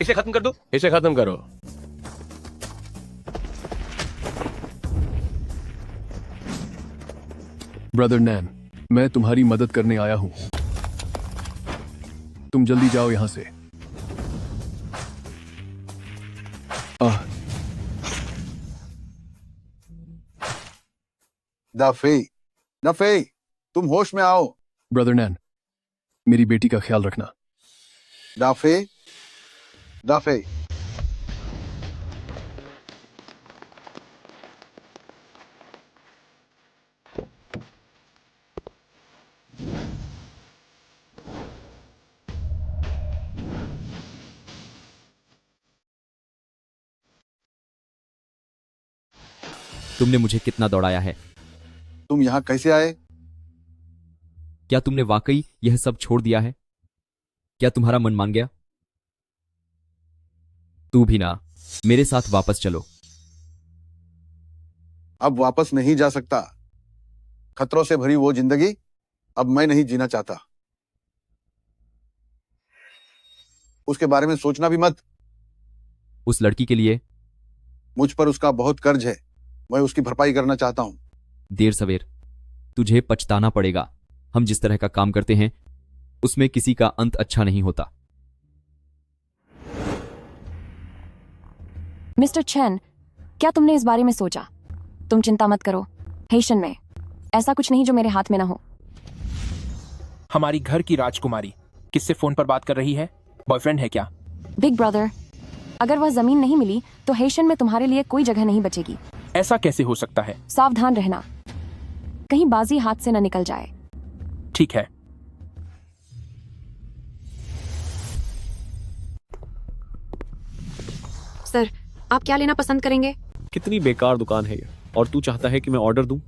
इसे खत्म कर दो। इसे खत्म करो। ब्रदर नैन, मैं तुम्हारी मदद करने आया हूं। तुम जल्दी जाओ यहां से। दाफे, दाफे, तुम होश में आओ। ब्रदर नैन, मेरी बेटी का ख्याल रखना। दाफे, दाफे, तुमने मुझे कितना दौड़ाया है। तुम यहाँ कैसे आए? क्या तुमने वाकई यह सब छोड़ दिया है? क्या तुम्हारा मन मान गया? तू भी ना, मेरे साथ वापस चलो। अब वापस नहीं जा सकता। खतरों से भरी वो जिंदगी अब मैं नहीं जीना चाहता। उसके बारे में सोचना भी मत। उस लड़की के लिए मुझ पर उसका बहुत कर्ज है। मैं उसकी भरपाई करना चाहता हूं। देर सवेर तुझे पछताना पड़ेगा। हम जिस तरह का काम करते हैं उसमें किसी का अंत अच्छा नहीं होता। मिस्टर चेन, क्या तुमने इस बारे में सोचा? तुम चिंता मत करो। हेशन में ऐसा कुछ नहीं जो मेरे हाथ में ना हो। हमारी घर की राजकुमारी किससे फोन पर बात कर रही है? बॉयफ्रेंड है क्या? बिग ब्रदर, अगर वह जमीन नहीं मिली तो हेशन में तुम्हारे लिए कोई जगह नहीं बचेगी। ऐसा कैसे हो सकता है? सावधान रहना, कहीं बाजी हाथ से न निकल जाए। ठीक है। सर, आप क्या लेना पसंद करेंगे? कितनी बेकार दुकान है ये, और तू चाहता है कि मैं ऑर्डर दूं?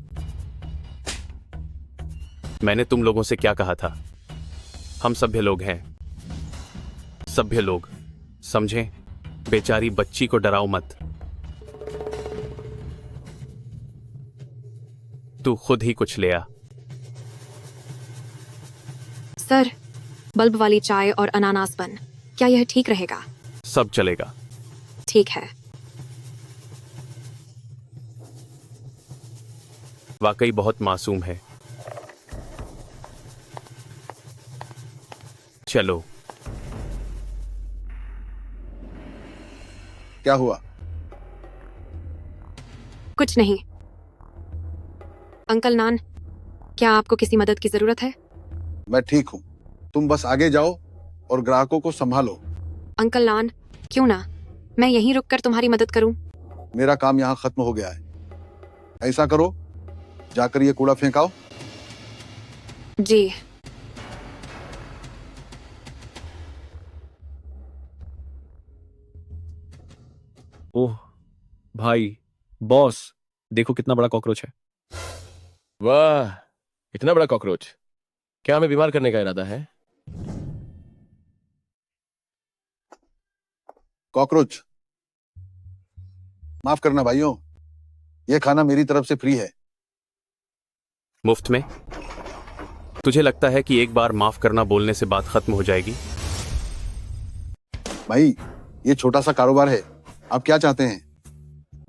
मैंने तुम लोगों से क्या कहा था? हम सभ्य लोग हैं। सभ्य लोग, समझे? बेचारी बच्ची को डराओ मत। तू खुद ही कुछ ले आ। सर, बल्ब वाली चाय और अनानास बन, क्या यह ठीक रहेगा? सब चलेगा। ठीक है। वाकई बहुत मासूम है। चलो। क्या हुआ? कुछ नहीं। अंकल नान, क्या आपको किसी मदद की जरूरत है? मैं ठीक हूं। तुम बस आगे जाओ और ग्राहकों को संभालो। अंकल नान, क्यों ना मैं यहीं रुककर तुम्हारी मदद करूं? मेरा काम यहाँ खत्म हो गया है। ऐसा करो, जाकर ये कूड़ा फेंकाओ। जी। ओह भाई, बॉस, देखो कितना बड़ा कॉकरोच है। वाह, इतना बड़ा कॉकरोच। क्या हमें बीमार करने का इरादा है? कॉकरोच, माफ करना भाइयों, यह खाना मेरी तरफ से फ्री है। मुफ्त में? तुझे लगता है कि एक बार माफ करना बोलने से बात खत्म हो जाएगी? भाई, ये छोटा सा कारोबार है। आप क्या चाहते हैं?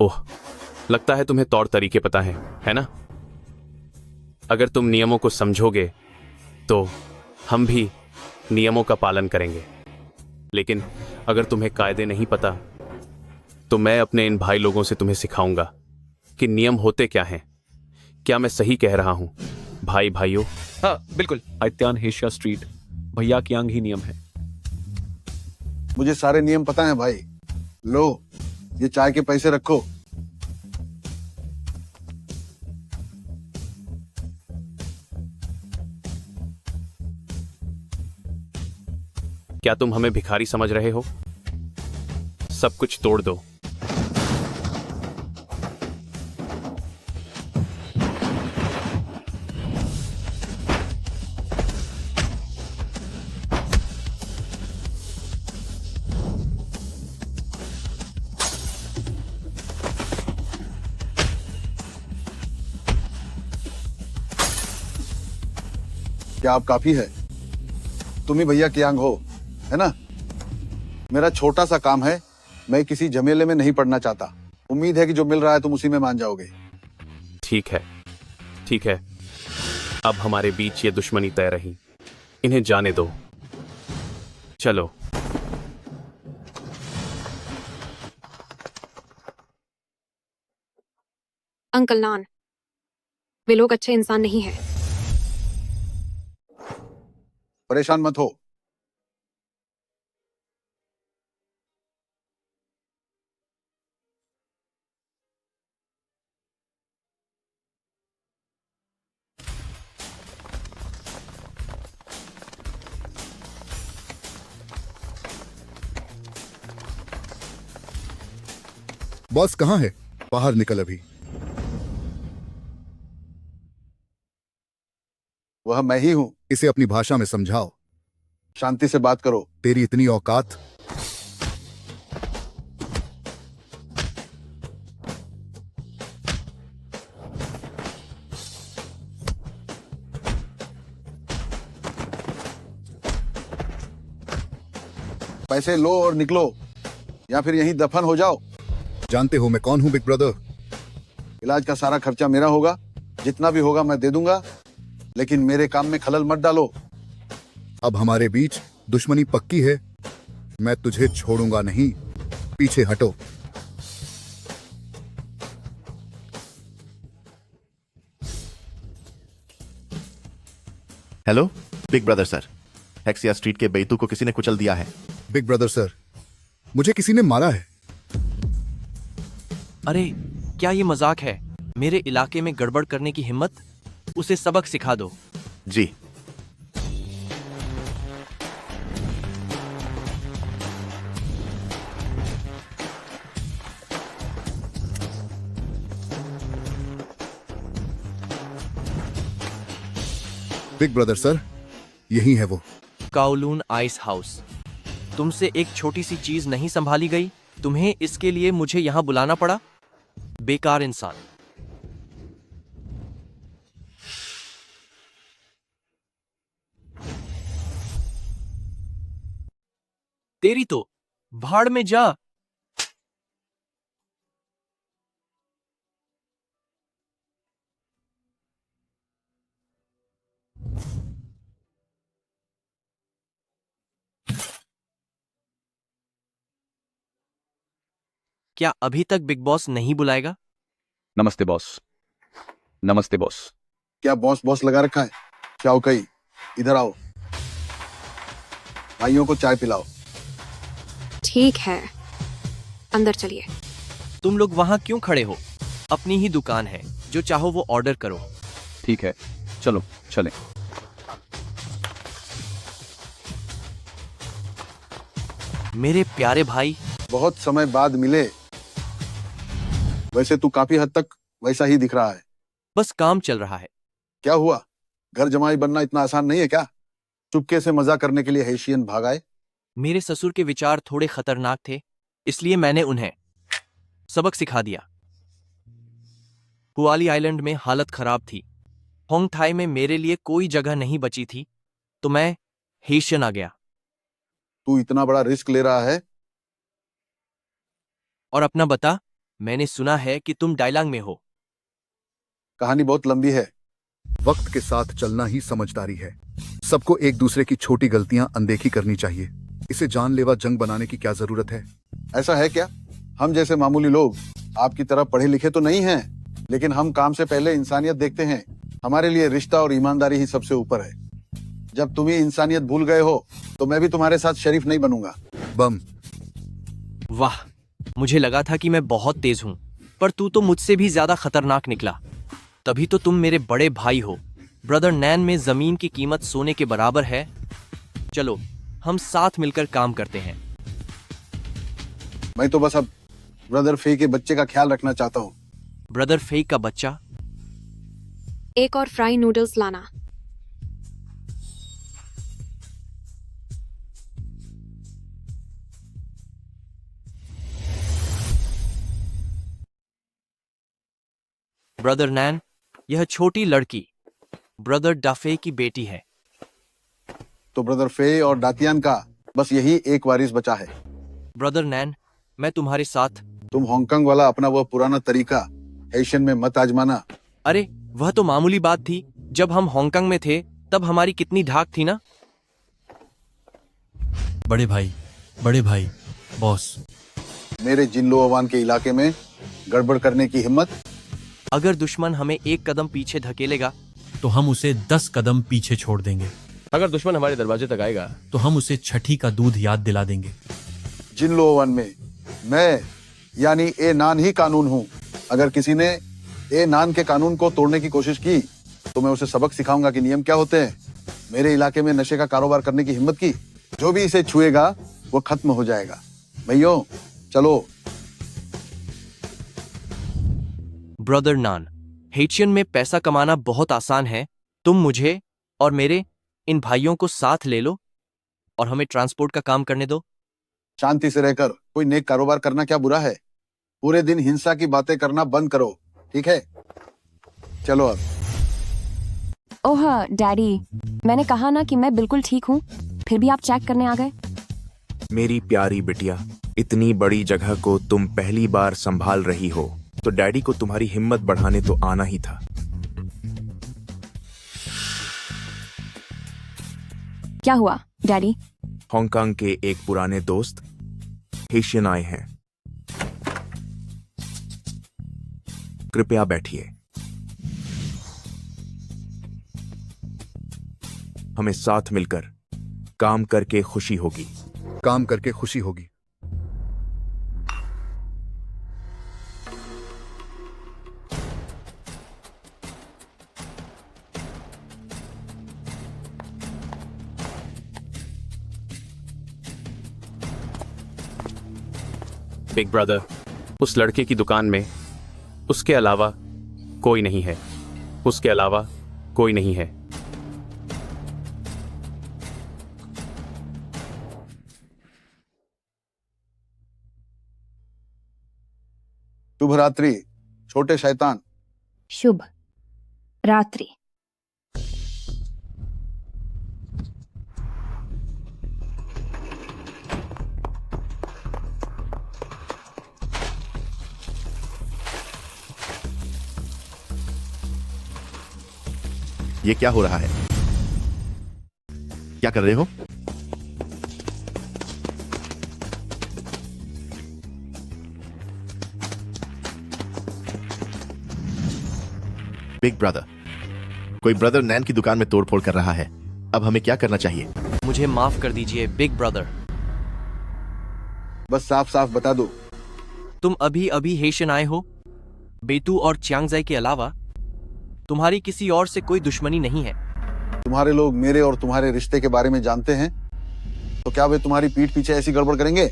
ओह, लगता है तुम्हें तौर तरीके पता है ना? अगर तुम नियमों को समझोगे तो हम भी नियमों का पालन करेंगे। लेकिन अगर तुम्हें कायदे नहीं पता तो मैं अपने इन भाई लोगों से तुम्हें सिखाऊंगा कि नियम होते क्या हैं। क्या मैं सही कह रहा हूं भाई भाइयों? हाँ बिल्कुल। आइत्यान हेशिया स्ट्रीट, भैया की आंग ही नियम है। मुझे सारे नियम पता है भाई। लो, ये चाय के पैसे रखो। क्या तुम हमें भिखारी समझ रहे हो? सब कुछ तोड़ दो। क्या आप काफी है? तुम ही भैया की आंग हो, है ना? मेरा छोटा सा काम है, मैं किसी झमेले में नहीं पड़ना चाहता। उम्मीद है कि जो मिल रहा है तुम उसी में मान जाओगे। ठीक है, ठीक है। अब हमारे बीच ये दुश्मनी तय रही, इन्हें जाने दो। चलो। अंकल नान, वे लोग अच्छे इंसान नहीं हैं। परेशान मत हो। बॉस कहाँ है? बाहर निकल अभी। वह मैं ही हूं। इसे अपनी भाषा में समझाओ। शांति से बात करो। तेरी इतनी औकात? पैसे लो और निकलो, या फिर यहीं दफन हो जाओ। जानते हो मैं कौन हूं बिग ब्रदर? इलाज का सारा खर्चा मेरा होगा, जितना भी होगा मैं दे दूंगा, लेकिन मेरे काम में खलल मत डालो। अब हमारे बीच दुश्मनी पक्की है। मैं तुझे छोड़ूंगा नहीं। पीछे हटो। हेलो बिग ब्रदर सर, हेक्सिया स्ट्रीट के बेतू को किसी ने कुचल दिया है। बिग ब्रदर सर, मुझे किसी ने मारा है। अरे क्या ये मजाक है? मेरे इलाके में गड़बड़ करने की हिम्मत? उसे सबक सिखा दो। जी। बिग ब्रदर सर, यही है वो। काउलून आइस हाउस। तुमसे एक छोटी सी चीज नहीं संभाली गई? तुम्हें इसके लिए मुझे यहां बुलाना पड़ा? बेकार इंसान। तेरी तो भाड़ में जा। क्या अभी तक बिग बॉस नहीं बुलाएगा? नमस्ते बॉस। नमस्ते बॉस। क्या बॉस बॉस लगा रखा है? क्या कई, इधर आओ। भाइयों को चाय पिलाओ। ठीक है, अंदर चलिए। तुम लोग वहां क्यों खड़े हो? अपनी ही दुकान है, जो चाहो वो ऑर्डर करो। ठीक है, चलो चलें। मेरे प्यारे भाई, बहुत समय बाद मिले। वैसे तू काफी हद तक वैसा ही दिख रहा है। बस काम चल रहा है। क्या हुआ? घर जमाई बनना इतना आसान नहीं है क्या? चुपके से मजा करने के लिए हेशियन भाग आए। मेरे ससुर के विचार थोड़े खतरनाक थे, इसलिए मैंने उन्हें सबक सिखा दिया। हुआली आइलैंड में हालत खराब थी। होंग थाई में मेरे लिए कोई जगह नहीं बची थी, तो मैं हेशियन आ गया। तू इतना बड़ा रिस्क ले रहा है? और अपना बता, मैंने सुना है कि तुम डायलांग में हो। कहानी बहुत लंबी है। वक्त के साथ चलना ही समझदारी है। सबको एक दूसरे की छोटी गलतियां अनदेखी करनी चाहिए। इसे जानलेवा जंग बनाने की क्या जरूरत है? ऐसा है क्या? हम जैसे मामूली लोग आपकी तरह पढ़े लिखे तो नहीं हैं, लेकिन हम काम से पहले इंसानियत देखते हैं। हमारे लिए रिश्ता और ईमानदारी ही सबसे ऊपर है। जब तुम ही इंसानियत भूल गए हो, तो मैं भी तुम्हारे साथ शरीफ नहीं बनूंगा। बम। वाह, मुझे लगा था कि मैं बहुत तेज हूं, पर तू तो मुझसे भी ज्यादा खतरनाक निकला। तभी तो तुम मेरे बड़े भाई हो। ब्रदर नैन में जमीन की कीमत सोने के बराबर है। चलो हम साथ मिलकर काम करते हैं। मैं तो बस अब ब्रदर फे के बच्चे का ख्याल रखना चाहता हूँ। ब्रदर फे का बच्चा? एक और फ्राई नूडल्स लाना। ब्रदर नैन, यह छोटी लड़की ब्रदर डाफे की बेटी है। तो ब्रदर फे और डातियान का बस यही एक वारिस बचा है। ब्रदर नैन, मैं तुम्हारे साथ। तुम हांगकांग वाला अपना वह पुराना तरीका हेशियन में मत आजमाना। अरे वह तो मामूली बात थी। जब हम हांगकांग में थे तब हमारी कितनी ढाक थी ना। बड़े भाई बॉस। मेरे जिनलोवान के इलाके में गड़बड़ करने की हिम्मत? अगर दुश्मन हमें एक कदम पीछे धकेलेगा तो हम उसे 10 कदम पीछे छोड़ देंगे। अगर दुश्मन हमारे दरवाजे तक आएगा तो हम उसे छठी का दूध याद दिला देंगे। जिनलोवान में मैं यानी ए नान ही कानून हूँ। अगर किसी ने ए नान के कानून को तोड़ने की कोशिश की तो मैं उसे सबक सिखाऊंगा कि नियम क्या होते हैं। मेरे इलाके में नशे का कारोबार करने की हिम्मत की, जो भी इसे छुएगा वो खत्म हो जाएगा। भैया चलो। ब्रदर नान, हेचियन में पैसा कमाना बहुत आसान है। तुम मुझे और मेरे इन भाइयों को साथ ले लो और हमें ट्रांसपोर्ट का काम करने दो। शांति से रहकर कोई नेक कारोबार करना क्या बुरा है? पूरे दिन हिंसा की बातें करना बंद करो, ठीक है? चलो अब। ओह डैडी, मैंने कहा ना कि मैं बिल्कुल ठीक हूँ, फिर भी आप चेक करने आ गए। मेरी प्यारी बिटिया, इतनी बड़ी जगह को तुम पहली बार संभाल रही हो तो डैडी को तुम्हारी हिम्मत बढ़ाने तो आना ही था। क्या हुआ डैडी? हांगकांग के एक पुराने दोस्त हेशियन आए हैं। कृपया बैठिए। हमें साथ मिलकर काम करके खुशी होगी। काम करके खुशी होगी। बिग ब्रदर, उस लड़के की दुकान में उसके अलावा कोई नहीं है। उसके अलावा कोई नहीं है। शुभ रात्रि छोटे शैतान। शुभ रात्रि। ये क्या हो रहा है? क्या कर रहे हो? बिग ब्रदर, कोई ब्रदर नैन की दुकान में तोड़फोड़ कर रहा है। अब हमें क्या करना चाहिए? मुझे माफ कर दीजिए बिग ब्रदर। बस साफ साफ बता दो। तुम अभी अभी हेशियन आए हो। बेतू और चियांगजाई के अलावा तुम्हारी किसी और से कोई दुश्मनी नहीं है। तुम्हारे लोग मेरे और तुम्हारे रिश्ते के बारे में जानते हैं तो क्या वे तुम्हारी पीठ पीछे ऐसी गड़बड़ करेंगे?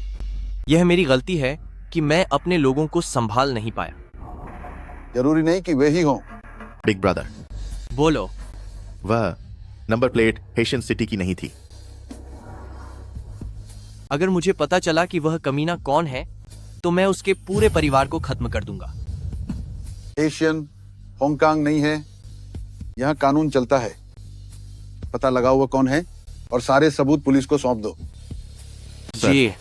यह मेरी गलती है कि मैं अपने लोगों को संभाल नहीं पाया। जरूरी नहीं कि वे ही हों। बिग ब्रदर, बोलो। वह नंबर प्लेट हेशियन सिटी की नहीं थी। अगर मुझे पता चला कि वह कमीना कौन है तो मैं उसके पूरे परिवार को खत्म कर दूंगा। हेशियन हांगकांग नहीं है, यहाँ कानून चलता है। पता लगाओ वो कौन है और सारे सबूत पुलिस को सौंप दो। जी।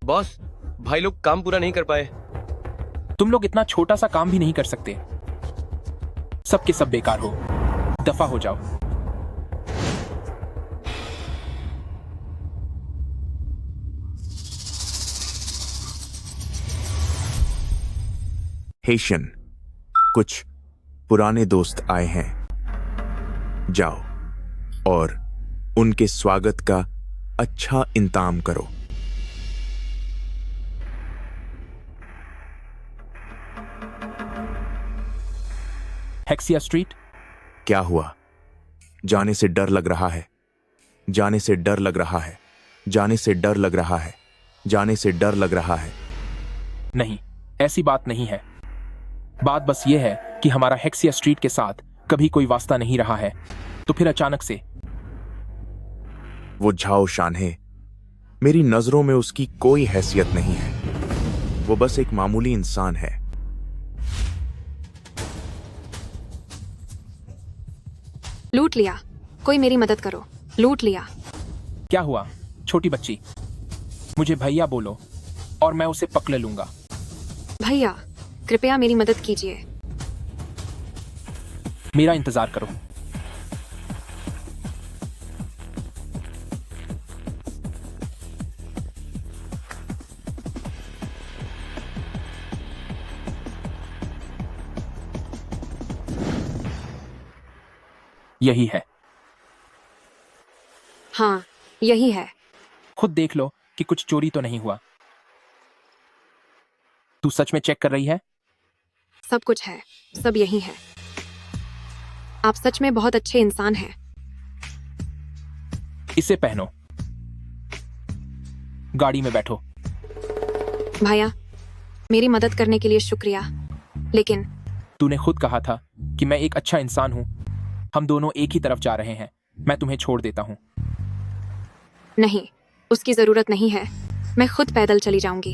बॉस, भाई लोग काम पूरा नहीं कर पाए। तुम लोग इतना छोटा सा काम भी नहीं कर सकते। सब के सब बेकार हो। दफा हो जाओ। हेशियन, कुछ पुराने दोस्त आए हैं। जाओ और उनके स्वागत का अच्छा इंतजाम करो। हेक्सिया स्ट्रीट। क्या हुआ? जाने से डर लग रहा है। जाने से डर लग रहा है। जाने से डर लग रहा है। जाने से डर लग रहा है। नहीं, ऐसी बात नहीं है। बात बस यह है कि हमारा हेक्सिया स्ट्रीट के साथ कभी कोई वास्ता नहीं रहा है, तो फिर अचानक से। वो झाओ शानहे, मेरी नजरों में उसकी कोई हैसियत नहीं है। वो बस एक मामूली इंसान है। लूट लिया। कोई मेरी मदद करो, लूट लिया। क्या हुआ छोटी बच्ची? मुझे भैया बोलो और मैं उसे पकड़ लूंगा। भैया, कृपया मेरी मदद कीजिए। मेरा इंतजार करो। यही है। हाँ, यही है। खुद देख लो कि कुछ चोरी तो नहीं हुआ। तू सच में चेक कर रही है? सब कुछ है, सब यही है। आप सच में बहुत अच्छे इंसान हैं। इसे पहनो, गाड़ी में बैठो। भैया, मेरी मदद करने के लिए शुक्रिया, लेकिन तूने खुद कहा था कि मैं एक अच्छा इंसान हूं। हम दोनों एक ही तरफ जा रहे हैं। मैं तुम्हें छोड़ देता हूं। नहीं, उसकी जरूरत नहीं है। मैं खुद पैदल चली जाऊंगी।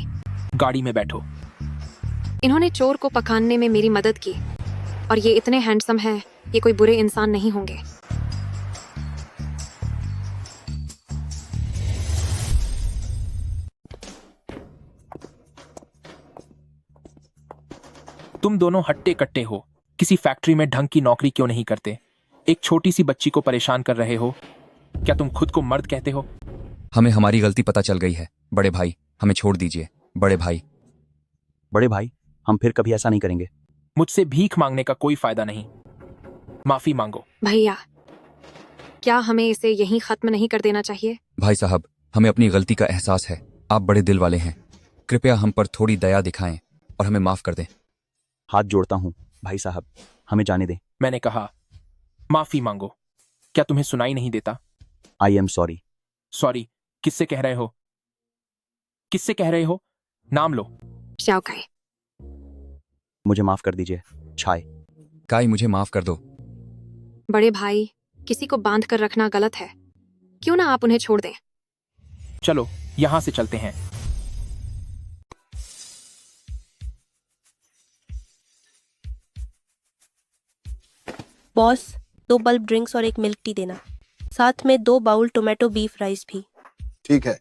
गाड़ी में बैठो। इन्होंने चोर को पकड़ने में मेरी मदद की, और ये इतने हैंडसम हैं, ये कोई बुरे इंसान नहीं होंगे। तुम दोनों हट्टे कट्टे हो। किसी फैक्ट्री में ढंग की नौकरी क्यों नहीं करते? एक छोटी सी बच्ची को परेशान कर रहे हो। क्या तुम खुद को मर्द कहते हो? हमें हमारी गलती पता चल गई है बड़े भाई, हमें छोड़ दीजिए। बड़े भाई, बड़े भाई, हम फिर कभी ऐसा नहीं करेंगे। मुझसे भीख मांगने का कोई फायदा नहीं। माफी मांगो। भैया, क्या हमें इसे यहीं खत्म नहीं कर देना चाहिए? भाई साहब, हमें अपनी गलती का एहसास है। आप बड़े दिल वाले हैं, कृपया हम पर थोड़ी दया दिखाएं और हमें माफ कर दें। हाथ जोड़ता हूँ भाई साहब, हमें जाने दें। मैंने कहा माफी मांगो। क्या तुम्हें सुनाई नहीं देता? I am sorry. सॉरी किससे कह रहे हो? किससे कह रहे हो? नाम लो। शाओकाई। मुझे माफ कर दीजिए छाय। काई, मुझे माफ कर दो। बड़े भाई, किसी को बांध कर रखना गलत है। क्यों ना आप उन्हें छोड़ दें? चलो यहां से चलते हैं। बॉस, 2 बल्ब ड्रिंक्स और 1 मिल्क टी देना, साथ में 2 बाउल टोमेटो बीफ राइस भी। ठीक है।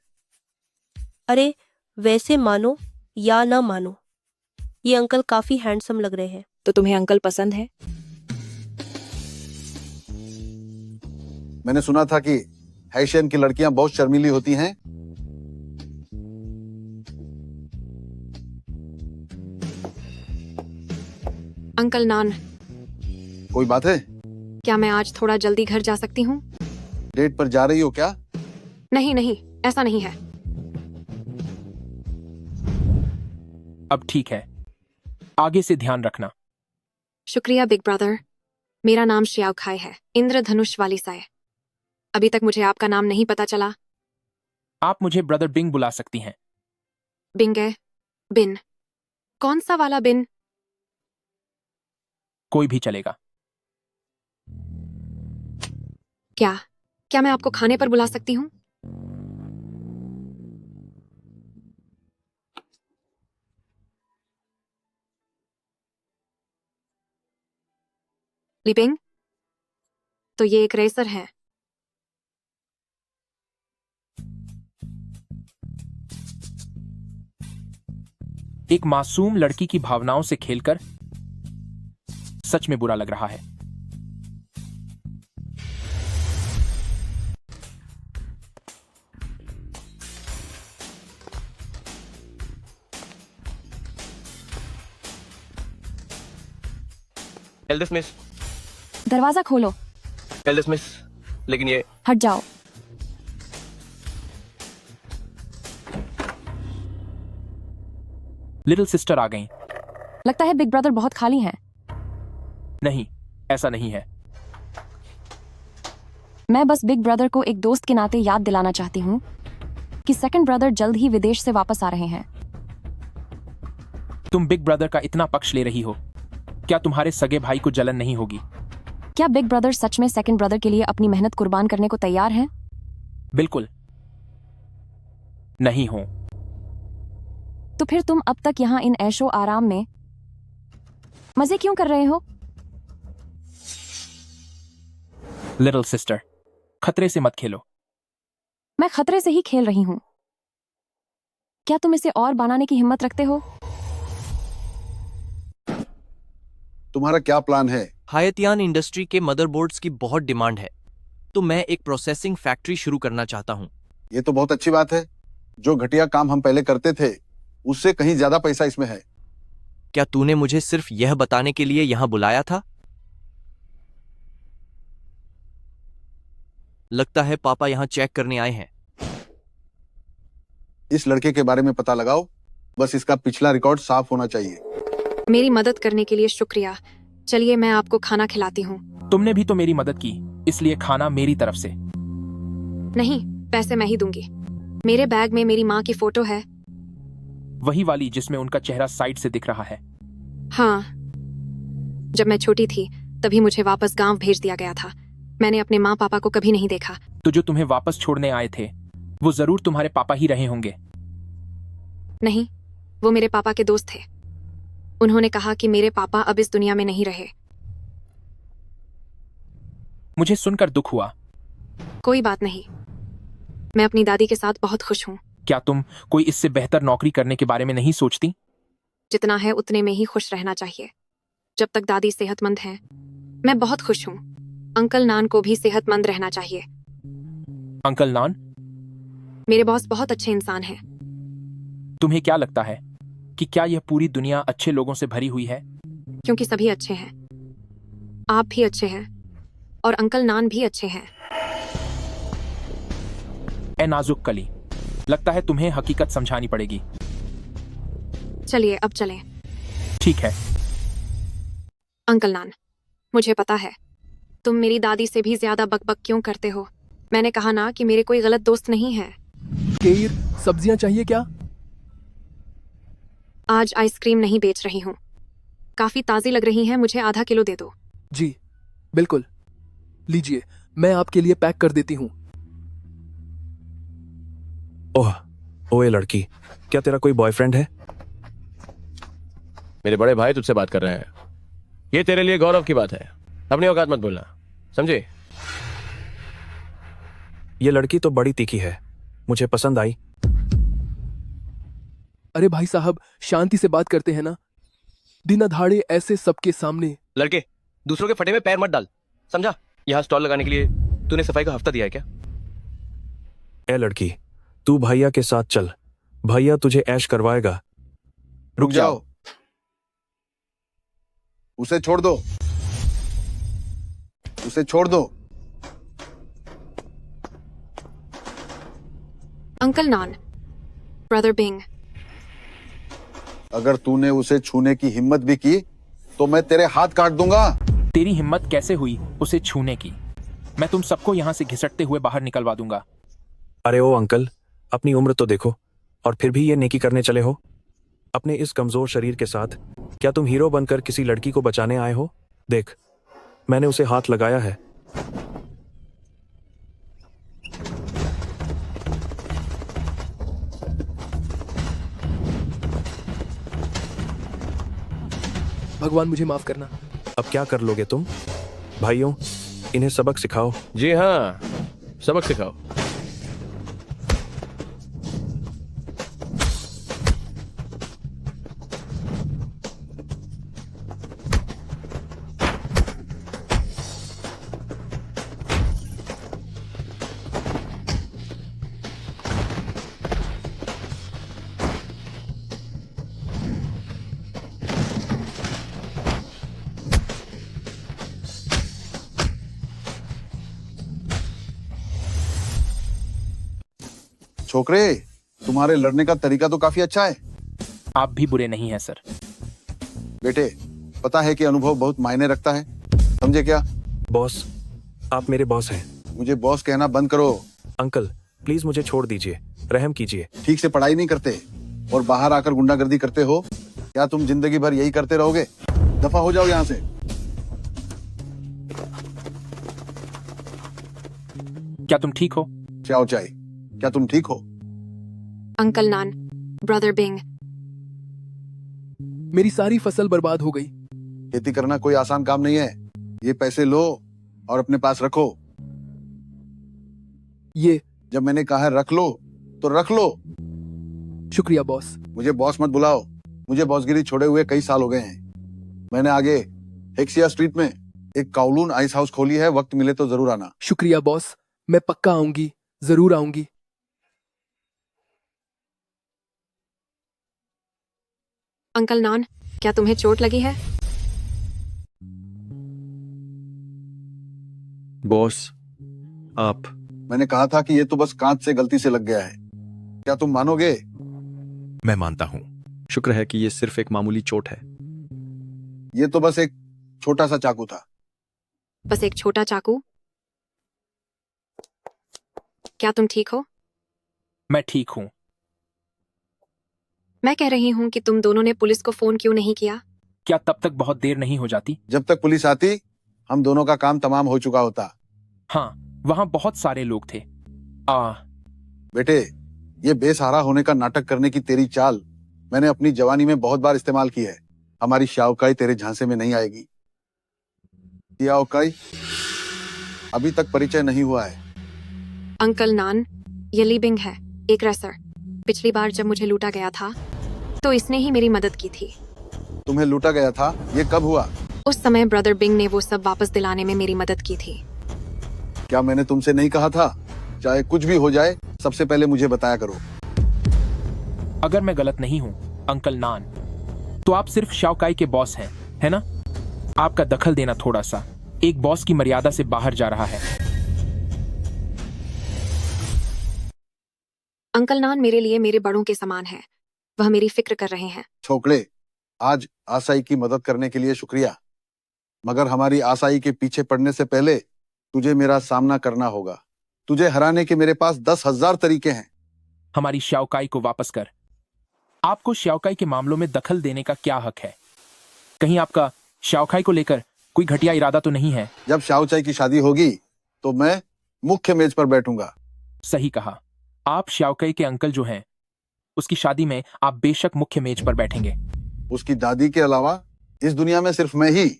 अरे, वैसे मानो या ना मानो, ये अंकल काफी हैंडसम लग रहे हैं। तो तुम्हें अंकल पसंद है? मैंने सुना था कि हैशियन की लड़कियां बहुत शर्मीली होती हैं। अंकल नान, कोई बात है? क्या मैं आज थोड़ा जल्दी घर जा सकती हूँ? डेट पर जा रही हो क्या? नहीं नहीं, ऐसा नहीं है। अब ठीक है, आगे से ध्यान रखना। शुक्रिया बिग ब्रदर। मेरा नाम श्याओखाई है, इंद्रधनुष वाली साय। अभी तक मुझे आपका नाम नहीं पता चला। आप मुझे ब्रदर बिंग बुला सकती हैं। बिंगे? बिन? कौन सा वाला बिन? कोई भी चलेगा। क्या क्या मैं आपको खाने पर बुला सकती हूँ? लिपिंग? तो ये एक रेसर है। एक मासूम लड़की की भावनाओं से खेलकर सच में बुरा लग रहा है। एल्डस मिस, दरवाजा खोलो। एल्डस मिस, लेकिन ये हट जाओ। लिटिल सिस्टर आ गई। लगता है बिग ब्रदर बहुत खाली हैं। नहीं, ऐसा नहीं है। मैं बस बिग ब्रदर को एक दोस्त के नाते याद दिलाना चाहती हूँ कि सेकंड ब्रदर जल्द ही विदेश से वापस आ रहे हैं। तुम बिग ब्रदर का इतना पक्ष ले रही हो, क्या तुम्हारे सगे भाई को जलन नहीं होगी? क्या बिग ब्रदर सच में सेकंड ब्रदर के लिए अपनी मेहनत कुर्बान करने को तैयार हैं? बिल्कुल नहीं हो। तो फिर तुम अब तक यहाँ इन ऐशो आराम में मजे क्यों कर रहे हो? लिटिल सिस्टर, खतरे से मत खेलो। मैं खतरे से ही खेल रही हूं। क्या तुम इसे और बनाने की हिम्मत रखते हो? तुम्हारा क्या प्लान है? हायतियान इंडस्ट्री के मदरबोर्ड्स की बहुत डिमांड है, तो मैं एक प्रोसेसिंग फैक्ट्री शुरू करना चाहता हूँ। ये तो बहुत अच्छी बात है। जो घटिया काम हम पहले करते थे उससे कहीं ज्यादा पैसा इसमें है। क्या तूने मुझे सिर्फ यह बताने के लिए यहां बुलाया था? लगता है पापा यहां चेक करने आए हैं। इस लड़के के बारे में पता लगाओ, बस इसका पिछला रिकॉर्ड साफ होना चाहिए। मेरी मदद करने के लिए शुक्रिया। चलिए मैं आपको खाना खिलाती हूँ। तुमने भी तो मेरी मदद की, इसलिए खाना मेरी तरफ से। नहीं, पैसे मैं ही दूंगी। मेरे बैग में मेरी माँ की फोटो है। वही वाली जिसमें उनका चेहरा साइड से दिख रहा है। हाँ, जब मैं छोटी थी तभी मुझे वापस गांव भेज दिया गया था। मैंने अपने माँ पापा को कभी नहीं देखा। तो जो तुम्हें वापस छोड़ने आए थे वो जरूर तुम्हारे पापा ही रहे होंगे। नहीं, वो मेरे पापा के दोस्त थे। उन्होंने कहा कि मेरे पापा अब इस दुनिया में नहीं रहे। मुझे सुनकर दुख हुआ। कोई बात नहीं, मैं अपनी दादी के साथ बहुत खुश हूँ। क्या तुम कोई इससे बेहतर नौकरी करने के बारे में नहीं सोचती? जितना है उतने में ही खुश रहना चाहिए। जब तक दादी सेहतमंद हैं, मैं बहुत खुश हूँ। अंकल नान को भी सेहतमंद रहना चाहिए। अंकल नान? मेरे बॉस बहुत अच्छे इंसान हैं। तुम्हें क्या लगता है कि क्या यह पूरी दुनिया अच्छे लोगों से भरी हुई है? क्योंकि सभी अच्छे हैं। आप भी अच्छे हैं और अंकल नान भी अच्छे हैं। ए नाजुक कली, लगता है तुम्हें हकीकत समझानी पड़ेगी। चलिए अब चलें। ठीक है। अंकल नान, मुझे पता है तुम मेरी दादी से भी ज्यादा बकबक क्यों करते हो। मैंने कहा ना कि मेरे कोई गलत दोस्त नहीं है। केर, सब्जियां चाहिए क्या? आज आइसक्रीम नहीं बेच रही हूँ। काफी ताजी लग रही है, मुझे आधा किलो दे दो। जी बिल्कुल, लीजिए, मैं आपके लिए पैक कर देती हूँ। ओह, ओए लड़की, क्या तेरा कोई बॉयफ्रेंड है? मेरे बड़े भाई तुझसे बात कर रहे हैं। ये तेरे लिए गौरव की बात है। अपनी औकात मत बोलना, समझे? ये लड़की तो बड़ी तीखी है, मुझे पसंद आई। अरे भाई साहब, शांति से बात करते हैं ना, दिन दहाड़े ऐसे सबके सामने। लड़के, दूसरों के फटे में पैर मत डाल, समझा? यहाँ स्टॉल लगाने के लिए तूने सफाई का हफ्ता दिया है क्या? ए लड़की, तू भैया के साथ चल, भैया तुझे ऐश करवाएगा। रुक जाओ, उसे छोड़ दो, उसे छोड़ दो। अंकल नान, ब्रदर बिंग, अगर तूने उसे छूने की हिम्मत भी की तो मैं तेरे हाथ काट दूंगा। तेरी हिम्मत कैसे हुई उसे छूने की? मैं तुम सबको यहाँ से घिसटते हुए बाहर निकलवा दूंगा। अरे ओ अंकल, अपनी उम्र तो देखो, और फिर भी ये नेकी करने चले हो अपने इस कमजोर शरीर के साथ। क्या तुम हीरो बनकर किसी लड़की को बचाने आए हो? देख, मैंने उसे हाथ लगाया है। भगवान मुझे माफ करना। अब क्या कर लोगे तुम? भाइयों, इन्हें सबक सिखाओ। जी हाँ, सबक सिखाओ। छोकरे, तुम्हारे लड़ने का तरीका तो काफी अच्छा है। आप भी बुरे नहीं हैं सर। बेटे, पता है कि अनुभव बहुत मायने रखता है, समझे क्या? बॉस, आप मेरे बॉस हैं। मुझे बॉस कहना बंद करो। अंकल, प्लीज मुझे छोड़ दीजिए, रहम कीजिए। ठीक से पढ़ाई नहीं करते और बाहर आकर गुंडागर्दी करते हो। क्या तुम जिंदगी भर यही करते रहोगे? दफा हो जाओ यहाँ से। क्या तुम ठीक हो? चाओ चाय, क्या तुम ठीक हो? अंकल नान, ब्रदर बिंग, मेरी सारी फसल बर्बाद हो गई। खेती करना कोई आसान काम नहीं है। ये पैसे लो और अपने पास रखो। ये जब मैंने कहा है रख लो तो रख लो। शुक्रिया बॉस। मुझे बॉस मत बुलाओ, मुझे बॉसगिरी छोड़े हुए कई साल हो गए हैं। मैंने आगे हेक्सिया स्ट्रीट में एक काउलून आइस हाउस खोली है, वक्त मिले तो जरूर आना। शुक्रिया बॉस, मैं पक्का आऊंगी, जरूर आऊंगी। अंकल नान, क्या तुम्हें चोट लगी है? बॉस, आप। मैंने कहा था कि ये तो बस कांच से गलती से लग गया है, क्या तुम मानोगे? मैं मानता हूँ। शुक्र है कि ये सिर्फ एक मामूली चोट है। ये तो बस एक छोटा सा चाकू था। बस एक छोटा चाकू? क्या तुम ठीक हो? मैं ठीक हूँ। मैं कह रही हूँ कि तुम दोनों ने पुलिस को फोन क्यों नहीं किया? क्या तब तक बहुत देर नहीं हो जाती? जब तक पुलिस आती हम दोनों का काम तमाम हो चुका होता। हाँ, वहाँ बहुत सारे लोग थे। बेटे, ये बेसहारा होने का नाटक करने की तेरी चाल मैंने अपनी जवानी में बहुत बार इस्तेमाल की है। हमारी शाओकाई तेरे झांसे में नहीं आएगी। शाओकाई अभी तक परिचय नहीं हुआ है। अंकल नान, ये ली बिंग है, एक रेसर। पिछली बार जब मुझे लूटा गया था तो इसने ही मेरी मदद की थी। तुम्हें लूटा गया था? ये कब हुआ? उस समय ब्रदर बिंग ने वो सब वापस दिलाने में मेरी मदद की थी। क्या मैंने तुमसे नहीं कहा था, चाहे कुछ भी हो जाए सबसे पहले मुझे बताया करो। अगर मैं गलत नहीं हूँ अंकल नान, तो आप सिर्फ शाओकाई के बॉस हैं, है ना? आपका दखल देना थोड़ा सा एक बॉस की मर्यादा से बाहर जा रहा है। अंकल नान मेरे लिए मेरे बड़ों के समान है, वह मेरी फिक्र कर रहे हैं। छोकरे, आज आसाई की मदद करने के लिए शुक्रिया, मगर हमारी आसाई के पीछे पड़ने से पहले तुझे मेरा सामना करना होगा। तुझे हराने के मेरे पास 10,000 तरीके हैं। हमारी शाओकाई को वापस कर। आपको शाओकाई के मामलों में दखल देने का क्या हक है? कहीं आपका शाओकाई को लेकर कोई घटिया इरादा तो नहीं है? जब शाओचाई की शादी होगी तो मैं मुख्य मेज पर बैठूंगा। सही कहा। आप शाओकाई के अंकल जो हैं, उसकी शादी में आप बेशक मुख्य मेज पर बैठेंगे। उसकी दादी के अलावा इस दुनिया में सिर्फ मैं ही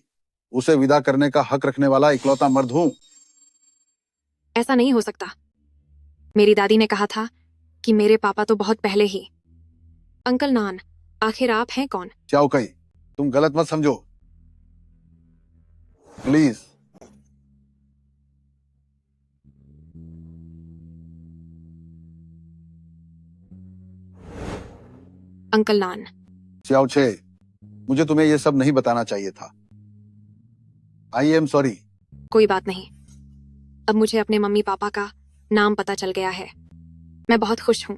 उसे विदा करने का हक रखने वाला इकलौता मर्द हूँ। ऐसा नहीं हो सकता। मेरी दादी ने कहा था कि मेरे पापा तो बहुत पहले ही। अंकल नान, आखिर आप हैं कौन? शाओकाई, तुम गलत मत समझो प्लीज। अंकल नान। शाओचे, मुझे तुम्हें यह सब नहीं बताना चाहिए था। I am sorry. कोई बात नहीं, अब मुझे अपने मम्मी पापा का नाम पता चल गया है। मैं बहुत खुश हूँ।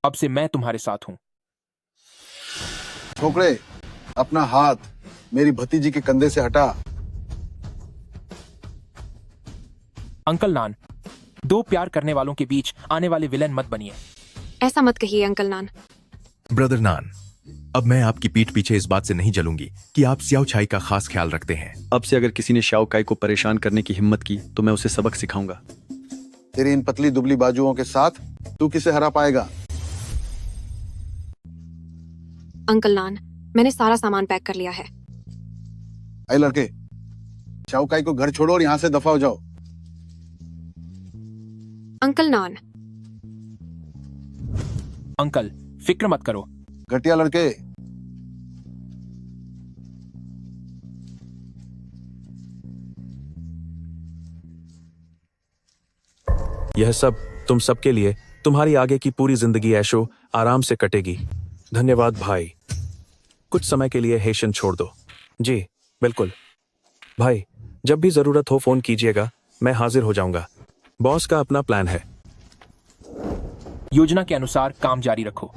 अब से मैं तुम्हारे साथ हूँ। छोकरे, अपना हाथ मेरी भतीजी के कंधे से हटा। अंकल नान, दो प्यार करने वालों के बीच आने वाले विलेन मत बनिए। ऐसा मत कहिए अंकल नान। ब्रदर नान, अब मैं आपकी पीठ पीछे इस बात से नहीं जलूंगी कि आप स्याओ छाई का खास ख्याल रखते हैं। अब से अगर किसी ने शाओकाई को परेशान करने की हिम्मत की तो मैं उसे सबक सिखाऊंगा। तेरी इन पतली दुबली बाजुओं के साथ तू किसे हरा पाएगा? अंकल नान, मैंने सारा सामान पैक कर लिया है। ऐ लड़के, शाओकाई को घर छोड़ो और यहाँ से दफा हो जाओ। अंकल नान। अंकल, फिक्र मत करो। घटिया लड़के। यह सब तुम सबके लिए तुम्हारी आगे की पूरी जिंदगी ऐशो आराम से कटेगी। धन्यवाद भाई। कुछ समय के लिए हेशन छोड़ दो। जी बिल्कुल भाई, जब भी जरूरत हो फोन कीजिएगा, मैं हाजिर हो जाऊंगा। बॉस का अपना प्लान है। योजना के अनुसार काम जारी रखो।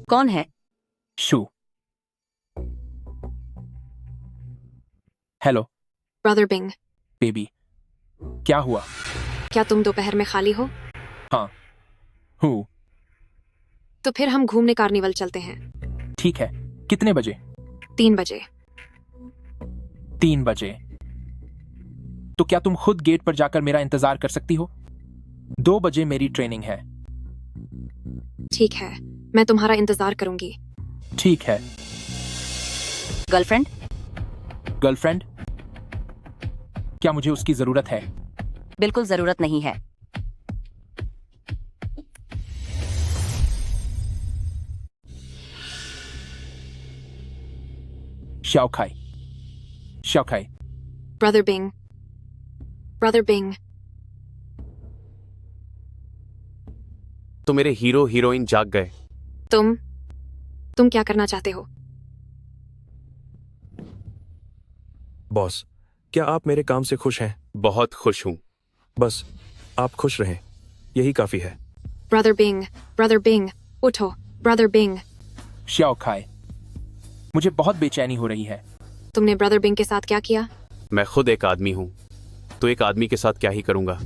कौन है? शू। Hello brother Bing. बेबी, क्या हुआ? क्या तुम दोपहर में खाली हो? हाँ हूँ। तो फिर हम घूमने कार्निवल चलते हैं। ठीक है, कितने बजे? 3 बजे। 3 बजे? तो क्या तुम खुद गेट पर जाकर मेरा इंतजार कर सकती हो? 2 बजे मेरी ट्रेनिंग है। ठीक है, मैं तुम्हारा इंतजार करूंगी। ठीक है। गर्लफ्रेंड? गर्लफ्रेंड? क्या मुझे उसकी जरूरत है? बिल्कुल जरूरत नहीं है। शाओकाई, शाओकाई, Brother Bing. Brother Bing. तो मेरे हीरो हीरोइन जाग गए। तुम क्या करना चाहते हो? बॉस, क्या आप मेरे काम से खुश हैं? बहुत खुश हूं। बस आप खुश रहें, यही काफी है। Brother Bing. Brother Bing. उठो। Brother Bing. शाओकाई, मुझे बहुत बेचैनी हो रही है। तुमने ब्रदर बिंग के साथ क्या किया? मैं खुद एक आदमी हूं, तो एक आदमी के साथ क्या ही करूंगा।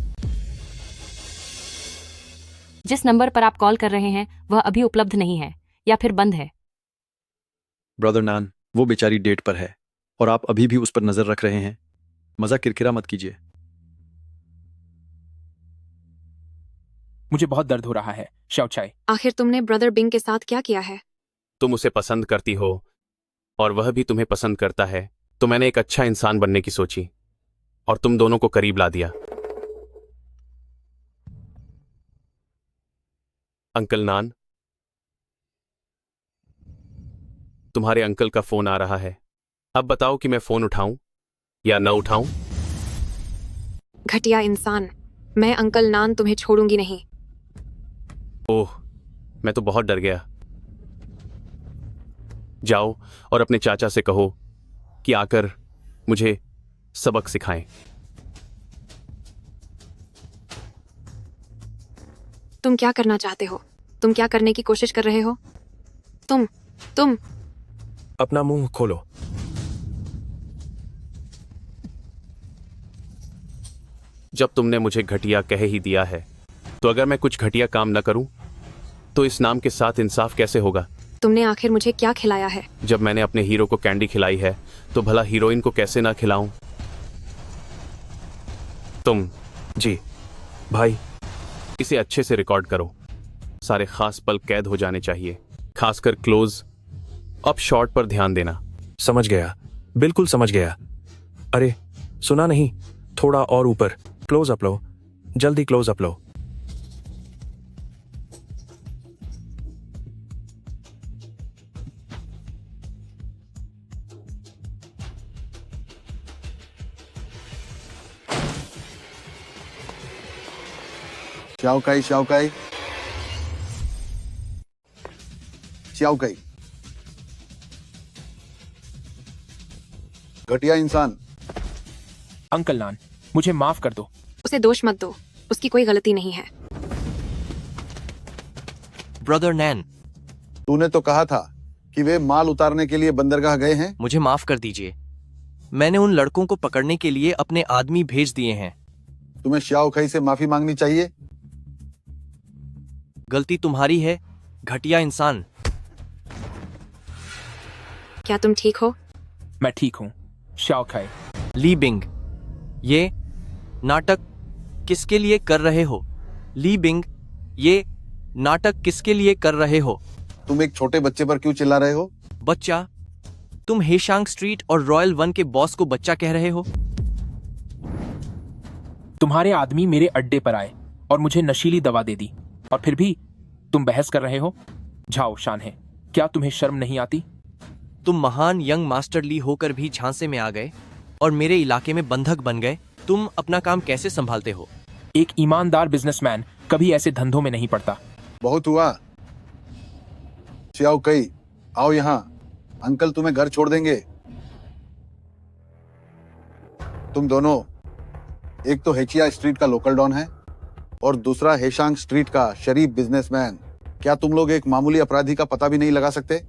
जिस नंबर पर आप कॉल कर रहे हैं वह अभी उपलब्ध नहीं है या फिर बंद है। ब्रदर नान, वो बेचारी डेट पर है और आप अभी भी उस पर नजर रख रहे हैं। मजा किरकिरा मत कीजिए। मुझे बहुत दर्द हो रहा है, शाओचाई। आखिर तुमने ब्रदर बिंग के साथ क्या किया है? तुम उसे पसंद करती हो और वह भी तुम्हें पसंद करता है, तो मैंने एक अच्छा इंसान बनने की सोची और तुम दोनों को करीब ला दिया। अंकल नान, तुम्हारे अंकल का फोन आ रहा है। अब बताओ कि मैं फोन उठाऊं या न उठाऊं? घटिया इंसान, मैं अंकल नान तुम्हें छोड़ूंगी नहीं। ओह, मैं तो बहुत डर गया। जाओ और अपने चाचा से कहो कि आकर मुझे सबक सिखाएं। तुम क्या करना चाहते हो? तुम क्या करने की कोशिश कर रहे हो? तुम अपना मुंह खोलो। जब तुमने मुझे घटिया कह ही दिया है, तो अगर मैं कुछ घटिया काम न करूं, तो इस नाम के साथ इंसाफ कैसे होगा? तुमने आखिर मुझे क्या खिलाया है? जब मैंने अपने हीरो को कैंडी खिलाई है, तो भला हीरोइन को कैसे ना खिलाऊं? तुम जी भाई, इसे अच्छे से रिकॉर्ड करो। सारे खास पल कैद हो जाने चाहिए, खासकर क्लोज अप शॉट पर ध्यान देना। समझ गया, बिल्कुल समझ गया। अरे सुना नहीं, थोड़ा और ऊपर। क्लोज अप लो, जल्दी क्लोज अप लो। शाओकाई, शाओकाई, शाओकाई, घटिया इंसान। अंकल नान, मुझे माफ कर दो। उसे दोष मत दो, उसकी कोई गलती नहीं है। ब्रदर नैन, तूने तो कहा था कि वे माल उतारने के लिए बंदरगाह गए हैं। मुझे माफ कर दीजिए। मैंने उन लड़कों को पकड़ने के लिए अपने आदमी भेज दिए हैं। तुम्हें शाओकाई से माफी मांगनी चाहिए। गलती तुम्हारी है, घटिया इंसान। क्या तुम ठीक हो? मैं ठीक हूँ, शाओकाई। ली बिंग, ये नाटक किसके लिए कर रहे हो? ली बिंग, ये नाटक किसके लिए कर रहे हो? तुम एक छोटे बच्चे पर क्यों चिल्ला रहे हो? बच्चा? तुम हेशांग स्ट्रीट और रॉयल वन के बॉस को बच्चा कह रहे हो? तुम्हारे आदमी मेरे अड्डे पर आए और मुझे नशीली दवा दे दी, और फिर भी तुम बहस कर रहे हो? जाओ शानहे, क्या तुम्हें शर्म नहीं आती? तुम महान यंग मास्टर ली होकर भी झांसे में आ गए और मेरे इलाके में बंधक बन गए। तुम अपना काम कैसे संभालते हो? एक ईमानदार बिजनेसमैन कभी ऐसे धंधों में नहीं पड़ता। बहुत हुआ। शाओकाई, आओ यहाँ, अंकल तुम्हें घर छोड़ देंगे। तुम दोनों, एक तो हेचिया स्ट्रीट का लोकल डॉन है और दूसरा हेशांग स्ट्रीट का शरीफ बिजनेसमैन। क्या तुम लोग एक मामूली अपराधी का पता भी नहीं लगा सकते?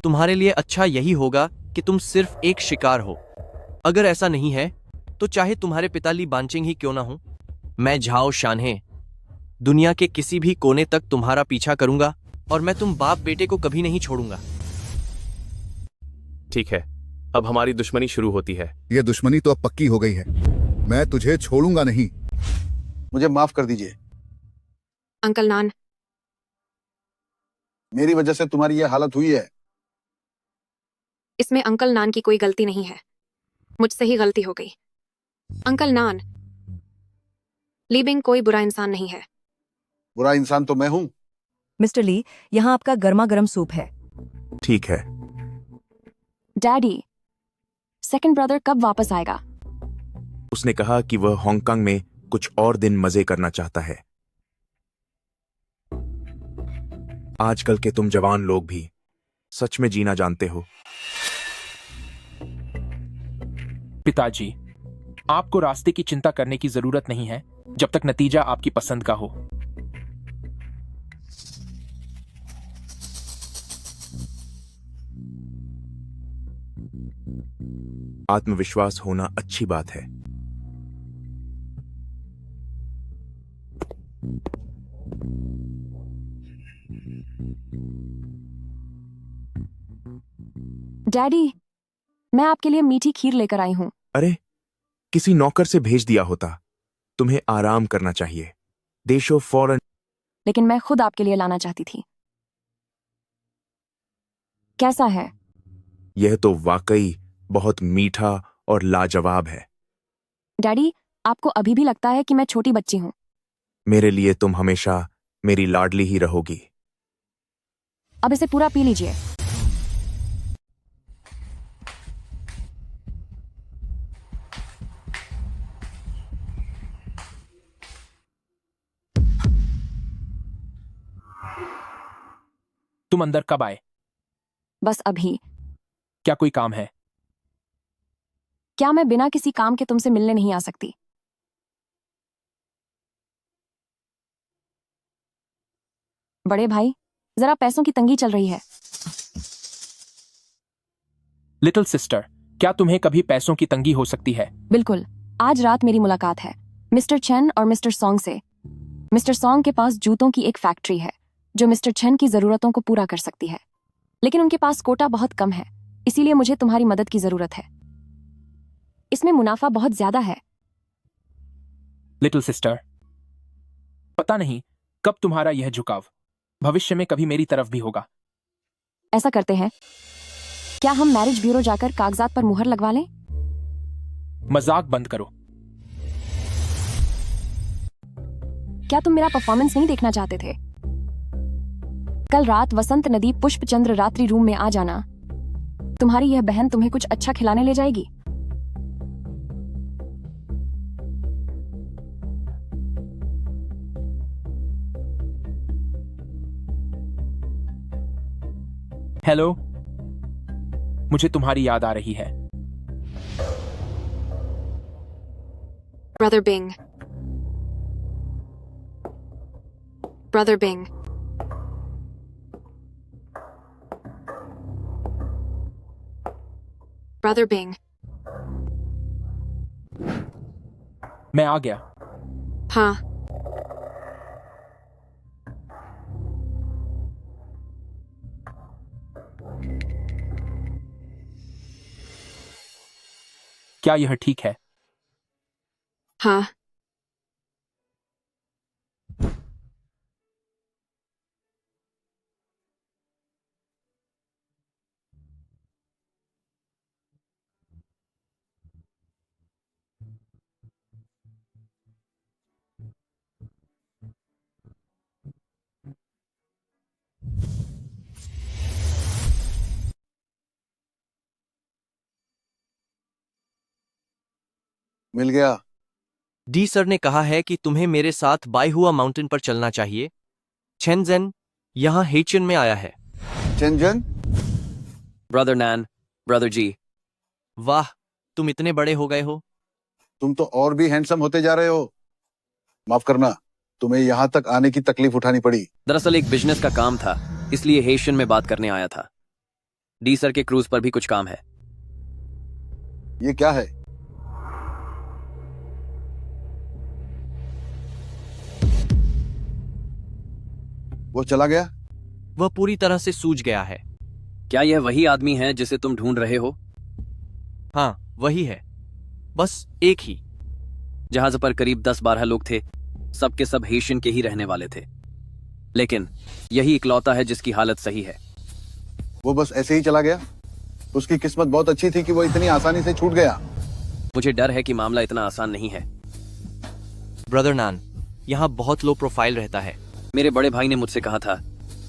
तुम्हारे लिए अच्छा यही होगा कि तुम सिर्फ एक शिकार हो। अगर ऐसा नहीं है तो चाहे तुम्हारे पिता ली बांचिंग ही क्यों ना हो, मैं झाओ शानहे दुनिया के किसी भी कोने तक तुम्हारा पीछा करूंगा और मैं तुम बाप बेटे को कभी नहीं छोड़ूंगा। ठीक है, अब हमारी दुश्मनी शुरू होती है। ये दुश्मनी तो अब पक्की हो गई है। मैं तुझे छोड़ूंगा नहीं। मुझे माफ कर दीजिए। अंकल नान, मेरी वजह से तुम्हारी ये हालत हुई है। इसमें अंकल नान की कोई गलती नहीं है, मुझसे ही गलती हो गई। अंकल नान, ली बिंग कोई बुरा इंसान नहीं है। बुरा इंसान तो मैं हूँ। मिस्टर ली, यहाँ आपका गर्मा गर्म सूप है। ठीक है। डैडी, सेकंड ब्रदर कब वापस आएगा? उसने कहा कि वह हांगकांग में कुछ और दिन मजे करना चाहता है। आजकल के तुम जवान लोग भी सच में जीना जानते हो। पिताजी, आपको रास्ते की चिंता करने की जरूरत नहीं है जब तक नतीजा आपकी पसंद का हो। आत्मविश्वास होना अच्छी बात है। डैडी, मैं आपके लिए मीठी खीर लेकर आई हूं। अरे, किसी नौकर से भेज दिया होता। तुम्हें आराम करना चाहिए। देशो फौरन। लेकिन मैं खुद आपके लिए लाना चाहती थी। कैसा है? यह तो वाकई बहुत मीठा और लाजवाब है। डैडी, आपको अभी भी लगता है कि मैं छोटी बच्ची हूं? मेरे लिए तुम हमेशा मेरी लाडली ही रहोगी। अब इसे पूरा पी लीजिए। तुम अंदर कब आए? बस अभी। क्या कोई काम है? क्या मैं बिना किसी काम के तुमसे मिलने नहीं आ सकती? बड़े भाई, जरा पैसों की तंगी चल रही है। लिटिल सिस्टर, क्या तुम्हें कभी पैसों की तंगी हो सकती है? बिल्कुल। आज रात मेरी मुलाकात है मिस्टर चेन और मिस्टर सॉन्ग से। मिस्टर सॉन्ग के पास जूतों की एक फैक्ट्री है जो मिस्टर चेन की जरूरतों को पूरा कर सकती है, लेकिन उनके पास कोटा बहुत कम है, इसीलिए मुझे तुम्हारी मदद की जरूरत है। इसमें मुनाफा बहुत ज्यादा है। लिटिल सिस्टर, पता नहीं कब तुम्हारा यह झुकाव भविष्य में कभी मेरी तरफ भी होगा। ऐसा करते हैं, क्या हम मैरिज ब्यूरो जाकर कागजात पर मुहर लगवा लें? मजाक बंद करो। क्या तुम मेरा परफॉर्मेंस नहीं देखना चाहते थे? कल रात वसंत नदी पुष्पचंद्र रात्रि रूम में आ जाना। तुम्हारी यह बहन तुम्हें कुछ अच्छा खिलाने ले जाएगी। हेलो, मुझे तुम्हारी याद आ रही है। ब्रदर बिंग, ब्रदर बिंग, ब्रदर बिंग। मैं आ गया। हाँ, क्या यह ठीक है? हाँ। मिल गया। डी सर ने कहा है कि तुम्हें मेरे साथ बाईहुआ माउंटेन पर चलना चाहिए। चेनजेन यहाँ हेचियन में आया है। चेनजेन? ब्रदर नैन, ब्रदर जी। वाह, तुम इतने बड़े हो गए हो। तुम तो और भी हैंडसम होते जा रहे हो। माफ करना, तुम्हें यहाँ तक आने की तकलीफ उठानी पड़ी। दरअसल एक बिजनेस का काम था, इसलिए हेशियन में बात करने आया था। डी सर के क्रूज पर भी कुछ काम है। ये क्या है? वो चला गया? वह पूरी तरह से सूज गया है। क्या यह वही आदमी है जिसे तुम ढूंढ रहे हो? हाँ, वही है, बस एक ही। जहाज पर करीब 10-12 लोग थे, सब के सब हेशियन के ही रहने वाले थे। लेकिन यही इकलौता है जिसकी हालत सही है। वो बस ऐसे ही चला गया? उसकी किस्मत बहुत अच्छी थी कि वो इतनी आसानी से छूट गया। मुझे डर है कि मामला इतना आसान नहीं है। ब्रदर नान, यहाँ बहुत लो प्रोफाइल रहता है। मेरे बड़े भाई ने मुझसे कहा था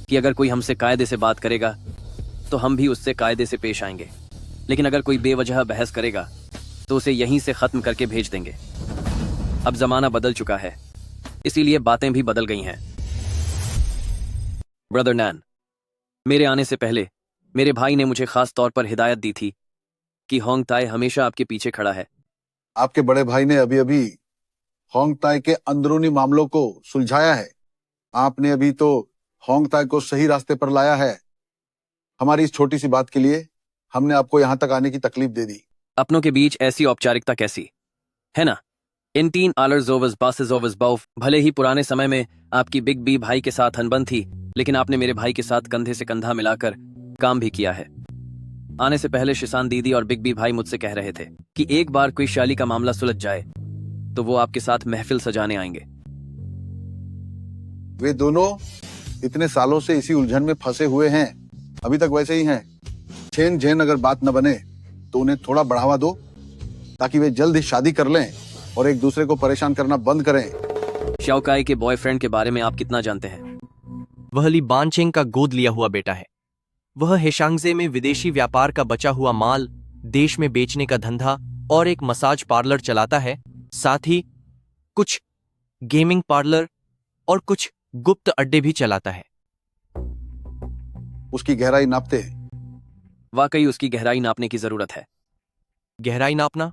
कि अगर कोई हमसे कायदे से बात करेगा तो हम भी उससे कायदे से पेश आएंगे, लेकिन अगर कोई बेवजह बहस करेगा तो उसे यहीं से खत्म करके भेज देंगे। अब जमाना बदल चुका है, इसीलिए बातें भी बदल गई हैं। ब्रदर नैन, मेरे आने से पहले मेरे भाई ने मुझे खास तौर पर हिदायत दी थी कि होंग ताई हमेशा आपके पीछे खड़ा है। आपके बड़े भाई ने अभी अभी होंग ताई के अंदरूनी मामलों को सुलझाया है। आपने अभी तो होंग ताई को सही रास्ते पर लाया है। हमारी इस छोटी सी बात के लिए हमने आपको यहाँ तक आने की तकलीफ दे दी। अपनों के बीच ऐसी औपचारिकता कैसी है ना? इन 3 आलर्स बासेस ओवर्स बाउफ, भले ही पुराने समय में आपकी बिग बी भाई के साथ अनबन थी, लेकिन आपने मेरे भाई के साथ कंधे से कंधा मिलाकर काम भी किया है। आने से पहले शिसान दीदी और बिग बी भाई मुझसे कह रहे थे कि एक बार कोई शाली का मामला सुलझ जाए तो वो आपके साथ महफिल सजाने आएंगे। वे दोनों इतने सालों से इसी उलझन में फंसे हुए हैं, अभी तक वैसे ही हैं। चेन जेन अगर बात न बने तो उन्हें थोड़ा बढ़ावा दो ताकि वे जल्द ही शादी कर लें और एक दूसरे को परेशान करना बंद करें। शाओकाई के बॉयफ्रेंड के बारे में आप कितना जानते हैं? वह ली बानचेंग का गोद लिया हुआ बेटा है। वह हेशांगजे में विदेशी व्यापार का बचा हुआ माल देश में बेचने का धंधा और एक मसाज पार्लर चलाता है, साथ ही कुछ गेमिंग पार्लर और कुछ गुप्त अड्डे भी चलाता है। उसकी गहराई नापते हैं। वाकई उसकी गहराई नापने की जरूरत है। गहराई नापना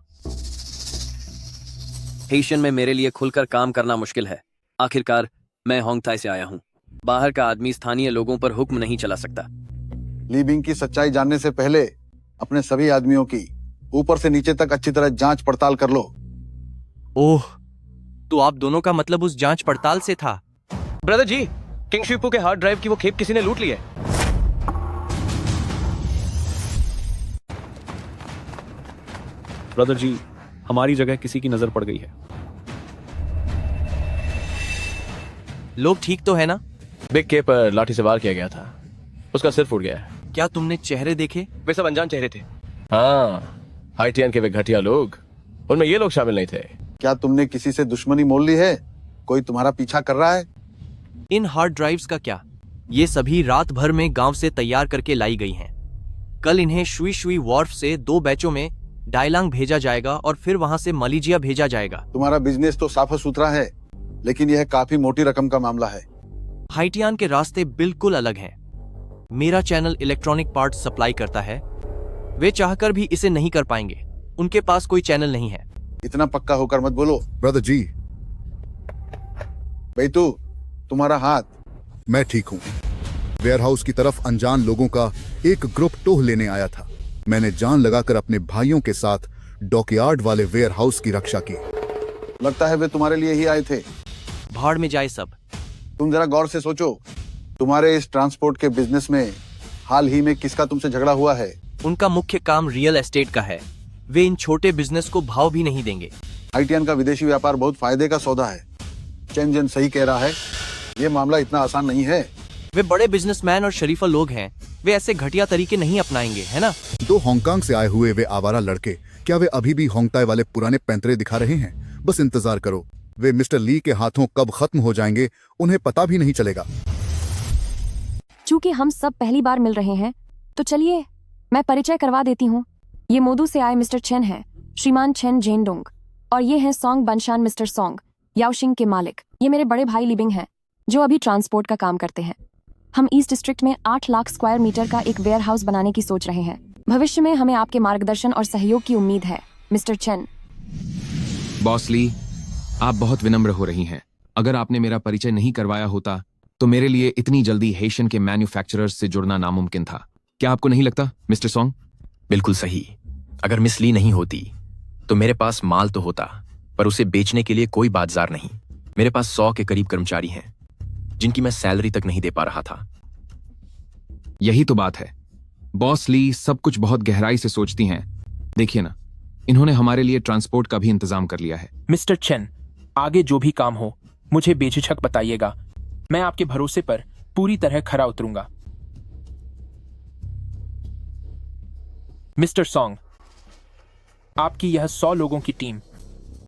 हेशियन में मेरे लिए खुलकर काम करना मुश्किल है। आखिरकार मैं होंग ताई से आया हूं। बाहर का आदमी स्थानीय लोगों पर हुक्म नहीं चला सकता। ली बिंग की सच्चाई जानने से पहले अपने सभी आदमियों की ऊपर से नीचे तक अच्छी तरह जांच पड़ताल कर लो। ओह, तो आप दोनों का मतलब उस जांच पड़ताल से था? ब्रदर जी, किंग शिपू के हार्ड ड्राइव की वो खेप किसी ने लूट ली है। ब्रदर जी, हमारी जगह किसी की नजर पड़ गई है। लोग ठीक तो है ना? बिग के पर लाठी से वार किया गया था, उसका सिर फूट गया है। क्या तुमने चेहरे देखे? वे सब अनजान चेहरे थे। हाँ, हाइटियन के वे घटिया लोग, उनमें ये लोग शामिल नहीं थे। क्या तुमने किसी से दुश्मनी मोल ली है? कोई तुम्हारा पीछा कर रहा है? इन हार्ड ड्राइव्स का क्या? ये सभी रात भर में गांव से तैयार करके लाई गई हैं। कल इन्हें शुई शुई वॉर्फ से 2 बैचों में डायलांग भेजा जाएगा और फिर वहां से मलेशिया भेजा जाएगा। तुम्हारा बिजनेस तो साफ सुथरा है, लेकिन यह काफी मोटी रकम का मामला है। हाइटियान के रास्ते बिल्कुल अलग हैं। मेरा चैनल इलेक्ट्रॉनिक पार्ट्स सप्लाई करता है। वे चाहकर भी इसे नहीं कर पाएंगे। उनके पास कोई चैनल नहीं है। इतना पक्का होकर मत बोलो। ब्रदर जी, बेटू, तुम्हारा हाथ। मैं ठीक हूँ। वेयरहाउस की तरफ अनजान लोगों का एक ग्रुप टोह लेने आया था। मैंने जान लगाकर अपने भाइयों के साथ डॉकयार्ड वाले वेयरहाउस की रक्षा की। लगता है वे तुम्हारे लिए ही आए थे। भाड़ में जाए सब। तुम जरा गौर से सोचो, तुम्हारे इस ट्रांसपोर्ट के बिजनेस में हाल ही में किसका तुमसे झगड़ा हुआ है? उनका मुख्य काम रियल एस्टेट का है। वे इन छोटे बिजनेस को भाव भी नहीं देंगे। हाइटियन का विदेशी व्यापार बहुत फायदे का सौदा है। चेन जेन सही कह रहा है, ये मामला इतना आसान नहीं है। वे बड़े बिजनेसमैन और शरीफा लोग हैं। वे ऐसे घटिया तरीके नहीं अपनाएंगे, है ना? 2 हांगकांग से आए हुए वे आवारा लड़के, क्या वे अभी भी होंगताई वाले पुराने पैंतरे दिखा रहे हैं? बस इंतजार करो, वे मिस्टर ली के हाथों कब खत्म हो जाएंगे उन्हें पता भी नहीं चलेगा। चूंकि हम सब पहली बार मिल रहे हैं, तो चलिए मैं परिचय करवा देती हूँ। ये मोदू से आए मिस्टर चेन हैं, श्रीमान चेन जेनडोंग, और ये हैं सोंग बनशान मिस्टर सोंग, याओशिंग के मालिक। ये मेरे बड़े भाई लिबिंग हैं, जो अभी ट्रांसपोर्ट का काम करते हैं। हम ईस्ट डिस्ट्रिक्ट में 8 लाख स्क्वायर मीटर का एक वेयर हाउस बनाने की सोच रहे हैं। भविष्य में हमें आपके मार्गदर्शन और सहयोग की उम्मीद है, मिस्टर चेन। बॉस ली, आप बहुत विनम्र हो रही हैं। अगर आपने मेरा परिचय नहीं करवाया होता तो मेरे लिए इतनी जल्दी हेशियन के मैन्युफैक्चरर्स से जुड़ना नामुमकिन था। क्या आपको नहीं लगता, मिस्टर सोंग? बिल्कुल सही। अगर मिस ली नहीं होती तो मेरे पास माल तो होता, पर उसे बेचने के लिए कोई बाजार नहीं। मेरे पास 100 के करीब कर्मचारी हैं, जिनकी मैं सैलरी तक नहीं दे पा रहा था। यही तो बात है। बॉस ली सब कुछ बहुत गहराई से सोचती हैं। देखिए ना, इन्होंने हमारे लिए ट्रांसपोर्ट का भी इंतजाम कर लिया है। मिस्टर चेन, आगे जो भी काम हो मुझे बेझिझक बताइएगा। मैं आपके भरोसे पर पूरी तरह खरा उतरूंगा। मिस्टर सॉन्ग, आपकी यह 100 लोगों की टीम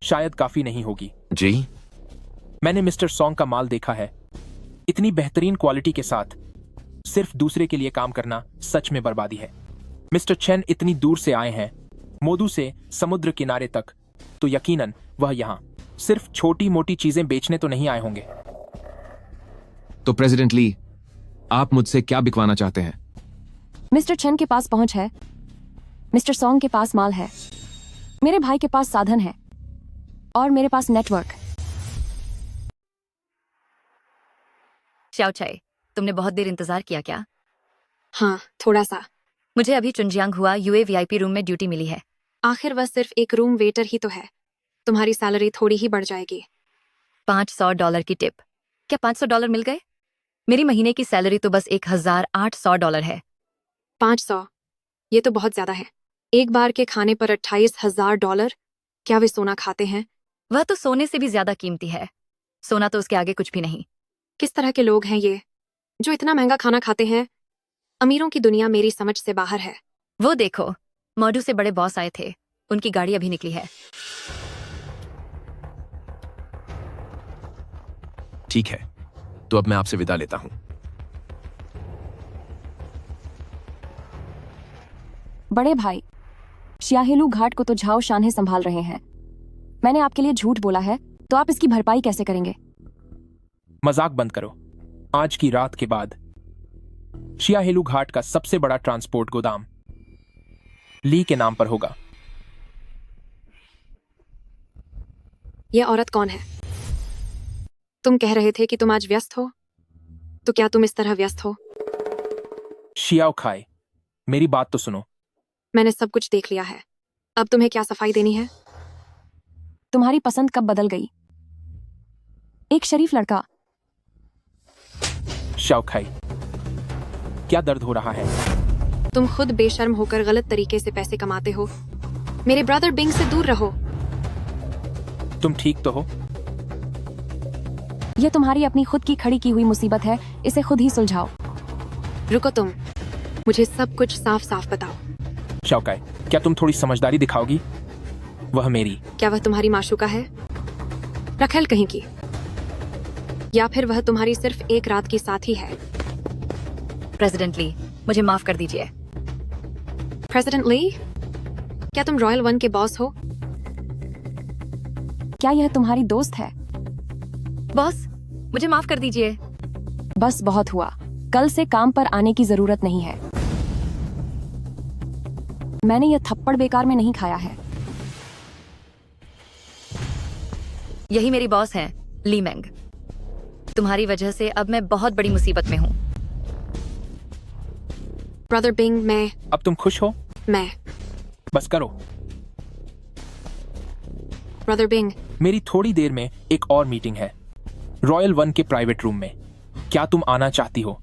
शायद काफी नहीं होगी। जी? मैंने मिस्टर सॉन्ग का माल देखा है। इतनी बेहतरीन क्वालिटी के साथ सिर्फ दूसरे के लिए काम करना सच में बर्बादी है। मिस्टर चेन इतनी दूर से आए हैं, मोदू से समुद्र किनारे तक, तो यकीनन वह यहां सिर्फ छोटी मोटी चीजें बेचने तो नहीं आए होंगे। तो प्रेसिडेंट ली, आप मुझसे क्या बिकवाना चाहते हैं? मिस्टर चेन के पास पहुंच है, मिस्टर सॉन्ग के पास माल है, मेरे भाई के पास साधन है, और मेरे पास नेटवर्क। श्याओ चाय, तुमने बहुत देर इंतजार किया क्या? हाँ, थोड़ा सा। मुझे अभी चुनजियांग हुआ यूए वीआईपी रूम में ड्यूटी मिली है। आखिर वह सिर्फ एक रूम वेटर ही तो है। तुम्हारी सैलरी थोड़ी ही बढ़ जाएगी। $500 की टिप। क्या $500 मिल गए? मेरी महीने की सैलरी तो बस $1,800 है। 500? ये तो बहुत ज्यादा है। एक बार के खाने पर $28,000। क्या वे सोना खाते हैं? वह तो सोने से भी ज्यादा कीमती है। सोना तो उसके आगे कुछ भी नहीं। किस तरह के लोग हैं ये जो इतना महंगा खाना खाते हैं? अमीरों की दुनिया मेरी समझ से बाहर है। वो देखो, मॉडू से बड़े बॉस आए थे, उनकी गाड़ी अभी निकली है। ठीक है, तो अब मैं आपसे विदा लेता हूं। बड़े भाई, शियाहेलू घाट को तो झाओ शानहे संभाल रहे हैं। मैंने आपके लिए झूठ बोला है, तो आप इसकी भरपाई कैसे करेंगे? मजाक बंद करो। आज की रात के बाद शियाहेलू घाट का सबसे बड़ा ट्रांसपोर्ट गोदाम ली के नाम पर होगा। यह औरत कौन है? तुम कह रहे थे कि तुम आज व्यस्त हो, तो क्या तुम इस तरह व्यस्त हो? शियाओ खाई, मेरी बात तो सुनो। मैंने सब कुछ देख लिया है। अब तुम्हें क्या सफाई देनी है? तुम्हारी पसंद कब बदल गई? एक शरीफ लड़का। शाओ खाई, क्या दर्द हो रहा है? तुम खुद बेशर्म होकर गलत तरीके से पैसे कमाते हो। मेरे ब्रदर बिंग से दूर रहो। तुम ठीक तो हो? यह तुम्हारी अपनी खुद की खड़ी की हुई मुसीबत है, इसे खुद ही सुलझाओ। रुको तुम, मुझे सब कुछ साफ साफ बताओ। शाओकाई, क्या तुम थोड़ी समझदारी दिखाओगी? वह मेरी। क्या वह तुम्हारी माशूका है? रखेल कहीं की? या फिर वह तुम्हारी सिर्फ एक रात की साथी है? प्रेसिडेंट ली, मुझे माफ कर दीजिए। प्रेसिडेंट ली, क्या तुम रॉयल वन के बॉस हो? क्या यह तुम्हारी दोस्त है? बॉस, मुझे माफ कर दीजिए। बस बहुत हुआ, कल से काम पर आने की जरूरत नहीं है। मैंने यह थप्पड़ बेकार में नहीं खाया है। यही मेरी बॉस हैं, ली मेंग। तुम्हारी वजह से अब मैं बहुत बड़ी मुसीबत में हूँ। ब्रदर बिंग, मैं। अब तुम खुश हो? मैं। बस करो। ब्रदर बिंग, मेरी थोड़ी देर में एक और मीटिंग है, रॉयल वन के प्राइवेट रूम में। क्या तुम आना चाहती हो?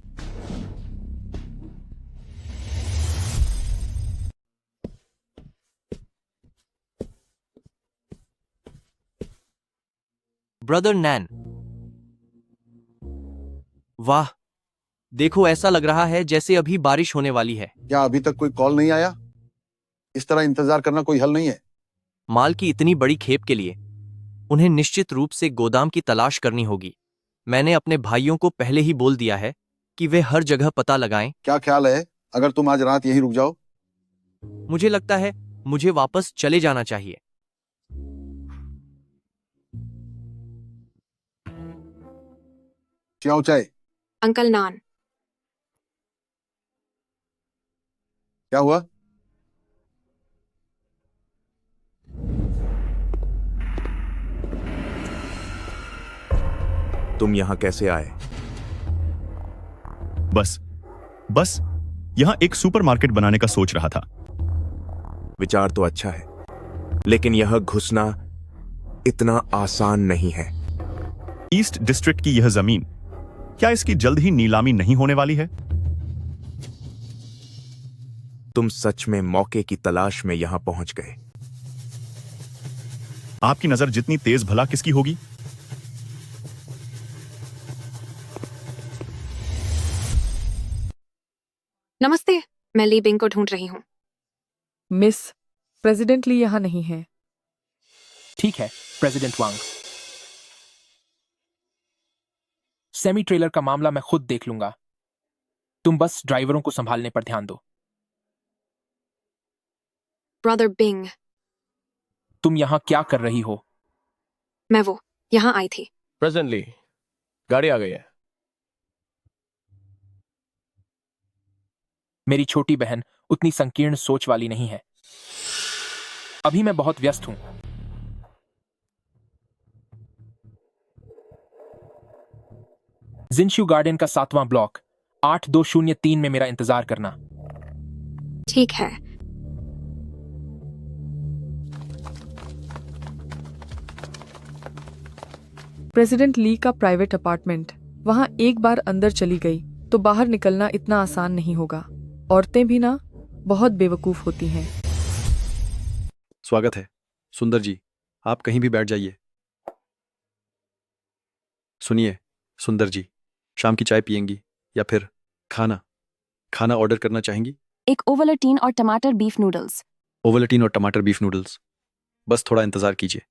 ब्रदर नैन, वाह, देखो ऐसा लग रहा है जैसे अभी बारिश होने वाली है। क्या अभी तक कोई कॉल नहीं आया? इस तरह इंतजार करना कोई हल नहीं है। माल की इतनी बड़ी खेप के लिए उन्हें निश्चित रूप से गोदाम की तलाश करनी होगी। मैंने अपने भाइयों को पहले ही बोल दिया है कि वे हर जगह पता लगाएं। क्या ख्याल है अगर तुम आज रात यहीं रुक जाओ? मुझे लगता है मुझे वापस चले जाना चाहिए। चाओ चाय। अंकल नान। क्या हुआ? तुम यहां कैसे आए? बस यहां एक सुपरमार्केट बनाने का सोच रहा था। विचार तो अच्छा है, लेकिन यह घुसना इतना आसान नहीं है। ईस्ट डिस्ट्रिक्ट की यह जमीन, क्या इसकी जल्द ही नीलामी नहीं होने वाली है? तुम सच में मौके की तलाश में यहां पहुंच गए। आपकी नजर जितनी तेज भला किसकी होगी? नमस्ते, मैं ली बिंग को ढूंढ रही हूँ। मिस, प्रेसिडेंट ली यहाँ नहीं है। ठीक है, प्रेसिडेंट वांग। सेमी ट्रेलर का मामला मैं खुद देख लूंगा। तुम बस ड्राइवरों को संभालने पर ध्यान दो। ब्रदर बिंग, तुम यहां क्या कर रही हो? मैं वो यहाँ आई थी। प्रेजेंटली गाड़ी आ गई है। मेरी छोटी बहन उतनी संकीर्ण सोच वाली नहीं है। अभी मैं बहुत व्यस्त हूं। जिनशू गार्डन का 7वां ब्लॉक 8203 में मेरा इंतजार करना। ठीक है। प्रेसिडेंट ली का प्राइवेट अपार्टमेंट। वहां एक बार अंदर चली गई तो बाहर निकलना इतना आसान नहीं होगा। औरतें भी ना बहुत बेवकूफ होती हैं। स्वागत है सुंदर जी, आप कहीं भी बैठ जाइए। सुनिए सुंदर जी, शाम की चाय पियेंगी या फिर खाना ऑर्डर करना चाहेंगी? एक ओवलटीन और टमाटर बीफ नूडल्स। ओवलटीन और टमाटर बीफ नूडल्स। बस थोड़ा इंतजार कीजिए।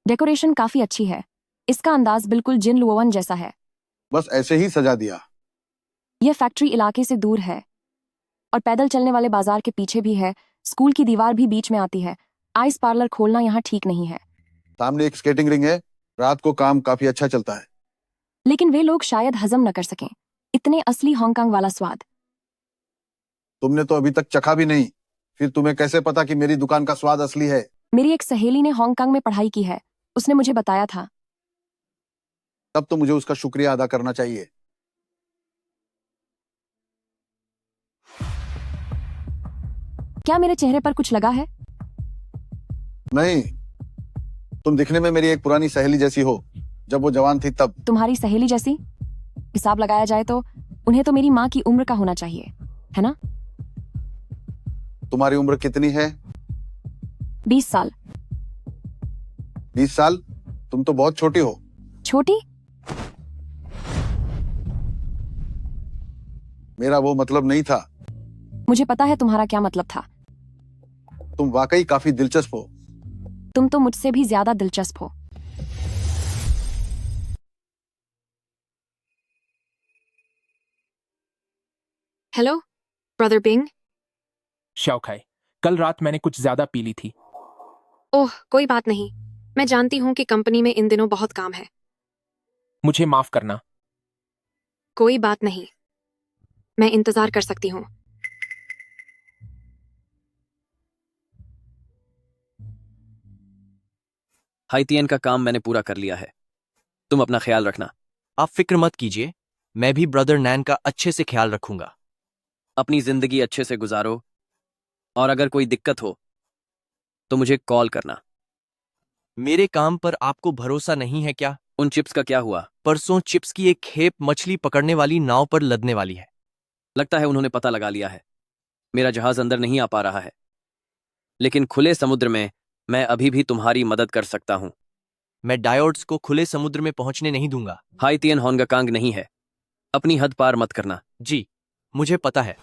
डेकोरेशन काफी अच्छी है। इसका अंदाज बिल्कुल जिन लुओवन जैसा है। बस ऐसे ही सजा दिया। यह फैक्ट्री इलाके से दूर है और पैदल चलने वाले बाजार के पीछे भी है। स्कूल की दीवार भी बीच में आती है। आइस पार्लर खोलना यहाँ ठीक नहीं है। सामने एक स्केटिंग रिंग है। रात को काम काफी अच्छा चलता है। लेकिन वे लोग शायद हजम न कर सकें इतने असली हांगकांग वाला स्वाद। तुमने तो अभी तक चखा भी नहीं, फिर तुम्हें कैसे पता कि मेरी दुकान का स्वाद असली है? मेरी एक सहेली ने हांगकांग में पढ़ाई की है। उसने मुझे बताया था। तब तो मुझे उसका शुक्रिया अदा करना चाहिए। क्या मेरे चेहरे पर कुछ लगा है? नहीं, तुम दिखने में मेरी एक पुरानी सहेली जैसी हो, जब वो जवान थी तब। तुम्हारी सहेली जैसी? हिसाब लगाया जाए तो उन्हें तो मेरी माँ की उम्र का होना चाहिए, है ना? तुम्हारी उम्र कितनी है? 20 साल। 20 साल? तुम तो बहुत छोटी हो। छोटी? मेरा वो मतलब नहीं था। मुझे पता है तुम्हारा क्या मतलब था। तुम वाकई काफी दिलचस्प हो। तुम तो मुझसे भी ज्यादा दिलचस्प हो। Hello brother Bing. शाओखाई, कल रात मैंने कुछ ज्यादा पी ली थी। ओह कोई बात नहीं, मैं जानती हूँ कि कंपनी में इन दिनों बहुत काम है। मुझे माफ करना। कोई बात नहीं, मैं इंतजार कर सकती हूँ। हाइतियन का काम मैंने पूरा कर लिया है। तुम अपना ख्याल रखना। आप फिक्र मत कीजिए, मैं भी ब्रदर नैन का अच्छे से ख्याल रखूंगा। अपनी जिंदगी अच्छे से गुजारो और अगर कोई दिक्कत हो तो मुझे कॉल करना। मेरे काम पर आपको भरोसा नहीं है क्या? उन चिप्स का क्या हुआ? परसों चिप्स की एक खेप मछली पकड़ने वाली नाव पर लदने वाली है। लगता है उन्होंने पता लगा लिया है। मेरा जहाज अंदर नहीं आ पा रहा है, लेकिन खुले समुद्र में मैं अभी भी तुम्हारी मदद कर सकता हूं। मैं डायोड्स को खुले समुद्र में पहुंचने नहीं दूंगा। हाइतियन होंगकांग नहीं है। अपनी हद पार मत करना। जी, मुझे पता है।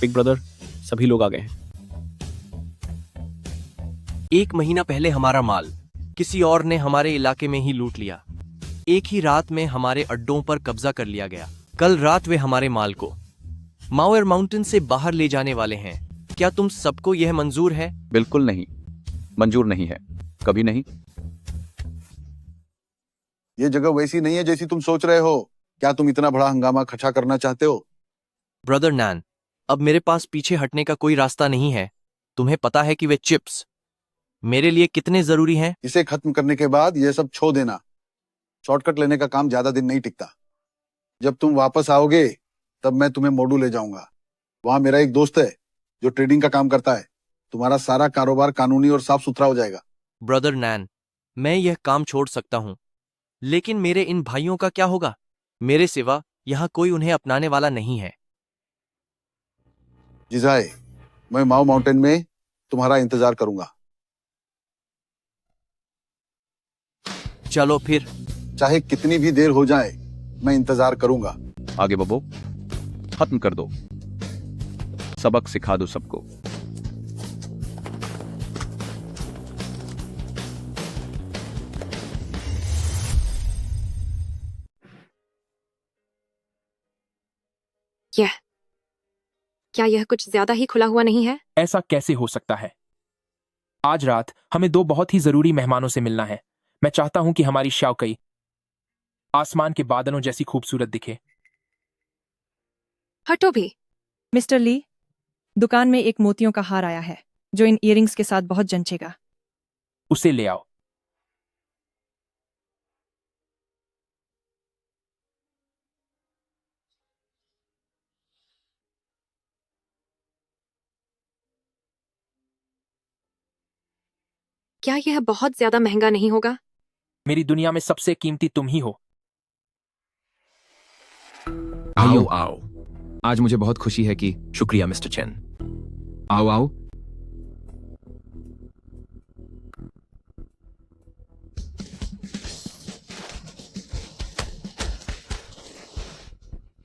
बिग ब्रदर, सभी लोग आ गए हैं। 1 महीना पहले हमारा माल किसी और ने हमारे इलाके में ही लूट लिया। एक ही रात में हमारे अड्डों पर कब्जा कर लिया गया। कल रात वे हमारे माल को माउएर माउंटेन से बाहर ले जाने वाले हैं। क्या तुम सबको यह मंजूर है? बिल्कुल नहीं, मंजूर नहीं है, कभी नहीं। ये जगह वैसी नहीं है जैसी तुम सोच रहे हो। क्या तुम इतना बड़ा हंगामा खड़ा करना चाहते हो? ब्रदर नैन, अब मेरे पास पीछे हटने का कोई रास्ता नहीं है। तुम्हें पता है कि वे चिप्स मेरे लिए कितने जरूरी हैं। इसे खत्म करने के बाद ये सब छोड़ देना। शॉर्टकट लेने का काम ज्यादा दिन नहीं टिकता। जब तुम वापस आओगे तब मैं तुम्हें मोडू ले जाऊंगा। वहां मेरा एक दोस्त है जो ट्रेडिंग का काम करता है। तुम्हारा सारा कारोबार कानूनी और साफ सुथरा हो जाएगा। ब्रदर नैन, मैं यह काम छोड़ सकता हूं, लेकिन मेरे इन भाइयों का क्या होगा? मेरे सिवा यहाँ कोई उन्हें अपनाने वाला नहीं है। जिजाए, मैं माओ माउंटेन में तुम्हारा इंतजार करूंगा। चलो फिर। चाहे कितनी भी देर हो जाए, मैं इंतजार करूंगा। आगे बबो, खत्म कर दो, सबक सिखा दो सबको। क्या यह कुछ ज्यादा ही खुला हुआ नहीं है? ऐसा कैसे हो सकता है? आज रात हमें दो बहुत ही जरूरी मेहमानों से मिलना है। मैं चाहता हूं कि हमारी शाओकई आसमान के बादलों जैसी खूबसूरत दिखे। हटो भी। मिस्टर ली, दुकान में एक मोतियों का हार आया है जो इन इयरिंग्स के साथ बहुत जंचेगा। उसे ले आओ। क्या यह बहुत ज्यादा महंगा नहीं होगा? मेरी दुनिया में सबसे कीमती तुम ही हो। आओ आओ। आज मुझे बहुत खुशी है कि शुक्रिया मिस्टर चेन। आओ आओ।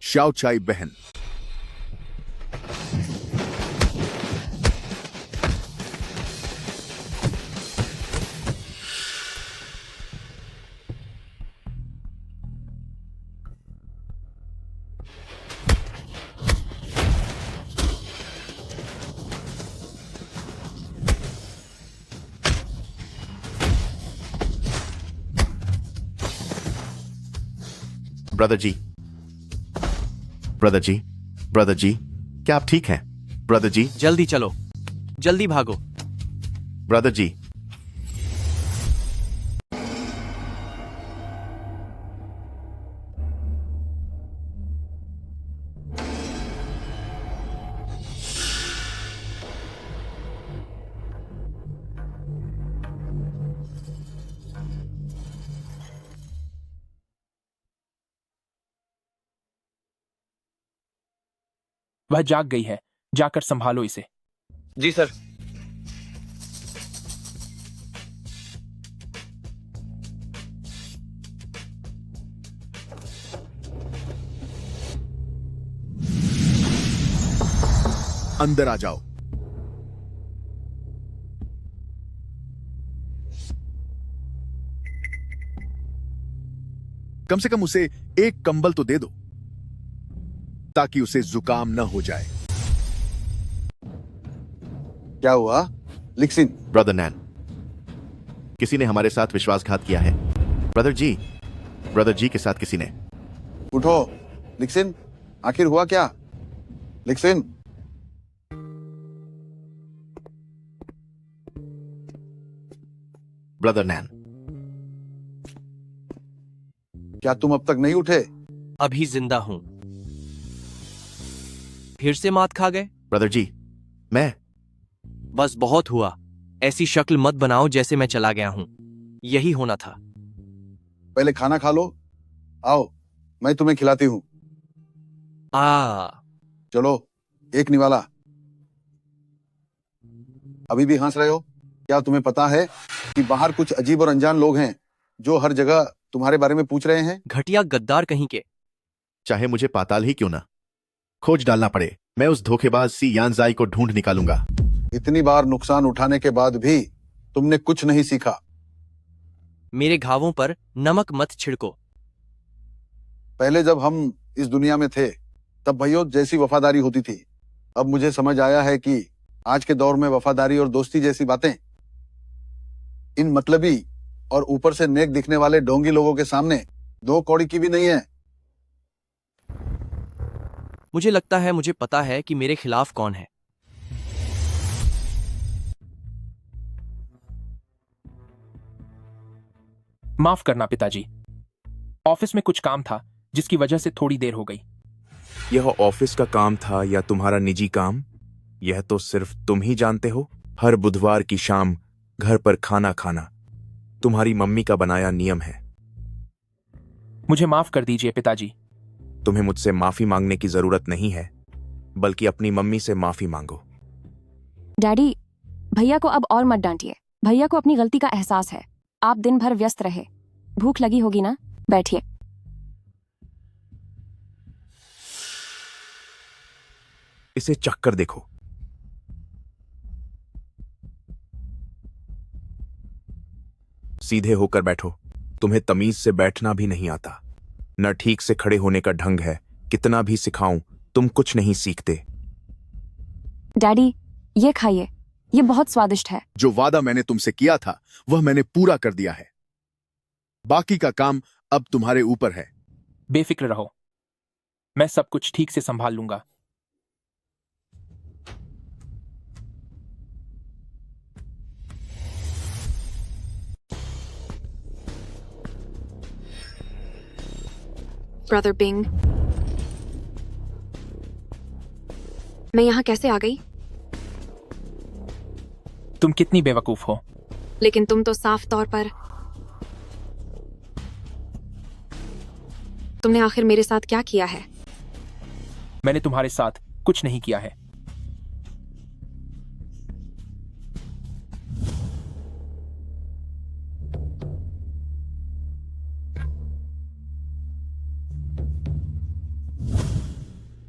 शाओ चाई बहन, ब्रदर जी, ब्रदर जी, ब्रदर जी, क्या आप ठीक हैं? ब्रदर जी, जल्दी चलो, जल्दी भागो। ब्रदर जी, वह जाग गई है, जाकर संभालो इसे। जी सर। अंदर आ जाओ। कम से कम उसे एक कंबल तो दे दो ताकि उसे जुकाम न हो जाए। क्या हुआ लिक्सिन? ब्रदर नैन, किसी ने हमारे साथ विश्वासघात किया है। ब्रदर जी के साथ किसी ने। उठो लिक्सिन, आखिर हुआ क्या? लिक्सिन, ब्रदर नैन, क्या तुम अब तक नहीं उठे? अभी जिंदा हूं। फिर से मात खा गए? ब्रदर जी, मैं बस बहुत हुआ। ऐसी शक्ल मत बनाओ जैसे मैं चला गया हूं। यही होना था। पहले खाना खा लो। आओ, मैं तुम्हें खिलाती हूं। चलो, एक निवाला। अभी भी हंस रहे हो? क्या तुम्हें पता है कि बाहर कुछ अजीब और अनजान लोग हैं जो हर जगह तुम्हारे बारे में पूछ रहे हैं? घटिया गद्दार कहीं के। चाहे मुझे पाताल ही क्यों ना खोज डालना पड़े, मैं उस धोखेबाज सी यानजाई को ढूंढ निकालूंगा। इतनी बार नुकसान उठाने के बाद भी तुमने कुछ नहीं सीखा। मेरे घावों पर नमक मत छिड़को। पहले जब हम इस दुनिया में थे तब भैया जैसी वफादारी होती थी। अब मुझे समझ आया है कि आज के दौर में वफादारी और दोस्ती जैसी बातें इन मतलबी और ऊपर से नेक दिखने वाले ढोंगी लोगों के सामने दो कौड़ी की भी नहीं है। मुझे लगता है मुझे पता है कि मेरे खिलाफ कौन है। माफ करना पिताजी, ऑफिस में कुछ काम था जिसकी वजह से थोड़ी देर हो गई। यह ऑफिस का काम था या तुम्हारा निजी काम, यह तो सिर्फ तुम ही जानते हो। हर बुधवार की शाम घर पर खाना खाना तुम्हारी मम्मी का बनाया नियम है। मुझे माफ कर दीजिए पिताजी। तुम्हें मुझसे माफी मांगने की जरूरत नहीं है, बल्कि अपनी मम्मी से माफी मांगो। डैडी, भैया को अब और मत डांटिए। भैया को अपनी गलती का एहसास है। आप दिन भर व्यस्त रहे, भूख लगी होगी ना, बैठिए। इसे चक्कर देखो। सीधे होकर बैठो। तुम्हें तमीज से बैठना भी नहीं आता, न ठीक से खड़े होने का ढंग है। कितना भी सिखाऊं तुम कुछ नहीं सीखते। डैडी, ये खाइए, ये बहुत स्वादिष्ट है। जो वादा मैंने तुमसे किया था वह मैंने पूरा कर दिया है। बाकी का काम अब तुम्हारे ऊपर है। बेफिक्र रहो, मैं सब कुछ ठीक से संभाल लूंगा। ब्रदर बिंग, मैं यहाँ कैसे आ गई? तुम कितनी बेवकूफ हो। लेकिन तुम तो साफ तौर पर, तुमने आखिर मेरे साथ क्या किया है? मैंने तुम्हारे साथ कुछ नहीं किया है।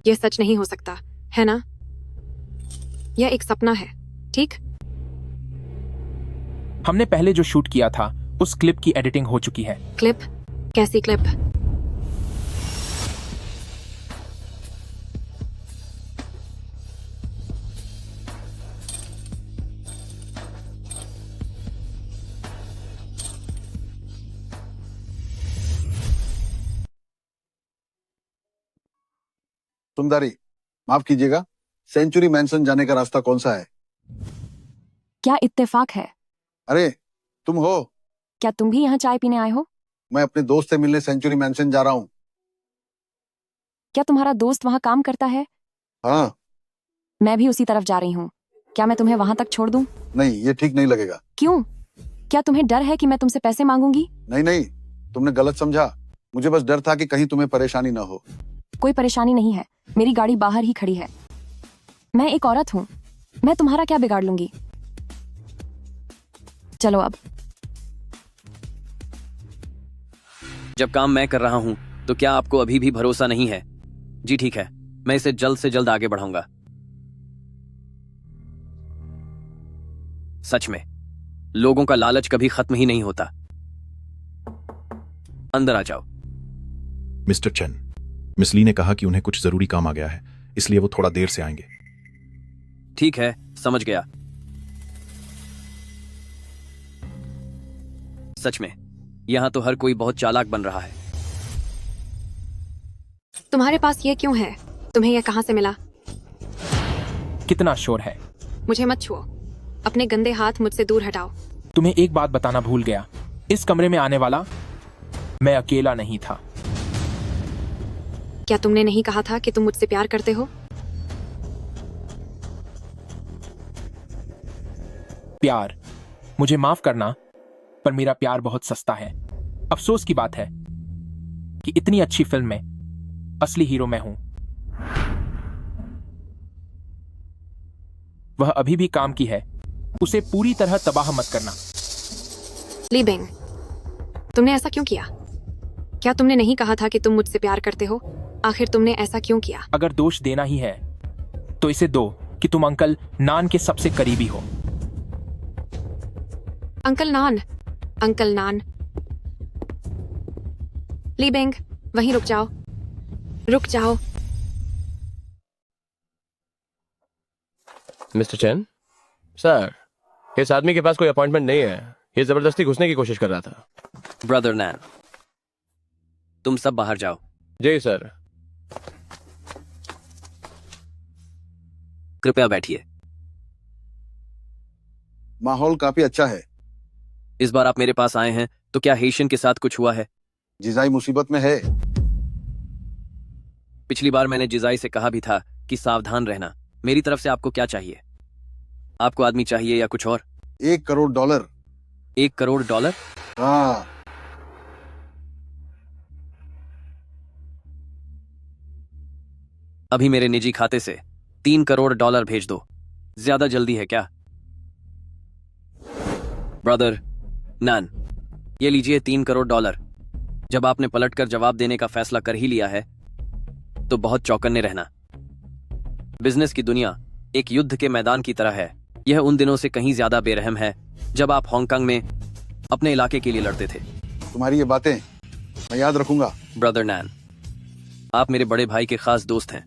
यह सच नहीं हो सकता, है ना? यह एक सपना है, ठीक? हमने पहले जो शूट किया था उस क्लिप की एडिटिंग हो चुकी है। क्लिप? कैसी क्लिप? सुंदरी, माफ कीजिएगा, सेंचुरी मैंसन जाने का रास्ता कौन सा है? क्या इत्तेफाक है? अरे तुम हो? क्या तुम भी यहाँ चाय पीने आए हो? मैं अपने दोस्त से मिलने सेंचुरी मैंसन जा रहा हूँ। क्या तुम्हारा दोस्त वहाँ काम करता है? हाँ। मैं भी उसी तरफ जा रही हूँ। क्या मैं तुम्हें वहाँ तक छोड़ दूँ? नहीं, ये ठीक नहीं लगेगा। क्यों? क्या तुम्हें डर है कि मैं तुमसे पैसे मांगूंगी? नहीं नहीं, तुमने गलत समझा। मुझे बस डर था कि कहीं तुम्हें परेशानी ना हो। कोई परेशानी नहीं है, मेरी गाड़ी बाहर ही खड़ी है। मैं एक औरत हूँ, मैं तुम्हारा क्या बिगाड़ लूंगी। चलो अब। जब काम मैं कर रहा हूं तो क्या आपको अभी भी भरोसा नहीं है? जी ठीक है, मैं इसे जल्द से जल्द आगे बढ़ाऊंगा। सच में लोगों का लालच कभी खत्म ही नहीं होता। अंदर आ जाओ। मिस्टर चेन, मिस ली ने कहा कि उन्हें कुछ जरूरी काम आ गया है, इसलिए वो थोड़ा देर से आएंगे। ठीक है, समझ गया। सच में यहां तो हर कोई बहुत चालाक बन रहा है। तुम्हारे पास ये क्यों है? तुम्हें यह कहां से मिला? कितना शोर है। मुझे मत छुओ, अपने गंदे हाथ मुझसे दूर हटाओ। तुम्हें एक बात बताना भूल गया, इस कमरे में आने वाला मैं अकेला नहीं था। क्या तुमने नहीं कहा था कि तुम मुझसे प्यार करते हो? प्यार? मुझे माफ करना, पर मेरा प्यार बहुत सस्ता है। अफसोस की बात है कि इतनी अच्छी फिल्म में असली हीरो मैं हूं। वह अभी भी काम की है, उसे पूरी तरह तबाह मत करना। ली बिंग, तुमने ऐसा क्यों किया? क्या तुमने नहीं कहा था कि तुम मुझसे प्यार करते हो? आखिर तुमने ऐसा क्यों किया? अगर दोष देना ही है तो इसे दो कि तुम अंकल नान के सबसे करीबी हो। अंकल नान, अंकल नान। ली बिंग, वहीं रुक जाओ, रुक जाओ। मिस्टर चैन, सर, इस आदमी के पास कोई अपॉइंटमेंट नहीं है। ये जबरदस्ती घुसने की कोशिश कर रहा था। ब्रदर नैन, तुम सब बाहर जाओ। जी सर। कृपया बैठिए। माहौल काफी अच्छा है। इस बार आप मेरे पास आए हैं तो क्या हेशियन के साथ कुछ हुआ है? जिजाई मुसीबत में है। पिछली बार मैंने जिजाई से कहा भी था कि सावधान रहना। मेरी तरफ से आपको क्या चाहिए? आपको आदमी चाहिए या कुछ और? $1 करोड़। $1 करोड़? हाँ। अभी मेरे निजी खाते से $3 करोड़ भेज दो। ज्यादा जल्दी है क्या? ब्रदर नैन, ये लीजिए $3 करोड़। जब आपने पलटकर जवाब देने का फैसला कर ही लिया है तो बहुत चौकन्ने रहना। बिजनेस की दुनिया एक युद्ध के मैदान की तरह है। यह उन दिनों से कहीं ज्यादा बेरहम है जब आप हांगकांग में अपने इलाके के लिए लड़ते थे। तुम्हारी ये बातें मैं याद रखूंगा। ब्रदर नैन, आप मेरे बड़े भाई के खास दोस्त हैं।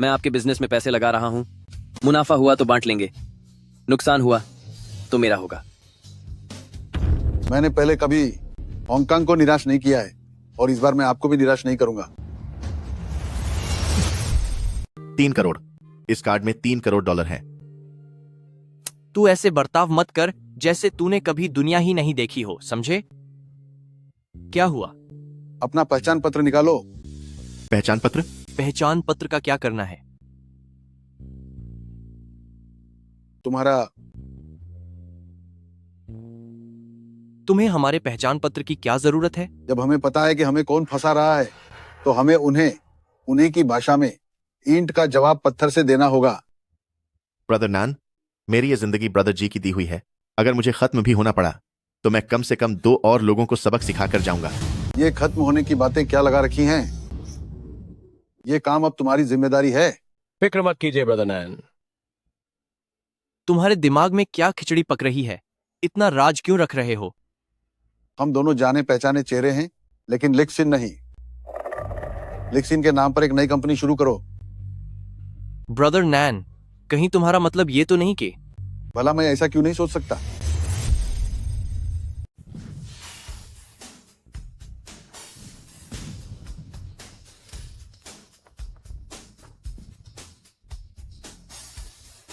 मैं आपके बिजनेस में पैसे लगा रहा हूं। मुनाफा हुआ तो बांट लेंगे, नुकसान हुआ तो मेरा होगा। मैंने पहले कभी हांगकांग को निराश नहीं किया है और इस बार मैं आपको भी निराश नहीं करूंगा। 3 करोड़। इस कार्ड में $3 करोड़ हैं। तू ऐसे बर्ताव मत कर जैसे तूने कभी दुनिया ही नहीं देखी हो, समझे? क्या हुआ? अपना पहचान पत्र निकालो। पहचान पत्र? पहचान पत्र का क्या करना है? तुम्हें हमारे पहचान पत्र की क्या जरूरत है? जब हमें पता है कि हमें कौन फंसा रहा है तो हमें उन्हीं की भाषा में ईंट का जवाब पत्थर से देना होगा। ब्रदर नैन, मेरी ये जिंदगी ब्रदर जी की दी हुई है। अगर मुझे खत्म भी होना पड़ा तो मैं कम से कम 2 और लोगों को सबक सिखाकर जाऊंगा। ये खत्म होने की बातें क्या लगा रखी हैं? ये काम अब तुम्हारी जिम्मेदारी है। फिक्र मत कीजिए ब्रदर नैन। तुम्हारे दिमाग में क्या खिचड़ी पक रही है? इतना राज क्यों रख रहे हो? हम दोनों जाने पहचाने चेहरे हैं, लेकिन लिक्सिन नहीं। लिक्सिन के नाम पर एक नई कंपनी शुरू करो। ब्रदर नैन, कहीं तुम्हारा मतलब ये तो नहीं कि? भला मैं ऐसा क्यों नहीं सोच सकता?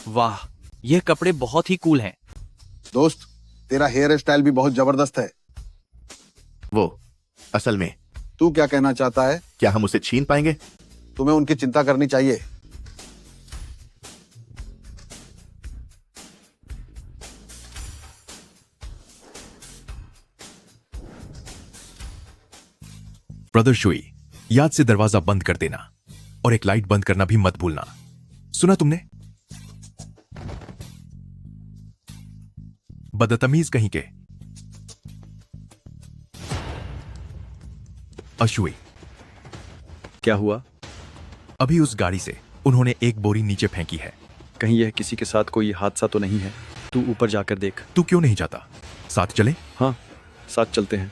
वाह, ये कपड़े बहुत ही कूल हैं। दोस्त, तेरा हेयर स्टाइल भी बहुत जबरदस्त है। वो असल में तू क्या कहना चाहता है? क्या हम उसे छीन पाएंगे? तुम्हें उनकी चिंता करनी चाहिए। ब्रदर शुई, याद से दरवाजा बंद कर देना और एक लाइट बंद करना भी मत भूलना। सुना तुमने? बदतमीज कहीं के। अशुई, क्या हुआ? अभी उस गाड़ी से उन्होंने एक बोरी नीचे फेंकी है। कहीं यह किसी के साथ कोई हादसा तो नहीं है? तू ऊपर जाकर देख। तू क्यों नहीं जाता? साथ चले? हाँ, साथ चलते हैं।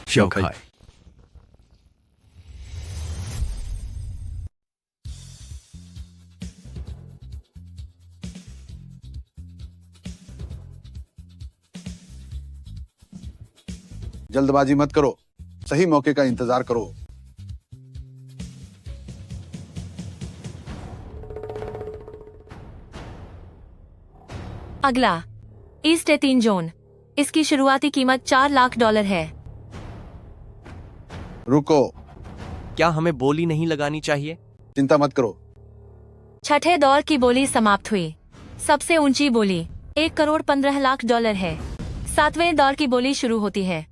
शाओखाई। जल्दबाजी मत करो, सही मौके का इंतजार करो। अगला ईस्ट एटीन जोन। इसकी शुरुआती कीमत $4 लाख है। रुको, क्या हमें बोली नहीं लगानी चाहिए? चिंता मत करो। छठे दौर की बोली समाप्त हुई। सबसे ऊंची बोली $1,15,00,000 है। 7वें दौर की बोली शुरू होती है।